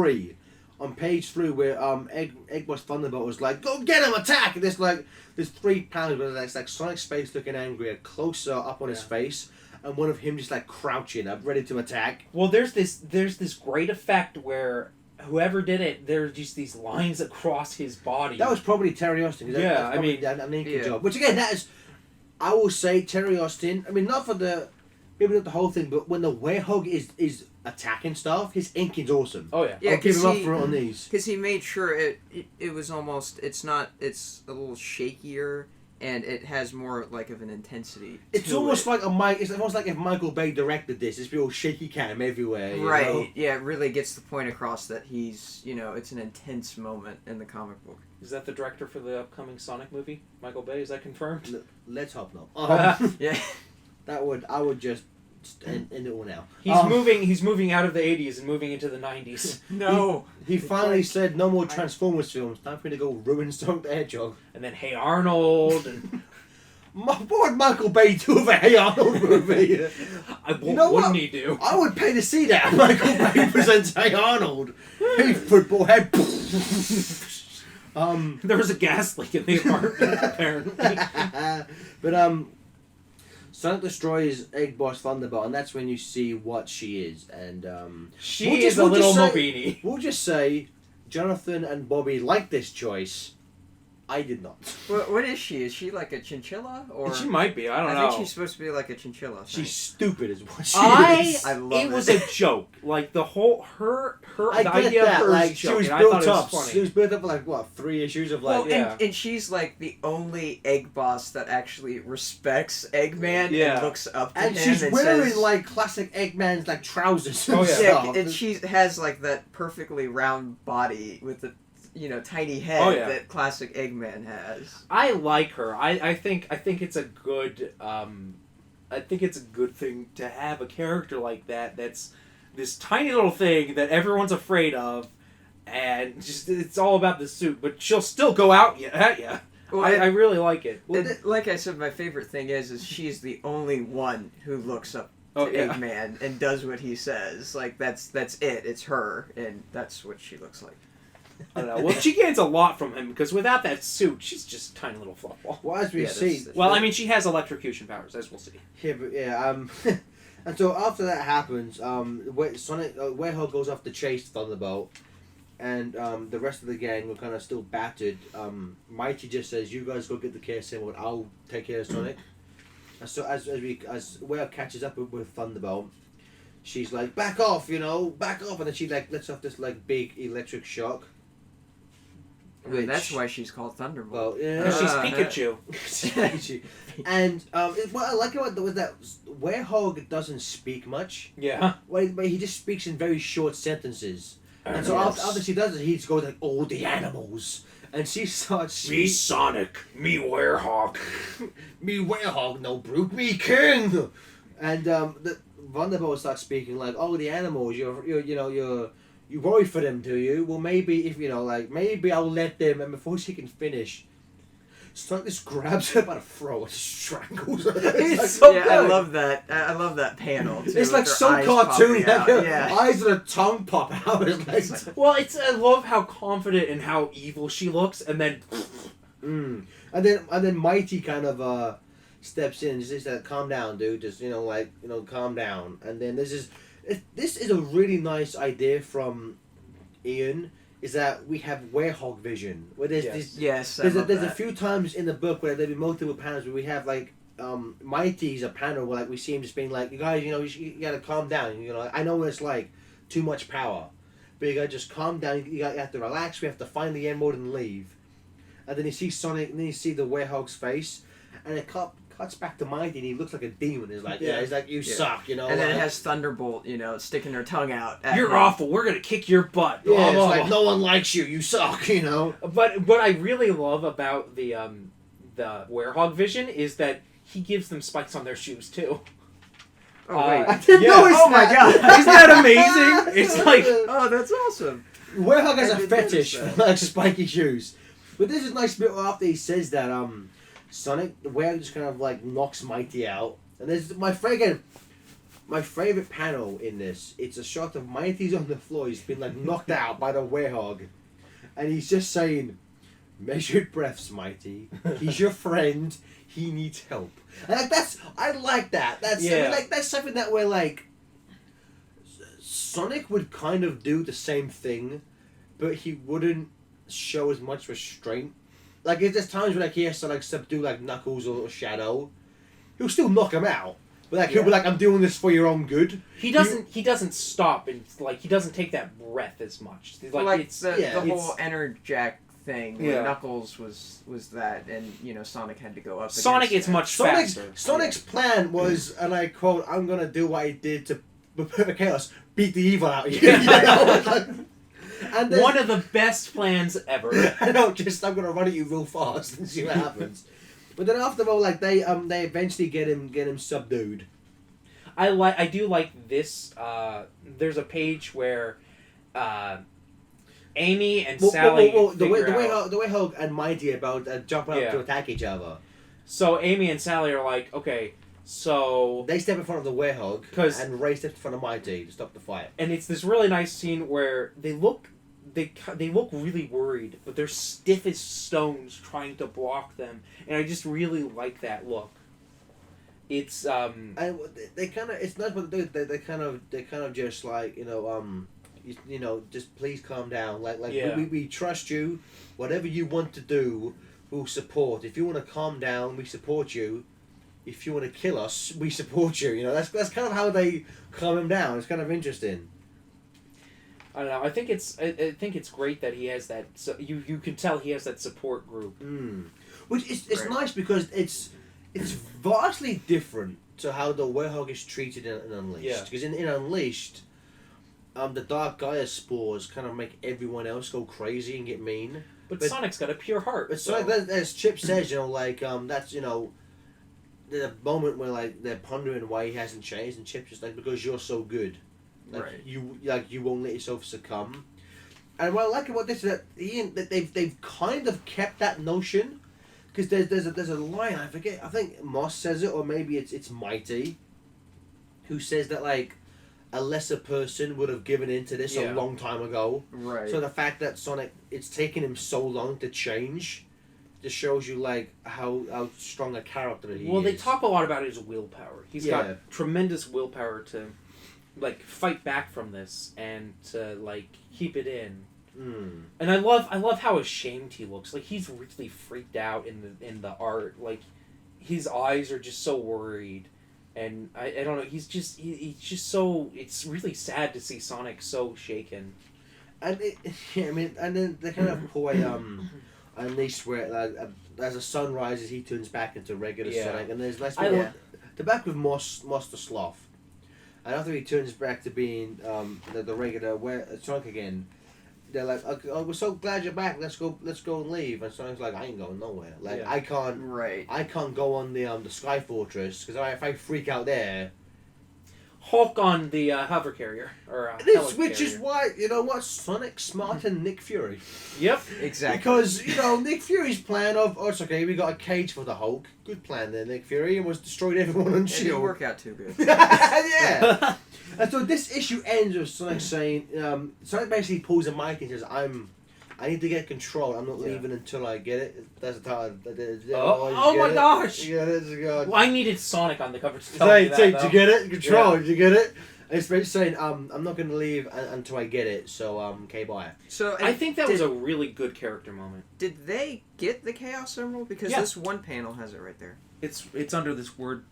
On page 3, where Eggboss Thunderbolt was like, "Go get him, attack!" And there's 3 panels where there's like Sonic Space looking angry, a closer up on his face, and one of him just like crouching up, ready to attack. Well, there's this great effect where whoever did it, there's just these lines across his body. That was probably Terry Austin. That's an inking job. Which again, that is, I will say Terry Austin. I mean, not for maybe not the whole thing, but when the werehog is attacking stuff, his inking's awesome. Oh yeah, I'll give him up for it on these. Because he made sure it was almost it's a little shakier and it has more like of an intensity. It's almost like it's almost like if Michael Bay directed this. It's real shaky cam everywhere. Right. You know? Yeah, it really gets the point across that he's it's an intense moment in the comic book. Is that the director for the upcoming Sonic movie, Michael Bay? Is that confirmed? Let's hope not. Yeah. I would just end it all now. He's moving out of the 80s and moving into the 90s. No. He finally said no more Transformers films. Time for me to go ruin Sonic the Hedgehog. And then Hey Arnold and what would Michael Bay do with a Hey Arnold movie? Wouldn't he do? I would pay to see that. Michael Bay presents Hey Arnold. Hey football head. There was a gas leak in the apartment apparently. But Sonic destroys Eggboss Thunderbolt, and that's when you see what she is. And she is a little Mobini. We'll just say Jonathan and Bobby like this choice. I did not. What is she? Is she like a chinchilla? Or she might be. I don't know. I think she's supposed to be like a chinchilla. She's stupid is what she is. I love it. It was a joke. Like the whole I the idea that. of her Like, is she joke, was and built I thought up. it was funny. She was built up for like what 3 issues of like. Well, and she's like the only egg boss that actually respects Eggman and looks up to him. And she's wearing like classic Eggman's like trousers. And stuff. And she has like that perfectly round body with the tiny head that classic Eggman has. I like her. I think it's a good I think it's a good thing to have a character like that that's this tiny little thing that everyone's afraid of, and just it's all about the suit, but she'll still go out at you. Well, I really like it. Well, like I said, my favorite thing is she's the only one who looks up to Eggman and does what he says. Like that's it. It's her, and that's what she looks like. I don't know. Well, she gains a lot from him because without that suit, she's just a tiny little fluffball. Well, as we see. Well, I mean, she has electrocution powers, as we'll see. And so after that happens, Sonic Werehog goes off to chase Thunderbolt, and the rest of the gang were kind of still battered. Mighty just says, "You guys go get the care symbol. I'll take care of Sonic." And so as Werehog catches up with Thunderbolt, she's like, "Back off, back off," and then she like lets off this like big electric shock. Which, That's why she's called Thunderbolt. well, yeah, Because she's Pikachu. and what I like about it was that Werehog doesn't speak much. Yeah. But he just speaks in very short sentences. And so after she does it, he just goes like, all the animals. And she starts Me Sonic, me Werehog. me Werehog, no brute, me king. And the Thunderbolt starts speaking like, oh, the animals, you worry for them, do you? Well, maybe if maybe I'll let them. And before she can finish, Sonic just grabs her by the throat and strangles her. It's so yeah, good. I love that panel. Too, It's like with her so eyes cartoony. popping out. Like, Yeah. eyes and a tongue pop out. It's like, Well, I love how confident and how evil she looks, and then and then Mighty kind of steps in and just says, "Calm down, dude. Just calm down." And then this is a really nice idea from Ian. Is that we have Werehog vision, where there's this. Yes, There's a few times in the book where there'll be multiple panels where we have like Mighty's a panel where like we see him just being like, you guys, you gotta calm down. I know what it's like, too much power, but you gotta just calm down. You have to relax. We have to find the emerald and leave. And then you see Sonic, and then you see the Werehog's face, and it cuts back to Mighty, and he looks like a demon. He's like, he's like, you suck, And then it has Thunderbolt, sticking her tongue out. you're awful. We're gonna kick your butt. Yeah, Blah, it's blah, like blah. no one likes you. You suck. But what I really love about the Werehog vision is that he gives them spikes on their shoes too. Oh wait. I didn't Yeah. know it's Oh my that. God. Isn't that amazing? It's like Oh, that's awesome. Werehog has I a didn't fetish notice for like spiky shoes. But this is a nice bit after he says that Sonic, the Werehog just kind of like knocks Mighty out. And there's my favorite panel in this. It's a shot of Mighty's on the floor. He's been like knocked out by the Werehog. And he's just saying, measured breaths, Mighty. He's your friend. He needs help. And I like that. That's something that we're like Sonic would kind of do the same thing, but he wouldn't show as much restraint. Like there's times where like he has to like subdue like Knuckles or Shadow. He'll still knock him out. But like he'll be like, I'm doing this for your own good. he doesn't stop and like he doesn't take that breath as much. Like it's the it's- whole Enerjack thing. Where Yeah. Knuckles was that, and Sonic had to go up. Sonic against is that. much faster. Sonic's plan was, and I quote, I'm gonna do what I did to Perfect Chaos, beat the evil out of you. And then, One of the best plans ever. I know, I'm gonna run at you real fast and see what happens. But then after all, like they eventually get him subdued. I do like this. There's a page where Amy and Sally the way figure out. the way Hulk and Mighty about jumping up Yeah. to attack each other. So Amy and Sally are like, okay, so They step in front of the Werehog 'Cause- and Ray steps in front of Mighty to stop the fight. and it's this really nice scene where they look really worried, but they're stiff as stones trying to block them, and I just really like that look. It's And they kind of, it's not what they do. They kind of just like just please calm down. Like Yeah. we trust you. Whatever you want to do, we'll support. If you want to calm down, we support you. If you want to kill us, we support you. That's kind of how they calm him down. It's kind of interesting. I don't know. I think it's great that he has that. So you can tell he has that support group. Which it's Right. nice because it's vastly different to how the Werehog is treated in Unleashed. Yeah. Because in Unleashed, the Dark Gaia spores kind of make everyone else go crazy and get mean. But But- Sonic's got a pure heart. But so so as Chip says, that's the moment where like they're pondering why he hasn't changed, and Chip's just like, because you're so good, Right. you won't let yourself succumb. And what I like about this is that they've kind of kept that notion, because there's a line, I forget, I think Moss says it, or maybe it's Mighty, who says that like a lesser person would have given in to this Yeah. a long time ago. Right. So the fact that Sonic, it's taken him so long to change, just shows you like how strong a character he is. Well, they talk a lot about his willpower. He's Yeah. got tremendous willpower to, like, fight back from this and to like keep it in. And I love how ashamed he looks. Like he's really freaked out in the art. Like his eyes are just so worried, and I don't know. He's just so. It's really sad to see Sonic so shaken. And yeah, I mean, and then they kind of pull a niche where as the sun rises, he turns back into regular Yeah. Sonic, and there's less. Yeah. The back with Master Sloth, and after he turns back to being the regular Sonic again, they're like, "Oh, we're so glad you're back. Let's go and leave." And Sonic's like, "I ain't going nowhere. Like Yeah. I can't Right. go on the Sky Fortress because if I freak out there." Hulk on the hover carrier or Which is why Sonic's smarter than Nick Fury. Yep. Exactly. Because, Nick Fury's plan of, it's okay, we got a cage for the Hulk. Good plan there, Nick Fury, and was destroyed everyone on It didn't S.H.I.E.L.D. work out too good. Yeah. And so this issue ends with Sonic saying, Sonic basically pulls a mic and says, I need to get control. I'm not Yeah. leaving until I get it. That's the title. Oh my gosh! Yeah, that's a god. Well, I needed Sonic on the cover to tell me that. Did Though. you get it? Control. Yeah. Did you get it? And it's basically saying, I'm not going to leave until I get it. So, okay, bye. So I think that was a really good character moment. Did they get the Chaos Emerald? Because Yeah. this one panel has it right there. It's under this word.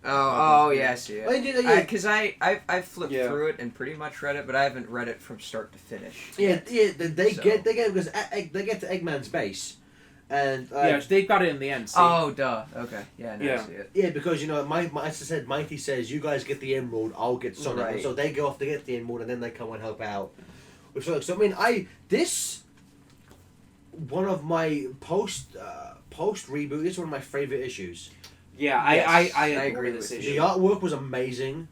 Oh, yeah, I see it. Well, yeah. Because I flipped Yeah. through it and pretty much read it, but I haven't read it from start to finish. Yeah, they So- get because they get to Eggman's base, and Yeah, they got it in the end. See? Oh, duh. Okay. Yeah, now Yeah. I see it. yeah, because as I said, Mighty says you guys get the Emerald, I'll get Sonic, Right. and so they go off to get the Emerald, and then they come and help out with Sonic. So I mean, this one of my post reboot. This is one of my favorite issues. Yeah, Yes, I I agree agree with this with The issue. artwork was amazing.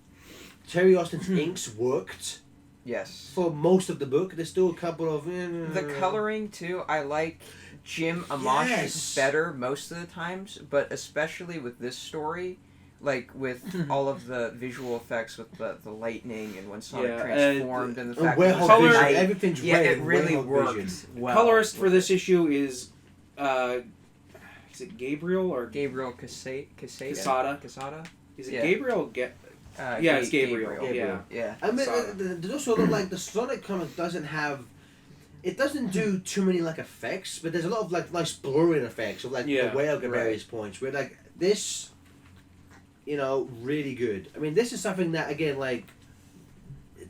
Terry Austin's inks worked Yes. for most of the book. There's still a couple of The coloring, too, I like Jim Amash Yes. better most of the times, but especially with this story, like with all of the visual effects with the lightning and when Sonic Yeah, transformed and the fact Where that it was Color- vision, night. everything's Yeah, red. it really Werewolf worked vision. well. Colorist for this issue is it Gabriel or Gabriel Quesada? Quesada? Is it Yeah. Gabriel? Yeah, it's Gabriel. Gabriel. Yeah. I mean, Quesada. there's also look like the Sonic comic doesn't have. It doesn't do too many like effects, but there's a lot of like nice blurring effects of like Yeah, the whale at right. various points. Where like this, really good. I mean, this is something that again like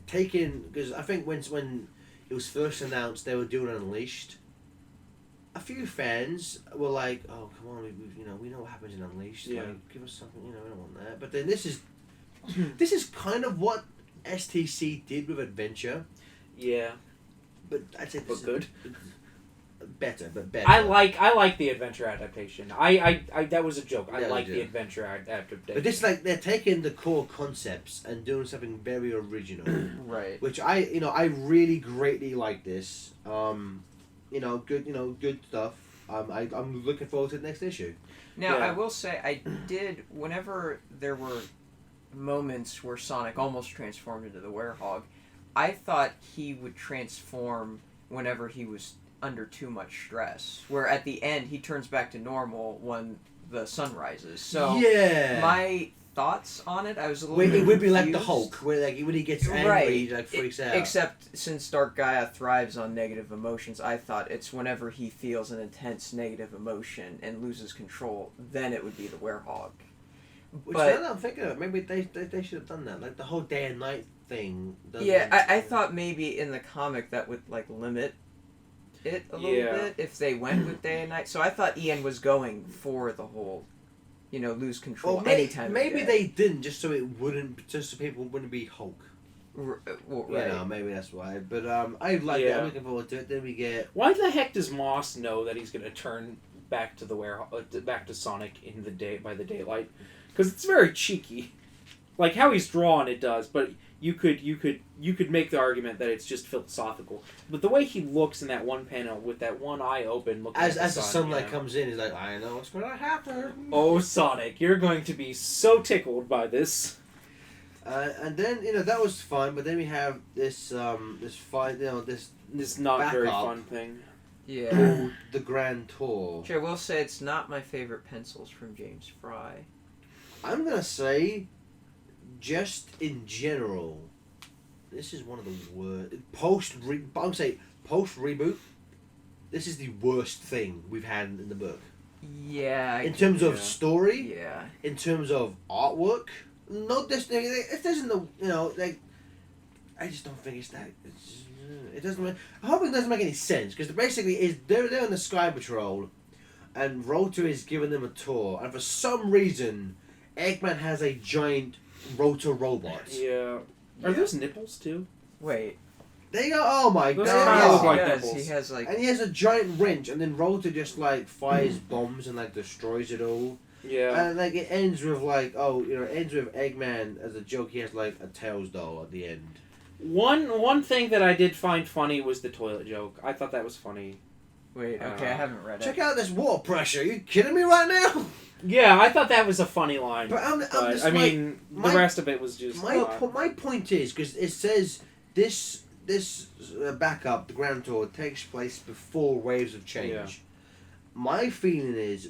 taken because I think when it was first announced they were doing Unleashed. A few fans were like, "Oh, come on, we know what happens in Unleashed. Yeah. Like, give us something, we don't want that." But then this is kind of what STC did with Adventure, Yeah, but I'd say this but is good. better. I like the adventure adaptation. I that was a joke. I Yeah, like yeah. the adventure adaptation. But this like they're taking the core concepts and doing something very original, Right. which I really greatly like this. Good stuff. I'm looking forward to the next issue. Now, Yeah. I will say, I did, whenever there were moments where Sonic almost transformed into the Werehog, I thought he would transform whenever he was under too much stress. Where at the end, he turns back to normal when the sun rises. So, yeah, my thoughts on it, I was a little Wait, bit it would be like the confused. Hulk, where like when he gets angry, Right. he like freaks out. Except since Dark Gaia thrives on negative emotions, I thought it's whenever he feels an intense negative emotion and loses control, then it would be the Werehog. Which but- now that I'm thinking of it, maybe they should have done that, like the whole day and night thing. Yeah, I thought maybe in the comic that would like limit it a little Yeah. bit if they went with day and night. So I thought Ian was going for the whole, lose control Well, anytime. of maybe day. they didn't just so people wouldn't be Hulk. Well, Right. right. Maybe that's why. But I like Yeah. that. I'm looking forward to it. Then we get Why the heck does Moss know that he's going to turn back to back to Sonic by the daylight? Because it's very cheeky. Like how he's drawn, it does, but you could make the argument that it's just philosophical. But the way he looks in that one panel with that one eye open, looking as at the sun, sunlight comes in, he's like, I know what's going to happen. Oh, Sonic, you're going to be so tickled by this. And then that was fun. But then we have this fight. This not very Backup. fun thing. Yeah. called the Grand Tour. Which I will say it's not my favorite pencils from James Fry. I'm gonna say, just in general, this is one of the worst post reboot. This is the worst thing we've had in the book Yeah. in terms of yeah. story, Yeah. in terms of artwork. No, this thing. It doesn't. I just don't think it's that. It doesn't. I hope it doesn't make any sense because basically is they're on the Sky Patrol, and Rotor is giving them a tour, and for some reason, Eggman has a giant Rotor robot. Yeah. Yeah. Are those nipples too? Wait. They go, oh my Those god! kinda look like he nipples. He has like. And he has a giant wrench, and then Rotor just like fires bombs and like destroys it all. Yeah. And like it ends with like, oh, you know, it ends with Eggman as a joke. He has like a Tails doll at the end. One thing that I did find funny was the toilet joke. I thought that was funny. Wait. Okay, I haven't read Check it. out this water pressure. Are you kidding me right now? Yeah, I thought that was a funny line. But I'm just I like, mean, my- the rest of it was just. my point is because it says this backup, the Grand Tour, takes place before Waves of Change. Yeah. My feeling is,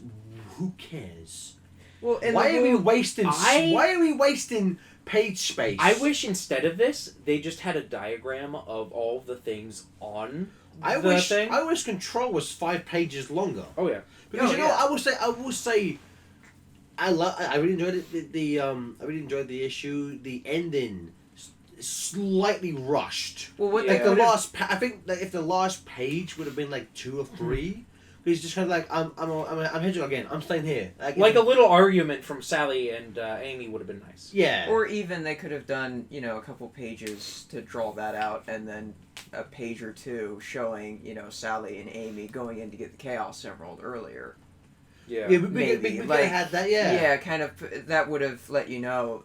who cares? Well, and Why the are we book- wasting? I- Why are we wasting page space? I wish instead of this, they just had a diagram of all of the things on I the wish. thing. I wish Control was 5 pages longer. Oh yeah. Because Oh, you know, yeah. I will say, I really enjoyed it. I really enjoyed the issue. The ending, slightly rushed. Well, what Yeah. Like they the could've- last, I think that if the last page would have been like 2 or 3, because just kind of like I'm here again. I'm staying here. Like a little argument from Sally and Amy would have been nice. yeah. Or even they could have done, a couple pages to draw that out, and then a page or two showing, Sally and Amy going in to get the Chaos Emerald earlier. Yeah. yeah, we maybe, could like, have had that. Yeah. kind of. That would have let you know.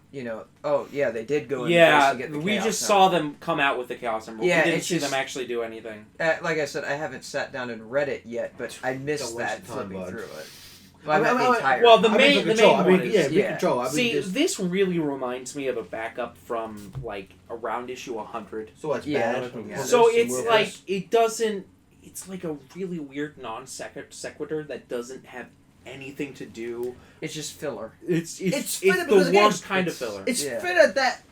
Oh yeah, they did go in Yeah, first to get the we Chaos just Emerald. saw them come out with the Chaos Emerald. Yeah, we didn't it's see just- them actually do anything. Like I said, I haven't sat down and read it yet, but I missed Don't waste that your time, flipping bud. through it. Well, I meant the entire. well, the I mean, main- for the Control, main I mean, one is- yeah, yeah. Control. I mean, See, just, this really reminds me of a backup from like around issue 100. so it's Yeah, bad. looking at it. So Some it's world like peace. it doesn't. It's like a really weird non sequitur that doesn't have anything to do. It's just filler. It's filler because, the again, worst kind of filler. It's Yeah. filler that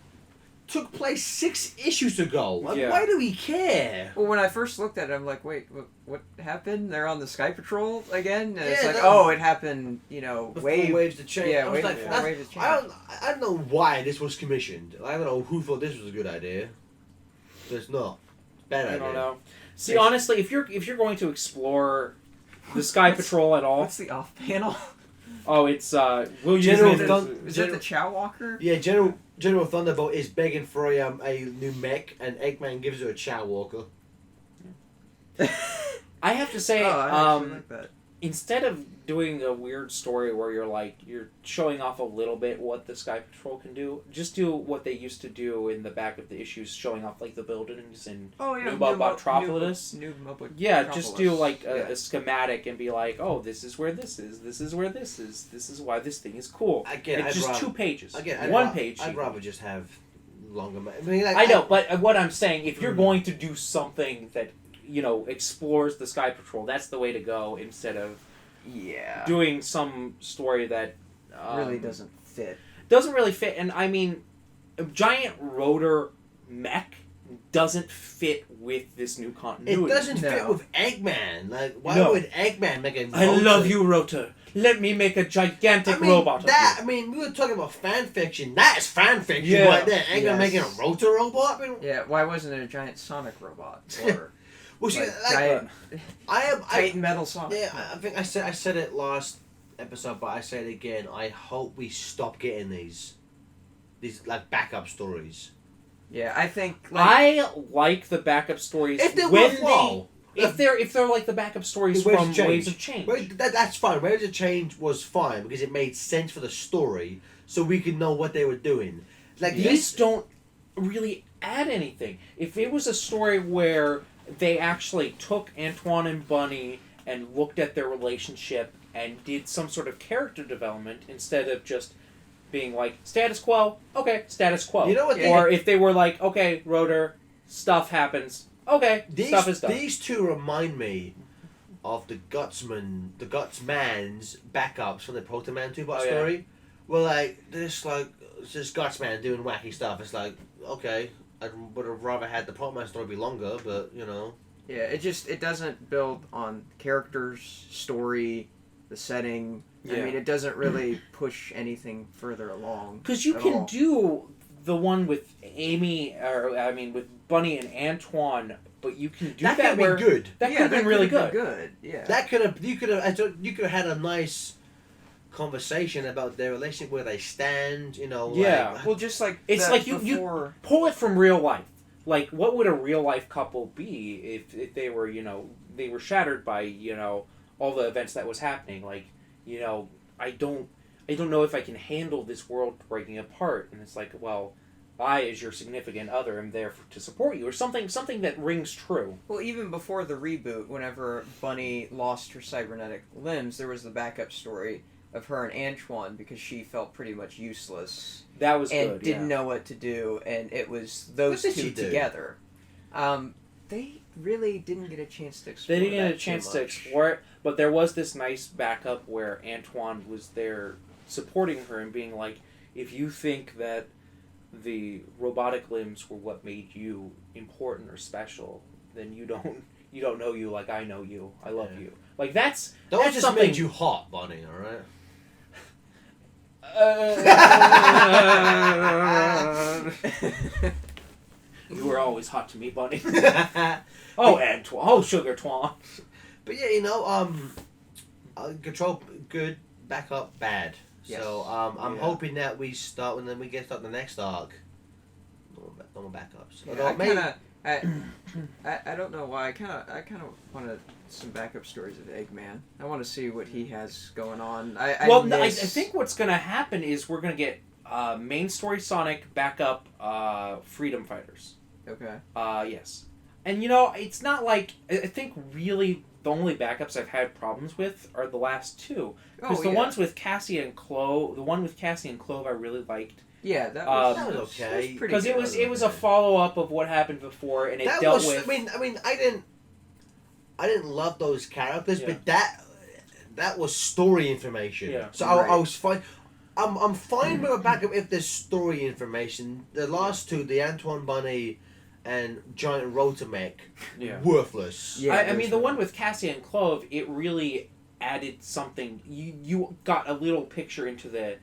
took place 6 issues ago. Like, Yeah. why do we care? Well, when I first looked at it, I'm like, wait, what happened? They're on the Sky Patrol again? And it's Yeah, like, that- oh, it happened, Before wave. waves to change. Yeah, I was wave like, before that's- wave to change. I don't know why this was commissioned. I don't know who thought this was a good idea. But it's not. It's a bad I idea. don't know. See, It's- honestly, if you're going to explore the Sky Patrol at all, What's the off panel? oh, it's we'll use General it as- Thun- Is it the Chow Walker? Yeah, General Thunderbolt is begging for a new mech, and Eggman gives her a Chow Walker. I have to say, Oh, I actually like that. instead of doing a weird story where you're showing off a little bit what the Sky Patrol can do, just do what they used to do in the back of the issues, showing off like the buildings and Oh yeah, New Mobotropolis? New Mobotropolis. yeah, just do like Yeah. a schematic and be like, oh, this is where this is, this is where this is why this thing is cool. Again, it's I'd just rather, 2 pages, I'd one ra- page. I'd sheet. rather just have longer. I mean, like, I know, but what I'm saying, if you're Mm. going to do something that explores the Sky Patrol, that's the way to go instead of Yeah. doing some story that Really doesn't fit. doesn't really fit. And I mean, a giant rotor mech doesn't fit with this new It continuity. doesn't fit No. with Eggman. Like, why No. would Eggman make a? I rotor? love you, Rotor. Let me make a gigantic I mean, robot of that. you. I mean, we were talking about fan fiction. That's fan fiction Yeah. right there. Eggman Yes. making a rotor robot. I mean, Yeah. Why wasn't it a giant Sonic robot or well, see, like, like, giant I Titan metal Sonic? Yeah, I think I said it last episode, but I say it again. I hope we stop getting these like backup stories. Yeah, I think like I like the backup stories If they're when worthwhile. if they're like the backup stories Waves from of Change. Waves of Change. That's fine. Waves of Change was fine because it made sense for the story, so we could know what they were doing. Like These don't really add anything. If it was a story where they actually took Antoine and Bunny and looked at their relationship and did some sort of character development instead of just being like, status quo, okay, status quo. You know what? Or if they were like, okay, Rotor, stuff happens, okay, stuff is done. These two remind me of the Gutsman's backups from the Protoman 2-bot Oh, yeah. story. Well, like it's just Gutsman doing wacky stuff. It's like, okay, I would have rather had the Protoman story be longer, but yeah, it doesn't build on characters, story, the setting. I Yeah. mean, it doesn't really push anything further along. Because you at can all. do the one with Amy, or I mean with Bunny and Antoine, but you can do That that, could have where been good. that could have been really could've good. been good. Yeah. That you could have had a nice conversation about their relationship, where they stand. You know. Yeah. Like, Well, just like It's the- like you before. pull it from real life. Like, what would a real life couple be if they were, they were shattered by, all the events that was happening? Like, I don't know if I can handle this world breaking apart. And it's like, well, I, as your significant other, am there to support you, or something that rings true. Well, even before the reboot, whenever Bunny lost her cybernetic limbs, there was the backup story of her and Antoine because she felt pretty much useless That was and good. didn't yeah. know what to do, and it was those What did two she do? together. They really didn't get a chance to explore. They didn't get that a chance too to much. explore it, but there was this nice backup where Antoine was there supporting her and being like, if you think that the robotic limbs were what made you important or special, then you don't know you like I know you. I love Yeah. you. Like that's Those that's just something made you hot, Bunny. All right. You were always hot to me, Bunny. Oh, Antoine. Oh, Sugar Twan. But yeah, control good, backup bad. Yes. So I'm Yeah. hoping that we start when we get the next arc. No more backups. Yeah, Although I maybe- kind of, I don't know why. I kind of wanted some backup stories of Eggman. I want to see what he has going on. I think what's going to happen is we're going to get main story Sonic backup Freedom Fighters. Okay. Yes. And it's not like I think really the only backups I've had problems with are the last two. Because the ones with Cassie and Clove, I really liked. Yeah, that was- that was okay. pretty Because good. it was a follow up of what happened before, and it that dealt was. with. I mean, I didn't love those characters, Yeah. but that was story information. Yeah. So Right. I was fine. I'm fine with a backup if there's story information. The last two, the Antoine Bunny and Giant Rotomech, Yeah. worthless. Yeah, I mean, those the were- one with Cassie and Clove, it really added something. You got a little picture into the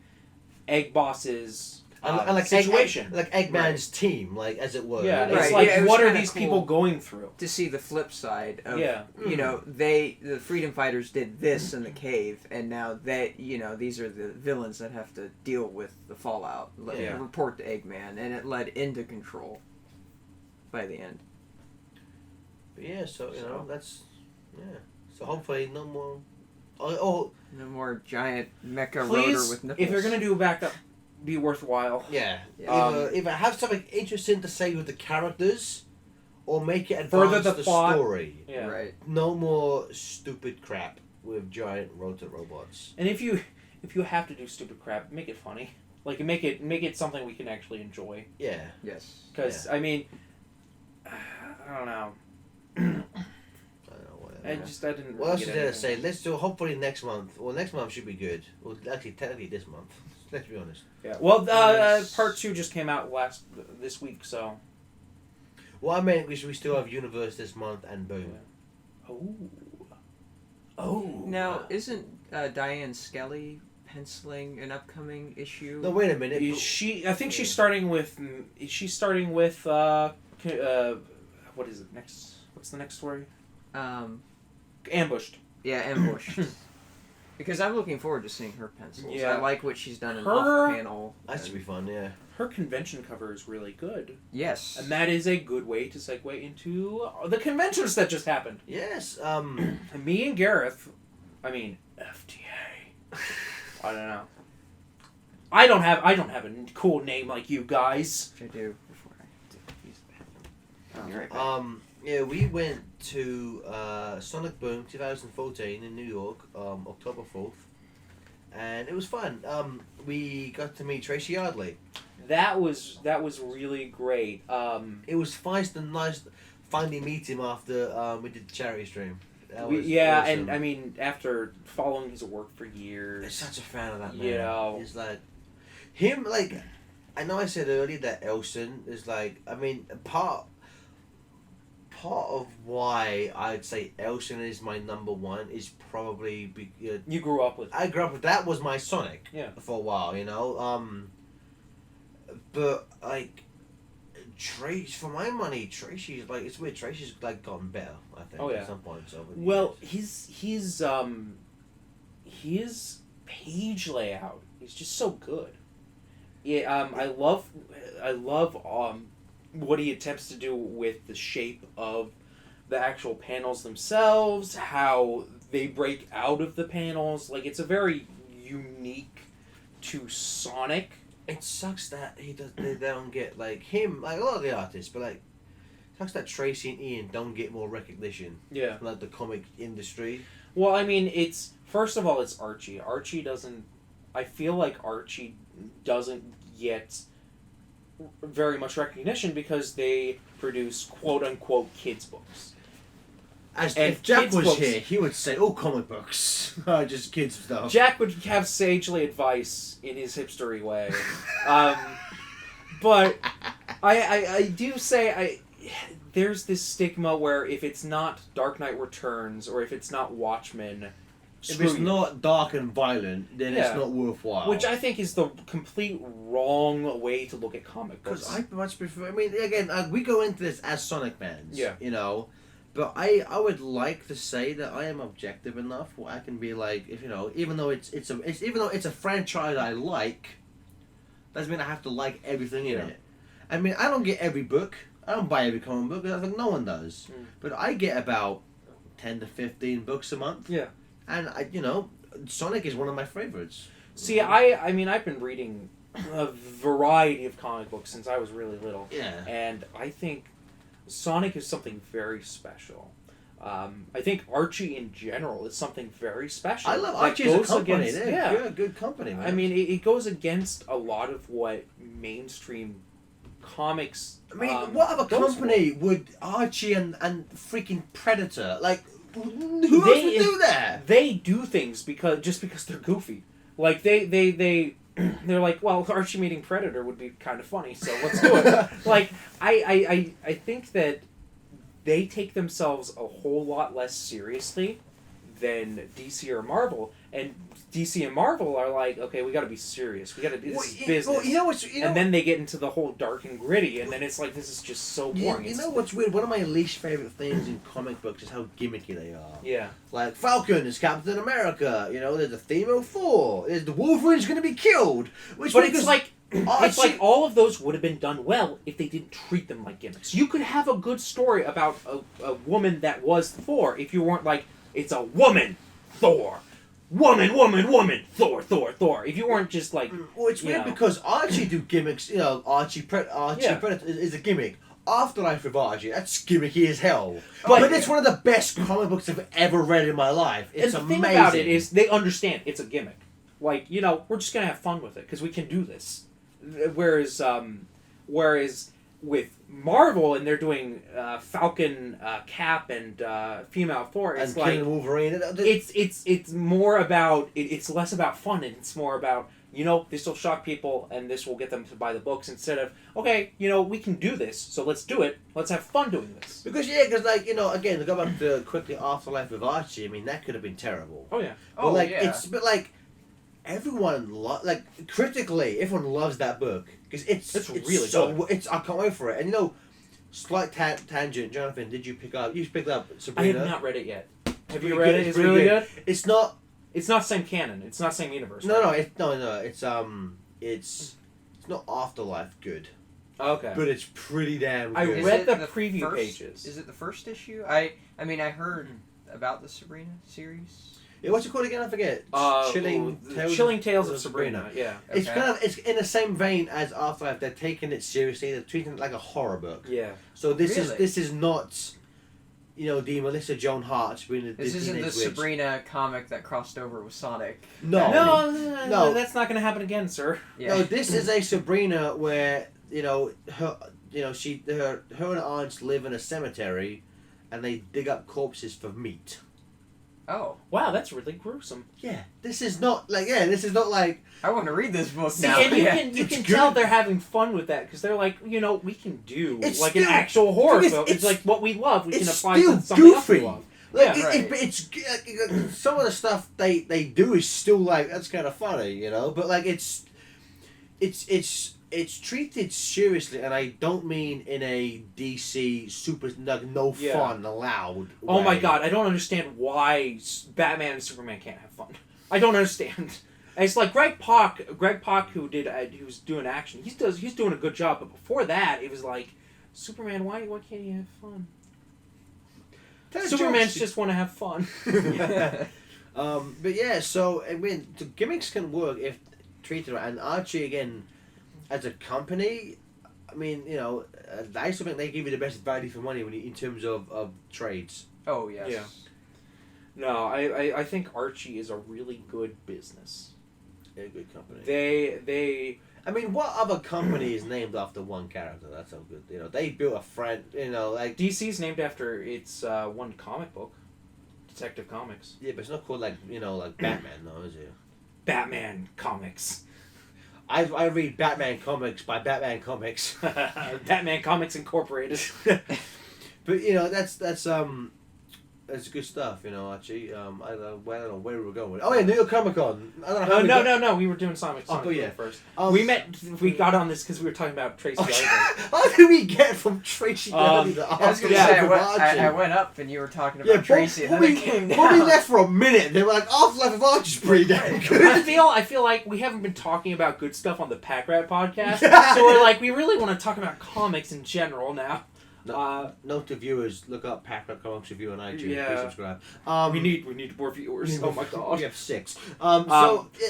Egg Boss's And like situation. like Eggman's team, like as it were. Yeah, you know? it's Right, like, yeah, it was what are kinda these cool. people going through? to see the flip side of Yeah. the Freedom Fighters did this in the cave, and now these are the villains that have to deal with the fallout. Yeah. Report to Eggman, and it led into Control by the end. But yeah, so So- that's So hopefully no more. Oh No more giant mecha rotor Please, with nipples. if you're gonna do a backup, be worthwhile. yeah. Yeah. Either have something interesting to say with the characters, or make it Further advance the plot. story. Yeah. Right. No more stupid crap with giant robots. And if you have to do stupid crap, make it funny. Like make it something we can actually enjoy. Yeah. Yes. Because I mean, I don't know. I don't know. Whatever. I didn't. What else get is there to anything. say? Let's do hopefully next month. Well, next month should be good. Well, actually, technically this month. Let's be honest. Yeah. Well, Yes. part 2 just came out this week, so. Well, I meant we still have Universe this month and Boom. Oh. Now, isn't Diane Skelly penciling an upcoming issue? No, wait a minute. Is she? I think she's starting with. Is she starting with? What is it next? What's the next story? Ambushed. Yeah, Ambushed. Because I'm looking forward to seeing her pencils. Yeah. I like what she's done in Her- off-panel. That should be fun. Yeah. Her convention cover is really good, Yes. and that is a good way to segue into the conventions that just happened. Yes. And me and Gareth, I mean FTA. I don't know. I don't have a cool name like you guys. Which I do before I use the bathroom. I'll be right back. Yeah, we went to Sonic Boom 2014 in New York, October 4th, and it was fun. We got to meet Tracy Yardley. That was really great. It was nice finally meet him after we did the charity stream. That was yeah, awesome. and I mean after following his work for I'm years. such a fan of that man. You know. He's like him. Like I know I said earlier that Elson is like. I mean part of why I'd say Elson is my number one is probably You grew up with. I grew up with that was my Sonic. Yeah. For a while, you know. but like Trace, for my money, Tracy's like it's weird. Tracy's like gotten better. I think Oh, yeah. at some points over the Well, years. his page layout is just so good. Yeah, I love what he attempts to do with the shape of the actual panels themselves, how they break out of the panels. Like, it's a very unique to Sonic. It sucks that they don't get like him, like a lot of the artists, but like it sucks that Tracy and Ian don't get more recognition Yeah. from like the comic industry. Well, I mean, first of all, it's Archie. Archie doesn't. I feel like Archie doesn't get very much recognition because they produce quote unquote kids books. As And if Jack kids' was books- here, he would say, "Oh, comic books, just kids stuff." Jack would have sagely advice in his hipstery way, but I do say there's this stigma where if it's not Dark Knight Returns or if it's not Watchmen, If screw it's you. not dark and violent, then Yeah. it's not worthwhile. Which I think is the complete wrong way to look at comic books. Because I much prefer. I mean, again, we go into this as Sonic fans. Yeah. You know, but I would like to say that I am objective enough where I can be like, if you know, even though it's even though it's a franchise I like, doesn't mean I have to like everything in Yeah. it. I mean, I don't get every book. I don't buy every comic book. I think no one does. Mm. But I get about 10 to 15 books a month. Yeah. And Sonic is one of my favorites. See, I mean, I've been reading a variety of comic books since I was really little, Yeah. and I think Sonic is something very special. I think Archie in general is something very special. I love that Archie as a goes company. against- They're yeah. good company, man. I mean, it goes against a lot of what mainstream comics. I mean, goes what other for. company would Archie and freaking Predator like? Who else would do that? They do things because they're goofy. Like they're like, well, Archie meeting Predator would be kind of funny, so let's do it. Like I think that they take themselves a whole lot less seriously than DC or Marvel, and DC and Marvel are like, okay, we got to be serious. We got to do this is business. Well, you know what's and then they get into the whole dark and gritty, and then it's like this is just so boring. you know what's weird? One of my least favorite things in comic books is how gimmicky they are. Yeah. Like Falcon is Captain America. You know, there's a theme of Thor. There's the Wolverine's going to be killed. Which But because it's like it's Archie- like all of those would have been done well if they didn't treat them like gimmicks. You could have a good story about a woman that was Thor if you weren't like, it's a woman, Thor. Woman, Thor. If you weren't just like, Well, it's weird you know. because Archie do gimmicks. You know, Archie Yeah. Predator is a gimmick. Afterlife of Archie, that's gimmicky as hell. But- But it's one of the best comic books I've ever read in my life. It's and the amazing. thing about it is they understand it's a gimmick. Like, you know, we're just gonna have fun with it because we can do this. Whereas with Marvel and they're doing Falcon, Cap, and female Thor, it's and like killing Wolverine. it's more about it's less about fun and it's more about, you know, this will shock people and this will get them to buy the books instead of, okay, you know, we can do this, so let's do it. Let's have fun doing this. Because like, you know, again, to go back to quickly Afterlife of Archie, I mean, that could have been terrible. Oh yeah. But like, yeah. but like, everyone like critically, everyone loves that book because it's really so, good. It's I can't wait for it. And you know, slight tangent, Jonathan. Did you pick up? You picked up I Sabrina. have not read it yet. Have Pretty you read good, it? It's pretty really good. good. It's not. It's not same canon. It's not same universe. No, right? no. It's not Afterlife good, Okay. but it's pretty damn I good. Is read it the preview first- pages. Is it the first issue? I mean, I heard about the Sabrina series. Yeah, what's it called again? I forget. Chilling Tales of Sabrina. Yeah. It's Okay. kind of it's in the same vein as Afterlife. They're taking it seriously. They're treating it like a horror book. Yeah. So this Really? is not, you know, the Melissa Joan Hart Sabrina. This isn't the Teenage Witch. Sabrina comic that crossed over with Sonic. No. No, that's not going to happen again, sir. Yeah. No, this is a Sabrina where her and aunts live in a cemetery, and they dig up corpses for meat. Oh, Wow, that's really gruesome. Yeah, this is not like I want to read this book See, now. and you Yeah. can It's tell good. they're having fun with that because they're like, you know, we can do It's like an still- actual horror because film. It's it's- like what we love. We can it's apply still to something else we goofy. love. Like Yeah, right. it's some of the stuff they do is still like that's kind of funny, you know. But like it's it's treated seriously, and I don't mean in a DC super like no Yeah. fun allowed. Oh my way. god, I don't understand why Batman and Superman can't have fun. I don't understand. And it's like Greg Pak, who was doing action. He's doing a good job, but before that, it was like, Superman, why can't he have fun? Tell Superman's jokes. just want to have fun. But yeah, so I mean, the gimmicks can work if treated right. And Archie again, as a company, I mean, you know, I still think they give you the best value for money when in terms of trades. Oh yes. Yeah. No, I think Archie is a really good business. They're a good company. They I mean, what other company is named after one character? That's so good. You know, they built a friend. You know, like DC's named after its one comic book, Detective Comics. yeah, but it's not called like like Batman, though, is it? Batman Comics. I read Batman comics by Batman Comics. Batman Comics Incorporated. But you know, that's good stuff. You know, actually, I don't know where we were going with it. Oh yeah, New York Comic Con. I don't know how we got- No. We were doing Sonic yeah. first. Um, We got on this because we were talking about Tracy Okay. Ullman. How did we get from Tracy Darby to I was gonna Yeah, say Afterlife I of went, I Archie? went up and you were talking about Yeah, Tracy, and then we I came we down. left for a minute. They were like, Afterlife of Archie's pretty damn good. I feel like we haven't been talking about good stuff on the Pack Rat podcast, so we're like we really want to talk about comics in general now. Note to viewers, look up Pack-Rat Comics Review on iTunes. Yeah. Please subscribe. We need more viewers. Oh my god. We have 6.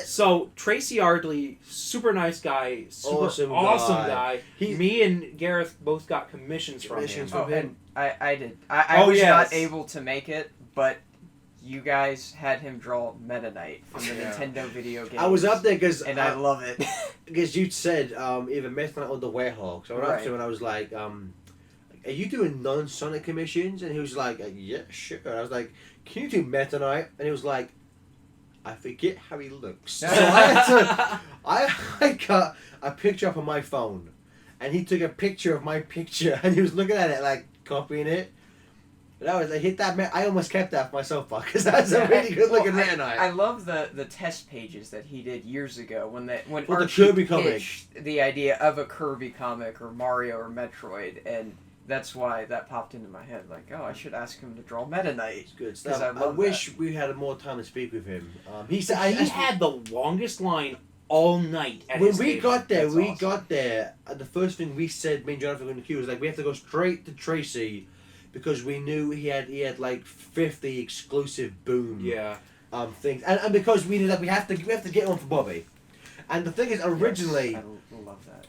So Tracy Ardley, super nice guy, Awesome awesome guy. guy. He- Me and Gareth both got commissions from Commissions him. from Oh, him. and I did. I Oh, was yes. not able to make it, but you guys had him draw Meta Knight from the Yeah. Nintendo video game. I was up there because and I love it. you said either Meta Knight or the Werehog. So I went up to him and I was like, are you doing non-Sonic commissions? And he was like, yeah, sure. And I was like, can you do Meta Knight? And he was like, I forget how he looks. So I had to, I got a picture up on my phone, and he took a picture of my picture, and he was looking at it like copying it. And I was like, hit that. I almost kept that for myself, because that's a really good looking Meta Knight. I love the test pages that he did years ago when For the Archie Kirby comic. pitched the idea of a Kirby comic or Mario or Metroid, and that's why that popped into my head. Like, oh, I should ask him to draw Meta Knight. It's good 'Cause stuff. I I love wish we had more time to speak with him. He said He had the longest line all night. At when his we table. got there, That's awesome. the first thing we said, me and Jonathan in the queue, was like, we have to go straight to Tracy, because we knew he had like 50 exclusive Boom Yeah. things, and because we knew that we have to get one for Bobby. And the thing is, originally, Yes, I love that.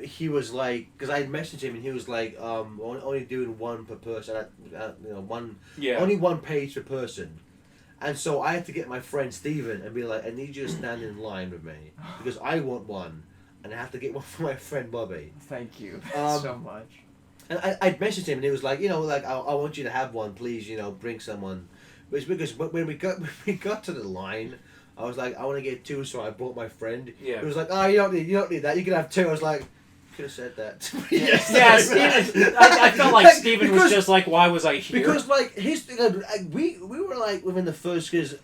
he was like, because I had messaged him and he was like, only doing one per person, only one page per person. And so I had to get my friend Steven and be like, I need you to stand in line with me, because I want one, and I have to get one for my friend Bobby. Thank you so much. And I'd messaged him and he was like, I want you to have one, please, bring someone. But it's because when we got to the line, I was like, I want to get 2, so I brought my friend. Yeah. He was like, oh, you don't need that, you can have 2. I was like, could have said that. Yeah, Steven. I felt like Steven was just like, why was I here? Because we were like within the first, because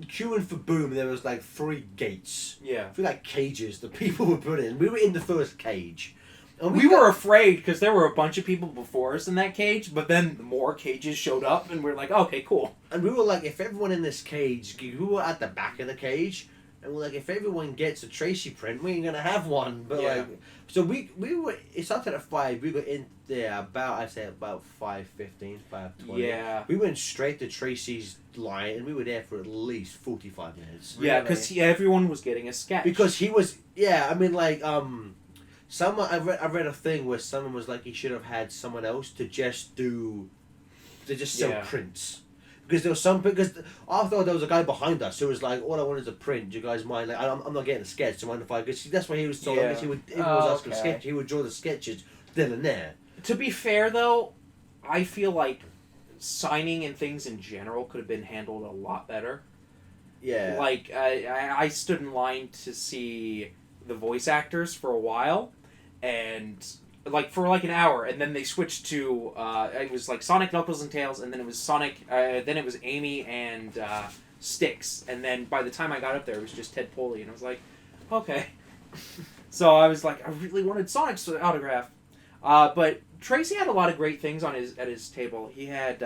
queuing for Boom, there was like 3 gates. Yeah. 3 like cages that people were put in. We were in the first cage. And We were afraid because there were a bunch of people before us in that cage, but then more cages showed up, and we are like, okay, cool. And we were like, if everyone in this cage, we were at the back of the cage, and we're like, if everyone gets a Tracy print, we ain't gonna have one. But Yeah. like, so we were. It started at 5. We got in there about 5:15, 5:20. Yeah. We went straight to Tracy's line, and we were there for at least 45 minutes. Yeah, Really? because everyone was getting a sketch. Because he was, I mean, like, someone I read a thing where someone was like, he should have had someone else to just sell Yeah. prints. Because there was because after all, there was a guy behind us who was like, all I want is a print. Do you guys mind? Like, I'm not getting a sketch. Do you mind if I? Because that's what he was told. Yeah. If he was asking for okay. sketch, he would draw the sketches then and there. To be fair, though, I feel like signing and things in general could have been handled a lot better. Yeah. Like, I stood in line to see the voice actors for a while, and like for like an hour, and then they switched to it was like Sonic, Knuckles, and Tails, and then it was Sonic, then it was Amy and Styx, and then by the time I got up there, it was just Ted Poley, and I was like, okay. So I was like, I really wanted Sonic's autograph. But Tracy had a lot of great things on his table. He had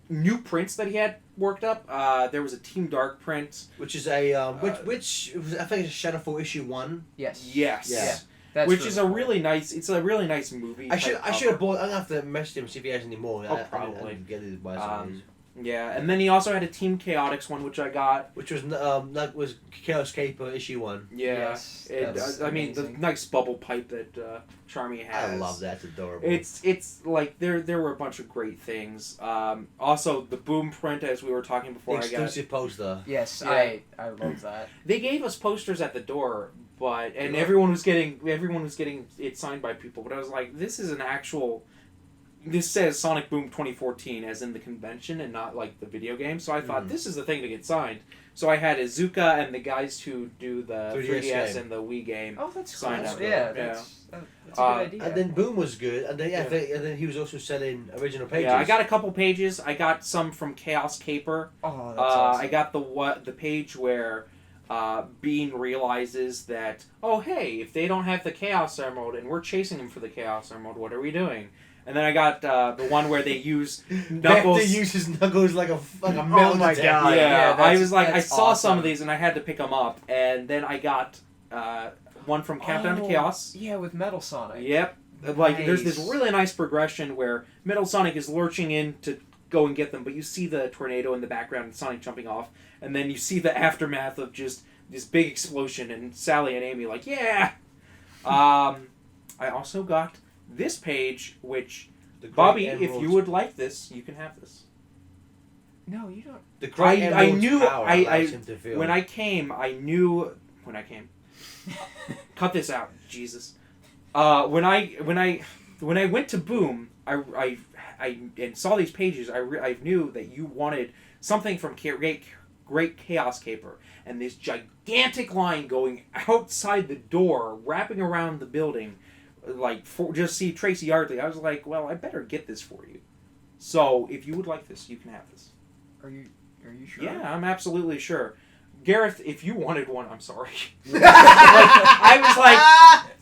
new prints that he had worked up. There was a Team Dark print. Which is a which I think it's Shadowfall issue 1. Yes. Yes. Yeah. That's Which is a really nice. It's a really nice movie. I should type have cover. bought. I'm gonna have to message him see if he has any more. Oh, I probably. get it by some of these. Yeah, and then he also had a Team Chaotix one, which I got. Which was that was Chaos Caper issue 1. Yeah, Yes, that's I mean the amazing. nice bubble pipe that Charmy has. I love that. It's adorable. It's like there were a bunch of great things. Also the Boom print, as we were talking the before, I got. exclusive poster. Yes, Yeah. I love that. They gave us posters at the door, but Yeah. everyone was getting it signed by people. But I was like, this is an actual. This says Sonic Boom 2014 as in the convention and not like the video game. So I thought this is the thing to get signed. So I had Izuka and the guys who do the 3DS 3DS game. and the Wii game. Oh, that's cool. Sign up. Yeah, Yeah. that's a good idea. And then Boom was good, and then Yeah. and then he was also selling original pages. Yeah, I got a couple pages. I got some from Chaos Caper. Oh, that's awesome. I got the page where Bean realizes that, oh hey, if they don't have the Chaos Emerald and we're chasing them for the Chaos Emerald, what are we doing? And then I got the one where they use Knuckles. They use his Knuckles like a Oh metal my detector. God. Yeah, I that's- was like, I that's saw some awesome. of these and I had to pick them up. And then I got one from Countdown to Chaos. Yeah, with Metal Sonic. Yep. Like, there's this Nice. really nice progression where Metal Sonic is lurching in to go and get them, but you see the tornado in the background and Sonic jumping off, and then you see the aftermath of just this big explosion and Sally and Amy like, yeah! I also got this page, which, The Great Bobby, if Emerald- you would like this, you can have this. No, you don't. the Great I Emerald's knew- power I- allows him to feel. When I came, I knew... When I came. Cut this out, Jesus. When I went to Boom, I and saw these pages. I knew that you wanted something from Great Chaos Caper, and this gigantic line going outside the door, wrapping around the building, like just see Tracy Yardley. I was like, well, I better get this for you. So if you would like this, you can have this. Are you sure? Yeah, I'm absolutely sure. Gareth, if you wanted one, I'm sorry. I was like,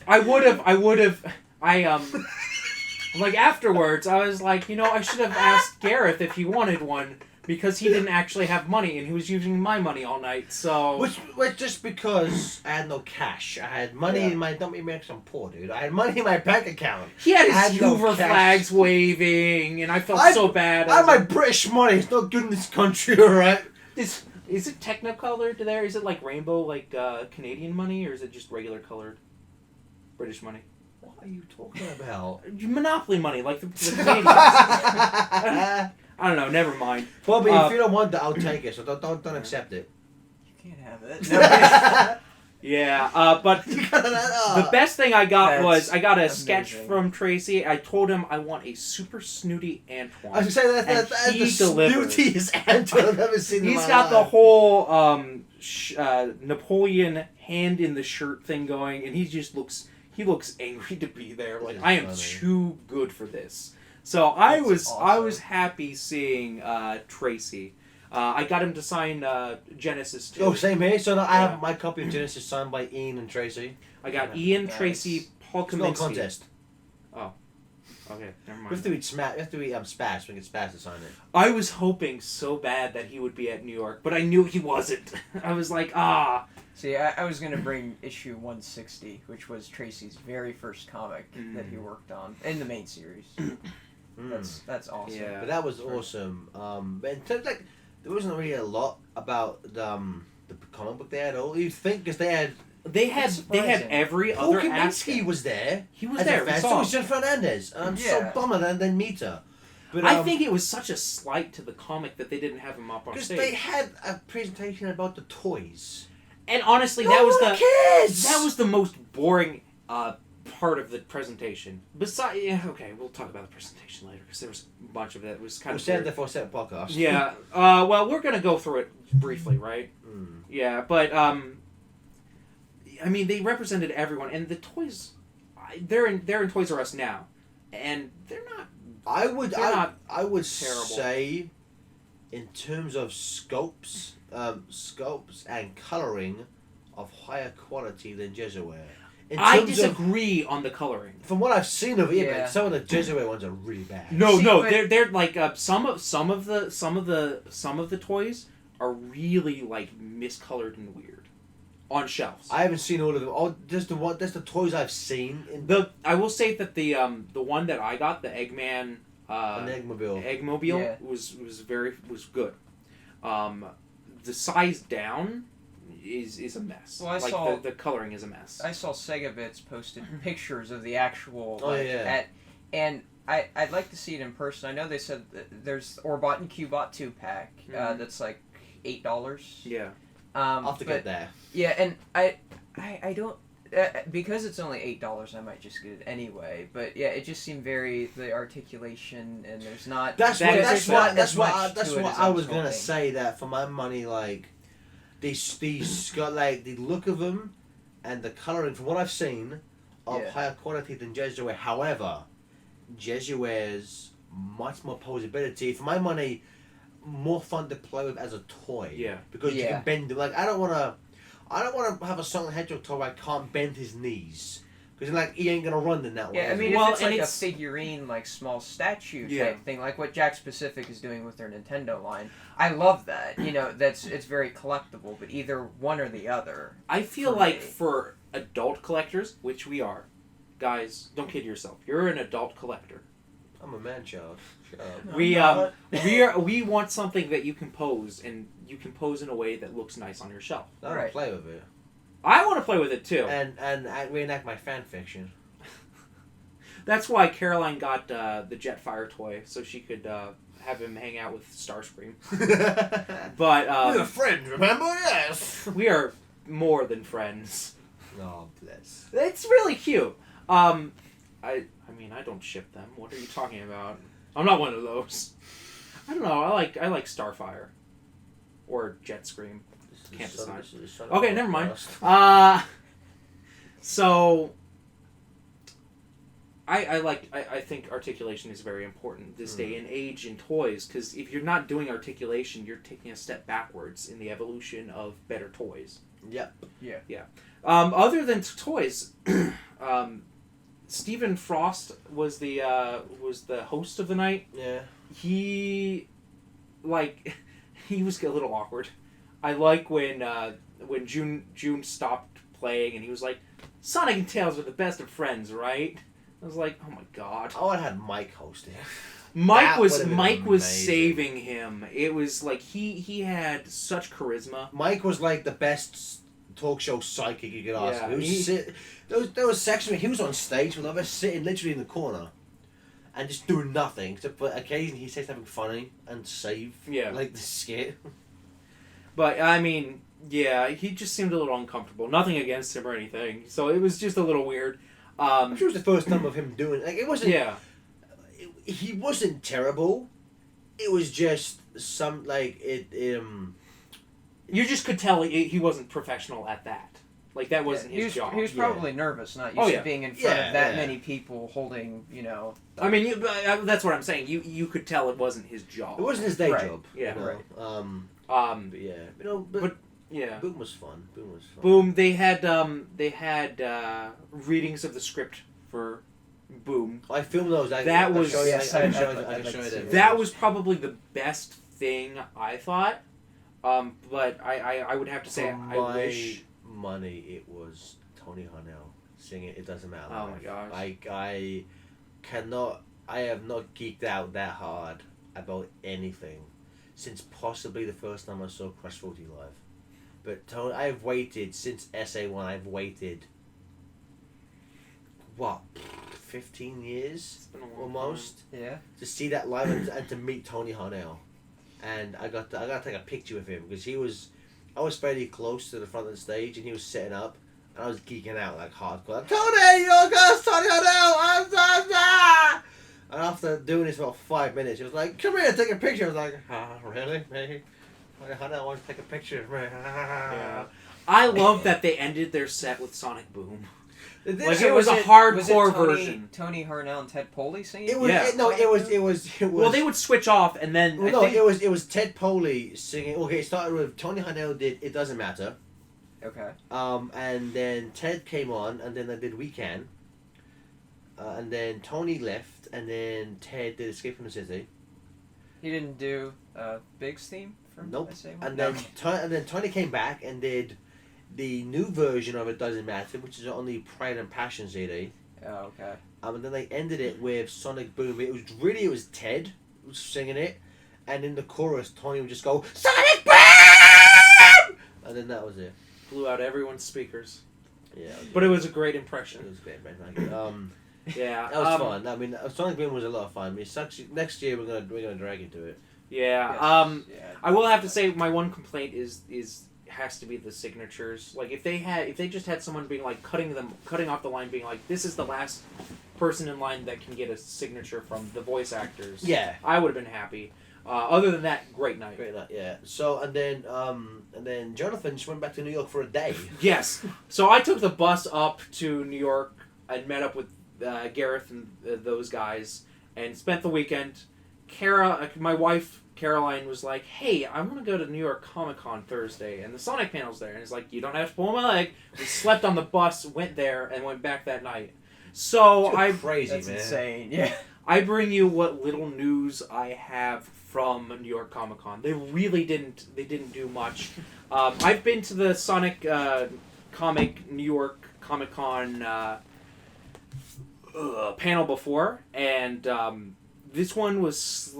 I would have, like afterwards, I was like, I should have asked Gareth if he wanted one because he didn't actually have money and he was using my money all night. So Which just because I had no cash. I had money in my... Don't make me I'm poor, dude. I had money in my bank account. he had I his had no Hoover cash. flags waving, and I felt so bad. I have my British money. It's not good in this country, alright? Is it technicolored there? Is it like rainbow, like Canadian money, or is it just regular colored British money? What are you talking about? Monopoly money, like the Canadians. I don't know. Never mind. Bobby, if you don't want that, I'll take it. So don't accept it. You can't have it. Yeah, but You got that? the best thing I got That's was I got a sketch amazing. from Tracy. I told him I want a super snooty I was Antoine. gonna say that's And he the delivered. snootiest Antoine I've ever seen. in He's my got the life. whole Napoleon hand in the shirt thing going, and he looks angry to be there. Like, It's I am funny. too good for this. So I That's was awesome. happy seeing Tracy. I got him to sign Genesis too. Oh, same here. So now I Yeah. have my copy of Genesis signed by Ian and Tracy. I got Yeah, Ian, nice. Tracy, Paul It's not a Kaminsky. contest. Okay, never We mind. have to eat Spaz. We have to eat Spaz. We can get Spaz to sign it. I was hoping so bad that he would be at New York, but I knew he wasn't. I was like, See, I was gonna bring issue 160, which was Tracy's very first comic that he worked on in the main series. That's awesome. Yeah. But that was awesome. But in terms like, there wasn't really a lot about the comic book they had. All you'd think because they had They had surprising. every Paul other Kaminsky aspect. was there. He was as there. A We fan. saw So him. was Jennifer Hernandez. And I'm so Yeah. bummed I didn't meet her. But I think it was such a slight to the comic that they didn't have him up on because stage. they had a presentation about the toys. And honestly, No that was one cares! that was the most boring part of the presentation. Besides, okay, we'll talk about the presentation later because there was a bunch of it. It was kind We'll of save weird. that for a separate podcast. Yeah. Well, we're gonna go through it briefly, right? Mm. Yeah, but I mean, they represented everyone, and the toys, they're in Toys R Us now, and they're not. I would They're not I would terrible. say, in terms of scopes and coloring, of higher quality than Jesuit. In I terms of- disagree on the coloring. From what I've seen of it, Yeah. but some of the Jesuit ones are really bad. No, See, no, but- they're like some of the toys are really like miscolored and weird on shelves. I haven't seen all of them. Oh, just the one. That's the toys I've seen. I will say that the one that I got, the Eggman An Eggmobile. Eggmobile Yeah. was good. The size down is a mess. Well, I like saw- the coloring is a mess. I saw Segabits posted pictures of the actual. Oh, yeah. And I'd like to see it in person. I know they said that there's Orbot and Cubot 2-pack. Mhm. That's like $8. Yeah. I'll have to but- get there. Yeah, and I don't because it's only $8. I might just get it anyway. But yeah, it just seemed the articulation and there's not. That's That what. is That's a- what. not That's as what. much That's to it what as I I was was gonna hoping. say. That for my money, like these got like the look of them and the coloring. From what I've seen, of Yeah. higher quality than Jesuit. However, Jesuit's much more posability. For my money, more fun to play with as a toy. Yeah. Because you Yeah. can bend it. Like I don't wanna have a Sonic the Hedgehog toy where I can't bend his knees. Because like he ain't gonna run in that way. Yeah, I mean, Well, if it's and like it's- a figurine, like small statue Yeah. type thing, like what Jack Specific is doing with their Nintendo line, I love that. You know, it's very collectible, but either one or the other. I feel For like me. for adult collectors, which we are, guys, don't kid yourself. You're an adult collector. I'm a man child. Shut up. No, We I'm not. we want something that you can pose, and you can pose in a way that looks nice on your shelf. I don't Right. play with it. I want to play with it too. And I reenact my fan fiction. That's why Caroline got the Jetfire toy, so she could have him hang out with Starscream. But We're friends, remember? Yes. we are more than friends. Oh, bless. It's really cute. I mean, I don't ship them. What are you talking about? I'm not one of those. I don't know. I like Starfire or Jetscream. Can't decide. Okay, never mind. So I think articulation is very important this day and age in toys, because if you're not doing articulation, you're taking a step backwards in the evolution of better toys. Yep. Other than toys, Stephen Frost was the host of the night. Yeah. He was a little awkward. I like when June stopped playing and he was like, Sonic and Tails are the best of friends, right? I was like, oh my god. I would have had Mike hosting. Mike That was would've been amazing. saving him. It was like he had such charisma. Mike was like the best talk show psychic you could ask. Yeah, He was there was sections where he was on stage with others sitting literally in the corner and just doing nothing. Except for occasionally he says something funny and save like the skit. But I mean, yeah, he just seemed a little uncomfortable. Nothing against him or anything. So it was just a little weird. I'm sure it was the first time of him doing like it wasn't. Yeah. He wasn't terrible. It was just some like it. You just could tell he wasn't professional at that. Like that wasn't his job. He was probably nervous, not used to being in front of that many people holding, you know. I mean, that's what I'm saying. You could tell it wasn't his job. It wasn't his day Right. job. Yeah. You know? Right. But yeah, you know, but yeah. Boom was fun. Boom was fun. Boom. They had readings of the script for Boom. I filmed those. That I was- can show you. I Yes, can show I'd you. I like can show to you see that. That was probably the best thing I thought. But I would have to say For I wish. money, it was Tony Harnell singing "It Doesn't Matter." Oh my gosh. I cannot. I have not geeked out that hard about anything since possibly the first time I saw Crush 40 live. But Tony, I've waited since SA1. I've waited. What, 15 years It's been a long almost Yeah. to see that live and to meet Tony Harnell. And I got to take a picture with him because I was fairly close to the front of the stage and he was setting up and I was geeking out like hardcore. Like, Tony, your ghost, Tony Harnell! And after doing this for about 5 minutes, he was like, come here, take a picture. I was like, really? Me? Tony Harnell wants to take a picture of me. Yeah. I love that they ended their set with Sonic Boom. Like So it was a was it hardcore Tony, version. Tony Harnell and Ted Poley singing? It was, Yeah. it was. Well, they would switch off and then Well, I no, think it was Ted Poley singing. Okay, it started with Tony Harnell did "It Doesn't Matter," Okay. And then Ted came on, and then I did Weekend. And then Tony left, and then Ted did Escape from the City. He didn't do Big's theme from Nope. SA1? And No. then Tony came back and did the new version of It Doesn't Matter, which is on the Pride and Passion CD. Oh, okay. And then they ended it with Sonic Boom. It was Ted who was singing it, and in the chorus, Tony would just go Sonic Boom, and then that was it. Blew out everyone's speakers. Yeah, But it was a great it impression. was great, man. Thank you. Yeah. That was fun. I mean, Sonic Boom was a lot of fun. I mean, next year we're gonna drag into it. Yeah. Yes. Yeah. I will have to say my one complaint is has to be the signatures. Like if they just had someone being like cutting off the line, being like, this is the last person in line that can get a signature from the voice actors. Yeah. I would have been happy. Other than that, great night. Great night, yeah. So and then Jonathan just went back to New York for a day. Yes. So I took the bus up to New York and met up with Gareth and those guys and spent the weekend. My wife Caroline was like, "Hey, I want to go to New York Comic Con Thursday, and the Sonic panel's there." And it's like, "You don't have to pull my leg." We slept on the bus, went there, and went back that night. So You're crazy, That's man. insane. Yeah. I bring you what little news I have from New York Comic Con. They really didn't do much. I've been to the Sonic comic New York Comic Con panel before, and this one was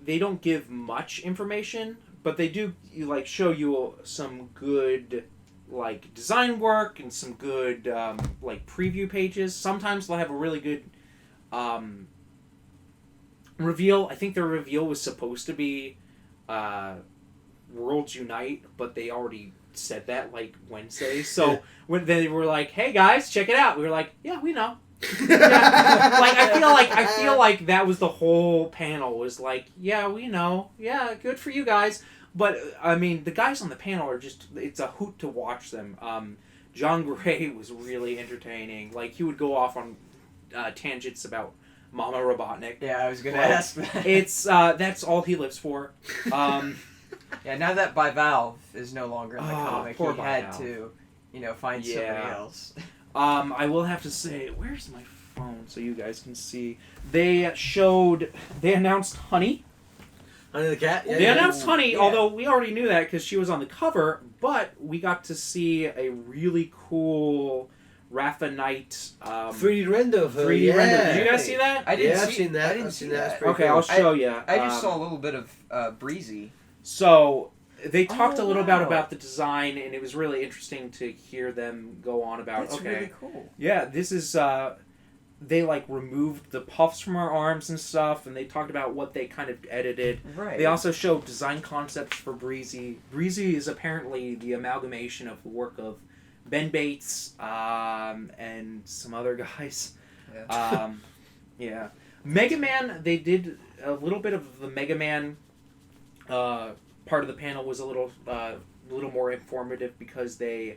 they don't give much information, but they do show you some good design work and some good preview pages. Sometimes they'll have a really good reveal. I think their reveal was supposed to be Worlds Unite, but they already said that Wednesday. So when they were like, "Hey guys, check it out," we were like, "Yeah, we know." Yeah. I feel like that was the whole panel was like, "Yeah, we know. Yeah, good for you guys." But I mean, the guys on the panel are it's a hoot to watch them. John Gray was really entertaining. He would go off on tangents about Mama Robotnik. Yeah, I was gonna ask that. It's that's all he lives for. Yeah, now that By Valve is no longer in the comic, poor he By had Valve. to, find somebody else. I will have to say, where's my phone so you guys can see? They announced Honey. Honey the Cat? They announced Honey, Yeah. although we already knew that because she was on the cover, but we got to see a really cool Rafa Knight 3D render of her. 3D yeah. render. Did you guys see that? I didn't I've see, seen that. I didn't I've see seen that. that. It's pretty Okay, cool. I'll show you. I just saw a little bit of Breezy. So they talked a little wow. about the design, and it was really interesting to hear them go on about. That's okay, really cool. yeah, this is they removed the puffs from her arms and stuff, and they talked about what they kind of edited. Right. They also showed design concepts for Breezy. Breezy is apparently the amalgamation of the work of Ben Bates and some other guys. Yeah. Yeah. Mega Man, they did a little bit of the Mega Man part of the panel was a little more informative because they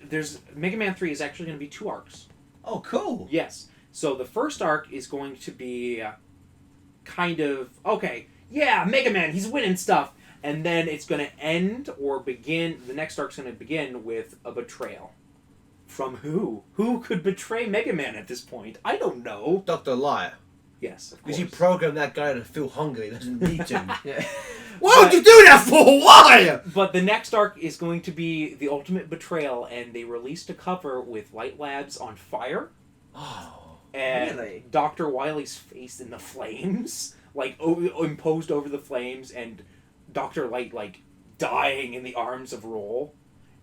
there's Mega Man 3 is actually going to be 2 arcs. Oh, cool. Yes. So the first arc is going to be kind of okay, yeah, Mega Man, he's winning stuff, and then it's going to end or begin. The next arc's going to begin with a betrayal. From who? Who could betray Mega Man at this point? I don't know. Dr. Light. Yes, of course. Because you programmed that guy to feel hungry. He doesn't need to. Yeah. Why would you do that for? Why? But the next arc is going to be the ultimate betrayal, and they released a cover with Light Labs on fire. Oh. And Really? Dr. Wily's face in the flames, imposed over the flames, and Dr. Light dying in the arms of Roll.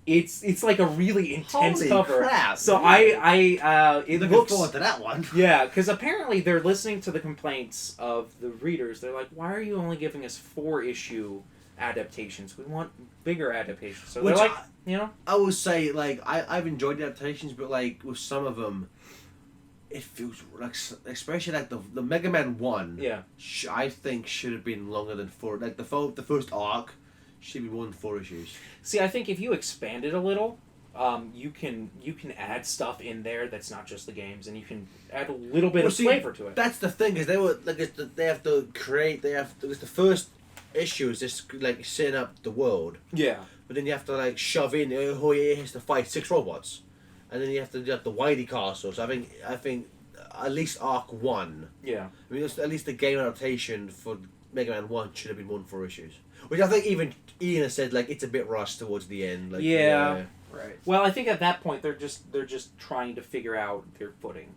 It's a really intense Holy cover. crap. So it Looking looks forward to that one. yeah, because apparently they're listening to the complaints of the readers. They're like, why are you only giving us 4-issue adaptations? We want bigger adaptations. So Which they're like, I will say, I've enjoyed the adaptations, but with some of them, it feels especially the Mega Man 1. yeah. I think should have been longer than 4. The first arc should be more than 4 issues. See, I think if you expand it a little, you can add stuff in there that's not just the games, and you can add a little bit of flavor to it. That's the thing, is it's the first issues just like setting up the world, Yeah. but then you have to like shove in who he has to fight 6 robots, and then you have to do the Whitey Castle. So I think at least Arc 1. Yeah. I mean, at least the game adaptation for Mega Man 1 should have been 1 4 issues. Which I think even Ian has said, like, it's a bit rushed towards the end. Like, Yeah. Right. Well, I think at that point they're just trying to figure out their footing.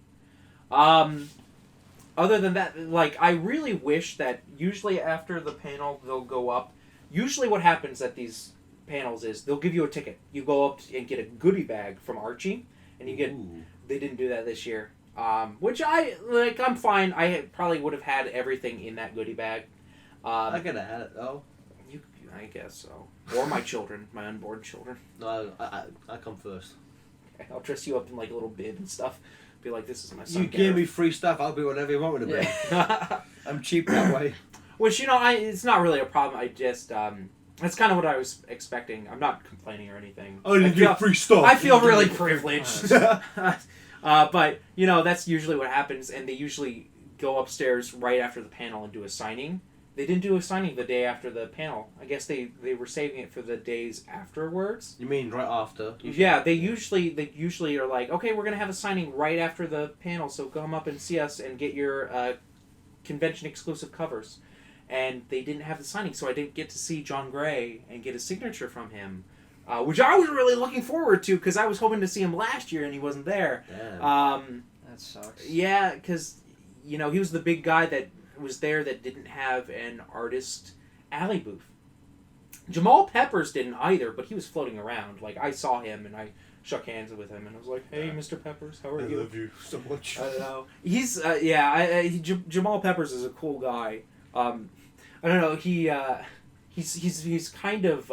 Other than that, like, I really wish that usually after the panel they'll go up. Usually what happens at these panels is they'll give you a ticket. You go up and get a goodie bag from Archie, and you get. Ooh. They didn't do that this year, which I'm fine. I probably would have had everything in that goodie bag. I could have had it, though. I guess so. Or my children, my unborn children. No, I come first. I'll dress you up in like a little bib and stuff. Be like, this is my son. You give me free stuff, I'll be whatever you want me to be. Yeah. I'm cheap that way. Which, it's not really a problem. I just, that's kind of what I was expecting. I'm not complaining or anything. free stuff. I feel really privileged. But, that's usually what happens, and they usually go upstairs right after the panel and do a signing. They didn't do a signing the day after the panel. I guess they were saving it for the days afterwards. You mean right after? Yeah, they usually are like, okay, we're gonna have a signing right after the panel, so come up and see us and get your convention exclusive covers. And they didn't have the signing, so I didn't get to see John Gray and get a signature from him, which I was really looking forward to because I was hoping to see him last year and he wasn't there. Damn. That sucks. Yeah, because he was the big guy that was there that didn't have an artist alley booth. Jamal Peppers didn't either, but he was floating around. Like, I saw him and I shook hands with him and I was like, hey, Mr. Peppers, how are you? I love you so much. I don't know. He's, Jamal Peppers is a cool guy. I don't know, he's kind of,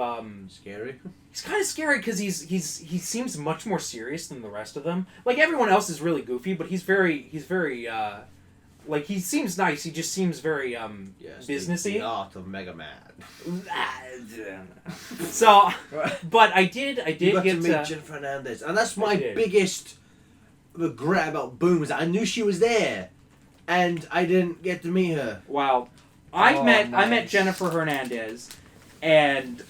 Scary. he's kind of scary because he seems much more serious than the rest of them. Like, everyone else is really goofy, but he's very, like, he seems nice. He just seems very businessy. The art of Mega Man. So, but I did You got get to meet Jennifer Hernandez, and that's my biggest regret about Boom is that I knew she was there, and I didn't get to meet her. Wow, I met nice. Jennifer Hernandez, and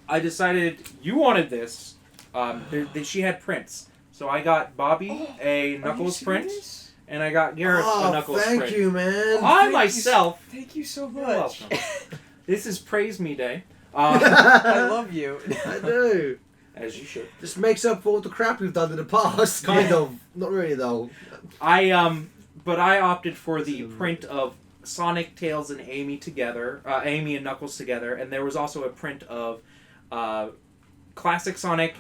I decided you wanted this. She had prints, so I got Bobby a Knuckles print. And I got Gareth a Knuckles print. Thank you, man. Myself. Thank you so You're much. welcome. This is Praise Me Day. I love you. I do. As you should. This makes up for all the crap we've done in the past. Kind of. Not really, though. But I opted for the print of Sonic, Tails, and Amy together. Amy and Knuckles together. And there was also a print of Classic Sonic,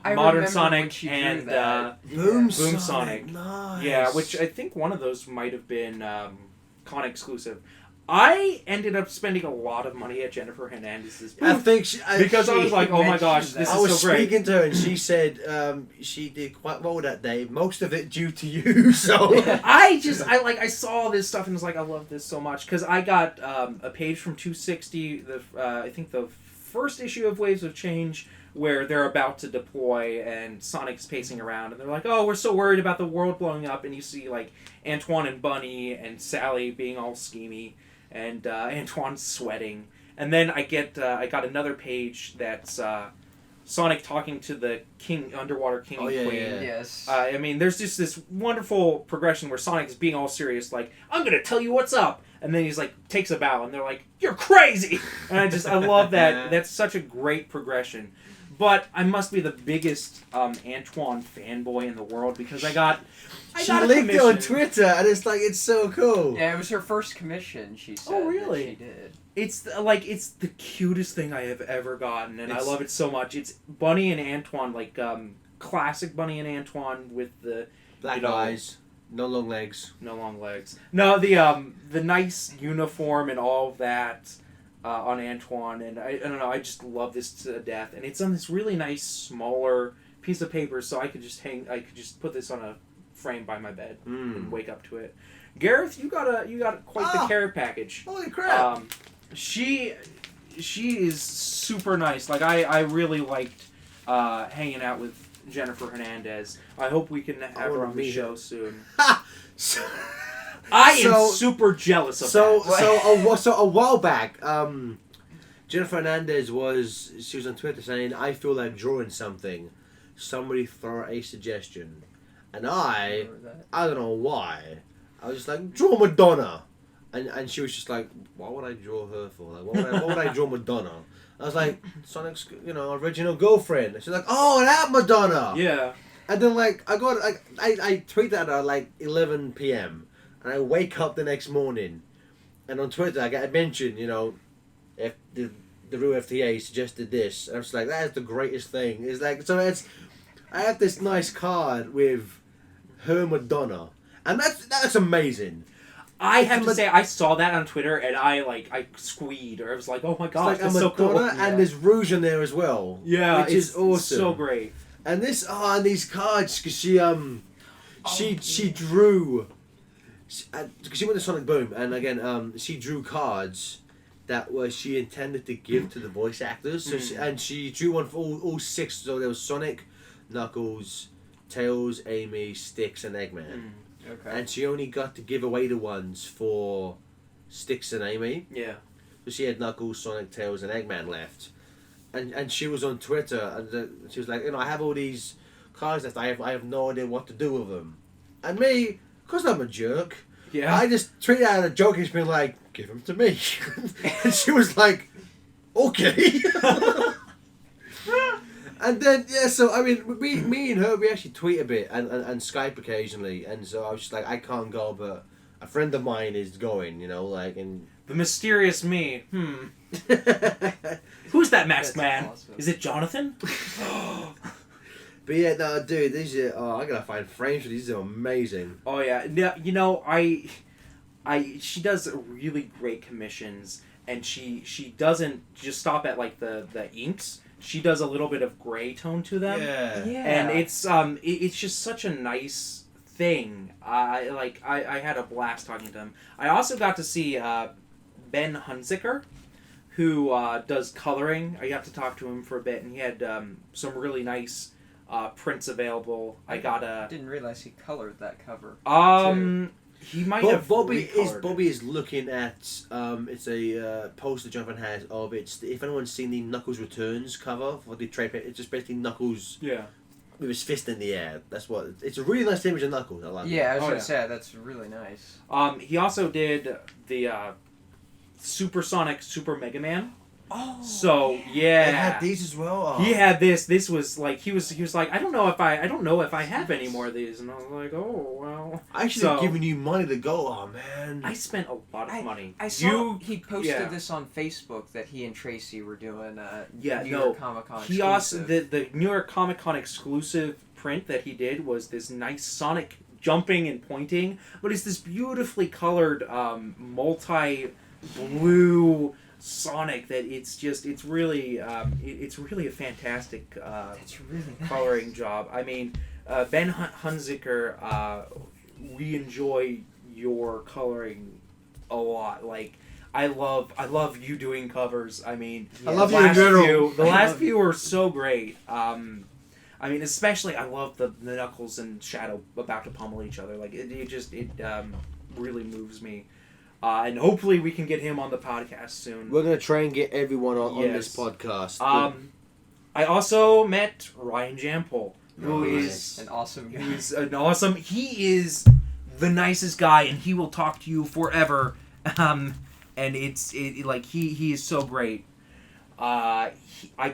Modern Sonic, and Boom Sonic. Nice. Yeah, which I think one of those might have been con exclusive. I ended up spending a lot of money at Jennifer Hernandez's booth. I think Because I was like, oh my gosh, this I is was so great. speaking to her and she said she did quite well that day. Most of it due to you. So I saw all this stuff and was like, I love this so much because I got a page from 260. I think the first issue of Waves of Change, where they're about to deploy and Sonic's pacing around and they're like, oh, we're so worried about the world blowing up, and you see like Antoine and Bunny and Sally being all schemy and Antoine's sweating, and then I got another page that's Sonic talking to the underwater king and queen. Yeah. Yes. I mean, there's just this wonderful progression where Sonic's being all serious, like, I'm gonna tell you what's up, and then he's like, takes a bow, and they're like, you're crazy! And I love that. That's such a great progression. But I must be the biggest Antoine fanboy in the world because I got she a linked it on commission. Twitter and it's so cool. Yeah, it was her first commission, she said. Oh, really? That she did. It's the cutest thing I have ever gotten, and I It's- love it so much. It's Bunny and Antoine, like classic Bunny and Antoine with the Black eyes, no long legs. no long legs. No, the nice uniform and all of that. On Antoine, and I don't know, I just love this to death, and it's on this really nice smaller piece of paper, so I could just put this on a frame by my bed and wake up to it. Gareth, you got quite the care package. Holy crap! She is super nice. Like I really liked hanging out with Jennifer Hernandez. I hope we can have her on the show soon. I am super jealous of that. So a while back, Jennifer Hernandez she was on Twitter saying, "I feel like drawing something. Somebody throw a suggestion," and I don't know why. I was just like, "Draw Madonna," and she was just like, "Why would I draw her for? Like, why would I draw Madonna?" I was like, "Sonic's original girlfriend." And she's like, "Oh, that Madonna." Yeah. And then I tweeted at her at 11 p.m. and I wake up the next morning, and on Twitter I get a mention, if the real FTA suggested this, and I was like, that is the greatest thing. It's like, I have this nice card with her Madonna, and that's amazing. I have to say, I saw that on Twitter, and I squeed, or I was like, oh my god, It's that's like a so cool. Madonna, and there's rouge in there as well. Yeah, which is awesome. So great. And and these cards, because she drew, because she went to Sonic Boom, and again, she drew cards that she intended to give to the voice actors. So she drew one for all six. So there was Sonic, Knuckles, Tails, Amy, Styx, and Eggman. Okay. And she only got to give away the ones for Styx and Amy. Yeah. So she had Knuckles, Sonic, Tails, and Eggman left. And she was on Twitter, and she was like, I have all these cards left. I have no idea what to do with them. And me, because I'm a jerk, Yeah. I just tweeted out a joke and been like, give them to me. And she was like, okay. And then, so, I mean, me and her, we actually tweet a bit and Skype occasionally. And so I was just like, I can't go, but a friend of mine is going, and... The mysterious me. Who's that masked man? Awesome. Is it Jonathan? But yeah, no, dude, these are... Oh, I gotta find frames for these. These are amazing. Oh yeah, she does really great commissions, and she doesn't just stop at the inks. She does a little bit of gray tone to them. Yeah. And it's just such a nice thing. I had a blast talking to him. I also got to see Ben Hunziker, who does coloring. I got to talk to him for a bit, and he had some really nice prints available. I didn't realize he colored that cover. He might have Bobby recolored it. is looking at it's a poster Jonathan has of if anyone's seen the Knuckles Returns cover for the trade, it's just basically Knuckles with his fist in the air. That's what it's a really nice image of Knuckles. I like. Yeah, I was Oh, gonna yeah. say that's really nice. He also did the Supersonic Super Mega Man. Oh. So They yeah, had these as well. Oh. he had this. This was like he was like, I don't know if I have any more of these, and I was like, oh well. I should have given you money to go. Oh man. I spent a lot of money. I saw he posted yeah. this on Facebook that he and Tracy were doing Yeah, New no, York Comic Con. He also the New York Comic Con exclusive print that he did was this nice Sonic jumping and pointing, but it's this beautifully colored multi blue Sonic that it's really it's really a fantastic It's really nice. coloring job. I mean, Ben Hunziker, we enjoy your coloring a lot. Like, I love you doing covers. I mean, I love you in general. The last few were so great. I mean, especially I love the Knuckles and Shadow about to pummel each other. Like it really moves me. And hopefully we can get him on the podcast soon. We're gonna try and get everyone on this Yes. podcast. I also met Ryan Jampol, who Nice. is An awesome guy. He's an awesome. He is the nicest guy, and he will talk to you forever. And he is so great. I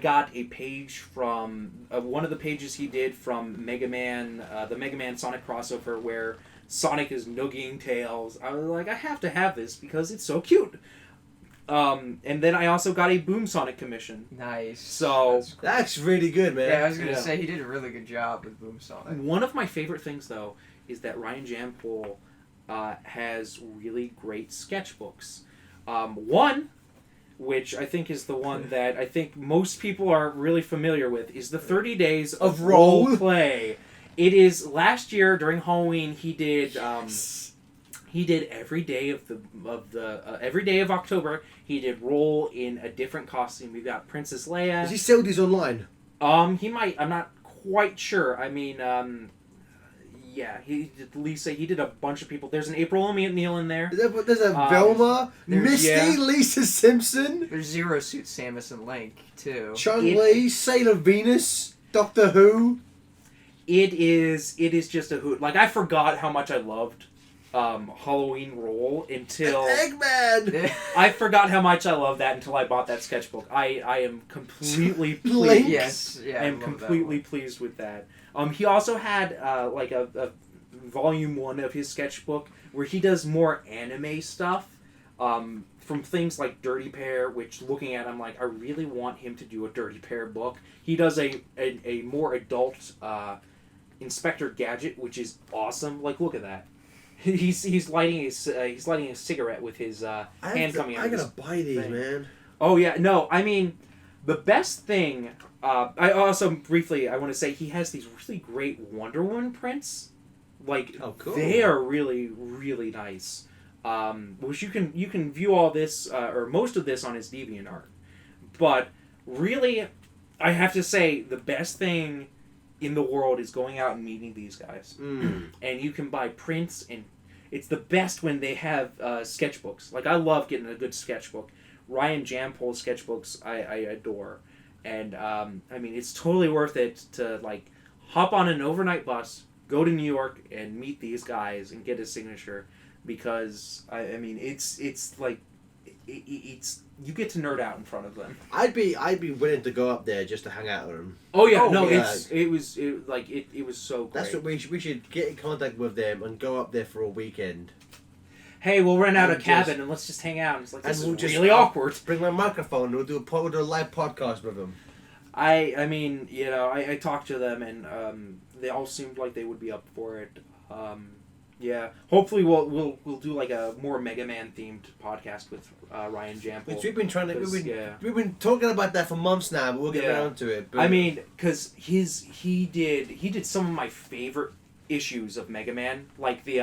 got a page from one of the pages he did from Mega Man, the Mega Man Sonic crossover, where Sonic is noogieing Tails. I was like, I have to have this because it's so cute. And then I also got a Boom Sonic commission. Nice. So That's cool. That's really good, man. Yeah, I was gonna Yeah. say he did a really good job with Boom Sonic. One of my favorite things, though, is that Ryan Jampol has really great sketchbooks. One, which I think is the one that I think most people are really familiar with, is the 30 Days of Role. Role Play. It is last year during Halloween. He did every day of every day of October. He did role in a different costume. We've got Princess Leia. Does he sell these online? He might. I'm not quite sure. I mean, Yeah, he did Lisa. He did a bunch of people. There's an April O'Neil in there. There's a Velma, there's- Misty, yeah. Lisa Simpson, There's Zero Suit Samus and Link too. Chung It- Li, Sailor Venus, Doctor Who. It is just a hoot. Like, I forgot how much I loved Halloween Roll until Eggman. I forgot how much I loved that until I bought that sketchbook. I am completely Link. pleased. Yes, yeah. I am love that completely one. pleased with that. He also had like a volume 1 of his sketchbook where he does more anime stuff. From things like Dirty Pair, which looking at, I'm like, I really want him to do a Dirty Pair book. He does a more adult Inspector Gadget, which is awesome. Like, look at that. He's lighting a cigarette with his hand coming out. I of his gotta buy these, thing. man. Oh yeah, no, I mean, the best thing. I also briefly I want to say he has these really great Wonder Woman prints. Like, Oh, cool. they are really really nice. Which you can view all this or most of this on his DeviantArt. But really, I have to say the best thing in the world is going out and meeting these guys. And you can buy prints, and it's the best when they have sketchbooks. Like, I love getting a good sketchbook. Ryan Jampol's sketchbooks I adore. And I mean, it's totally worth it to like hop on an overnight bus, go to New York, and meet these guys and get a signature, because I mean it's like it's you get to nerd out in front of them. I'd be willing to go up there just to hang out with them. Oh yeah, Oh, no, yeah. it was so great. That's what we should get in contact with them and go up there for a weekend. Hey, we'll rent out a And cabin just- and let's just hang out. And it's like, and this we'll is just- really awkward. Bring my microphone and we'll do a live podcast with them. I mean, you know, I talked to them and they all seemed like they would be up for it. Yeah, hopefully we'll do like a more Mega Man themed podcast with Ryan Jampol. Which we've been trying to. 'Cause, We've been talking about that for months now, but we'll get Yeah. around to it. But I mean, because he did some of my favorite issues of Mega Man, like the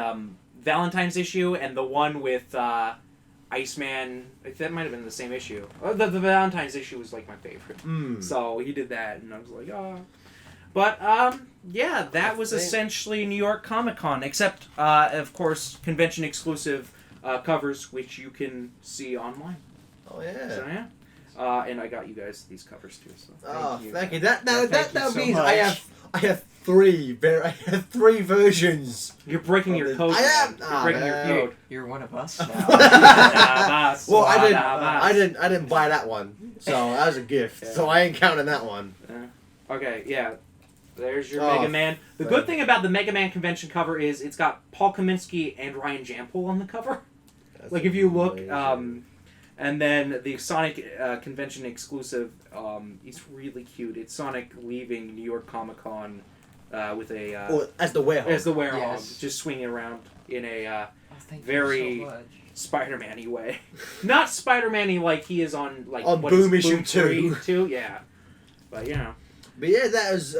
Valentine's issue and the one with Iceman. That might have been the same issue. The Valentine's issue was like my favorite. So he did that, and I was like, oh. But yeah, that was essentially New York Comic Con, except of course convention exclusive covers, which you can see online. Oh yeah. So yeah. And I got you guys these covers too. So Thank you. That Thank you so means much. I have three versions. You're breaking your code. I am. man. You're breaking your code. You're one of us now. Well, I didn't buy that one, so that was a gift. Yeah. So I ain't counting that one. Okay, yeah. There's your Oh, Mega Man. The good thing about the Mega Man convention cover is it's got Paul Kaminsky and Ryan Jampol on the cover. That's Like if you look, amazing. and then the Sonic convention exclusive, it's really cute. It's Sonic leaving New York Comic Con with a as the werewolf. as the werewolf, Yes. just swinging around in a Oh, thank Very- you so much. Spider-Man-y way. Not Spider-Man-y like he is on like On what is Boom issue 3 2. too. Yeah, but you know. But yeah, that was.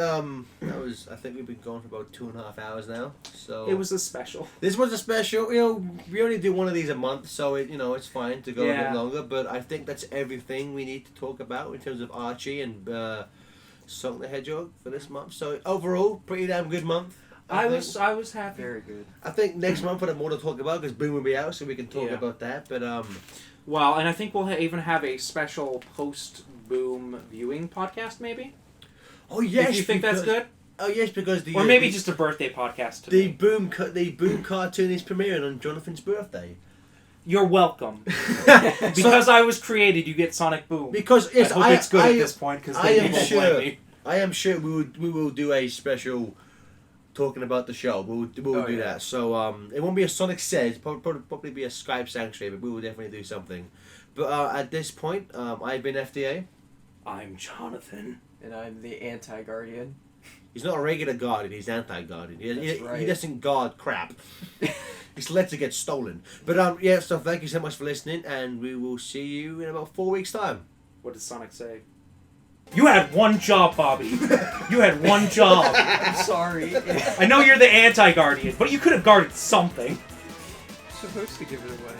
I think we've been going for about 2.5 hours now. So It was a special. This was a special. You know, we only do one of these a month, so it's fine to go a Yeah. bit longer. But I think that's everything we need to talk about in terms of Archie and Sonic the Hedgehog for this month. So overall, pretty damn good month. I think. was happy. Very good. I think next month we'll have more to talk about because Boom will be out, so we can talk Yeah. about that. But Well, and I think we'll even have a special post-Boom viewing podcast, maybe. oh yes, If you think that's because- good, Oh yes, because the or maybe just a birthday podcast. To the me. Boom cartoon is premiering on Jonathan's birthday. You're welcome. Because I was created, you get Sonic Boom. Because yes, I hope it's good at this point because I they am won't sure. blame me. I am sure we will do a special talking about the show. We'll do yeah. that. So it won't be a Sonic Says, probably be a Skype Sanctuary, but we will definitely do something. But at this point, I've been FDA. I'm Jonathan. And I'm the anti-guardian. He's not a regular guardian, he's anti-guardian. He That's right. doesn't guard crap. He just lets it get stolen. But yeah, so thank you so much for listening, and we will see you in about 4 weeks' time. What did Sonic say? You had one job, Bobby. You had one job. I'm sorry. I know you're the anti-guardian, but you could have guarded something. Supposed to give it away.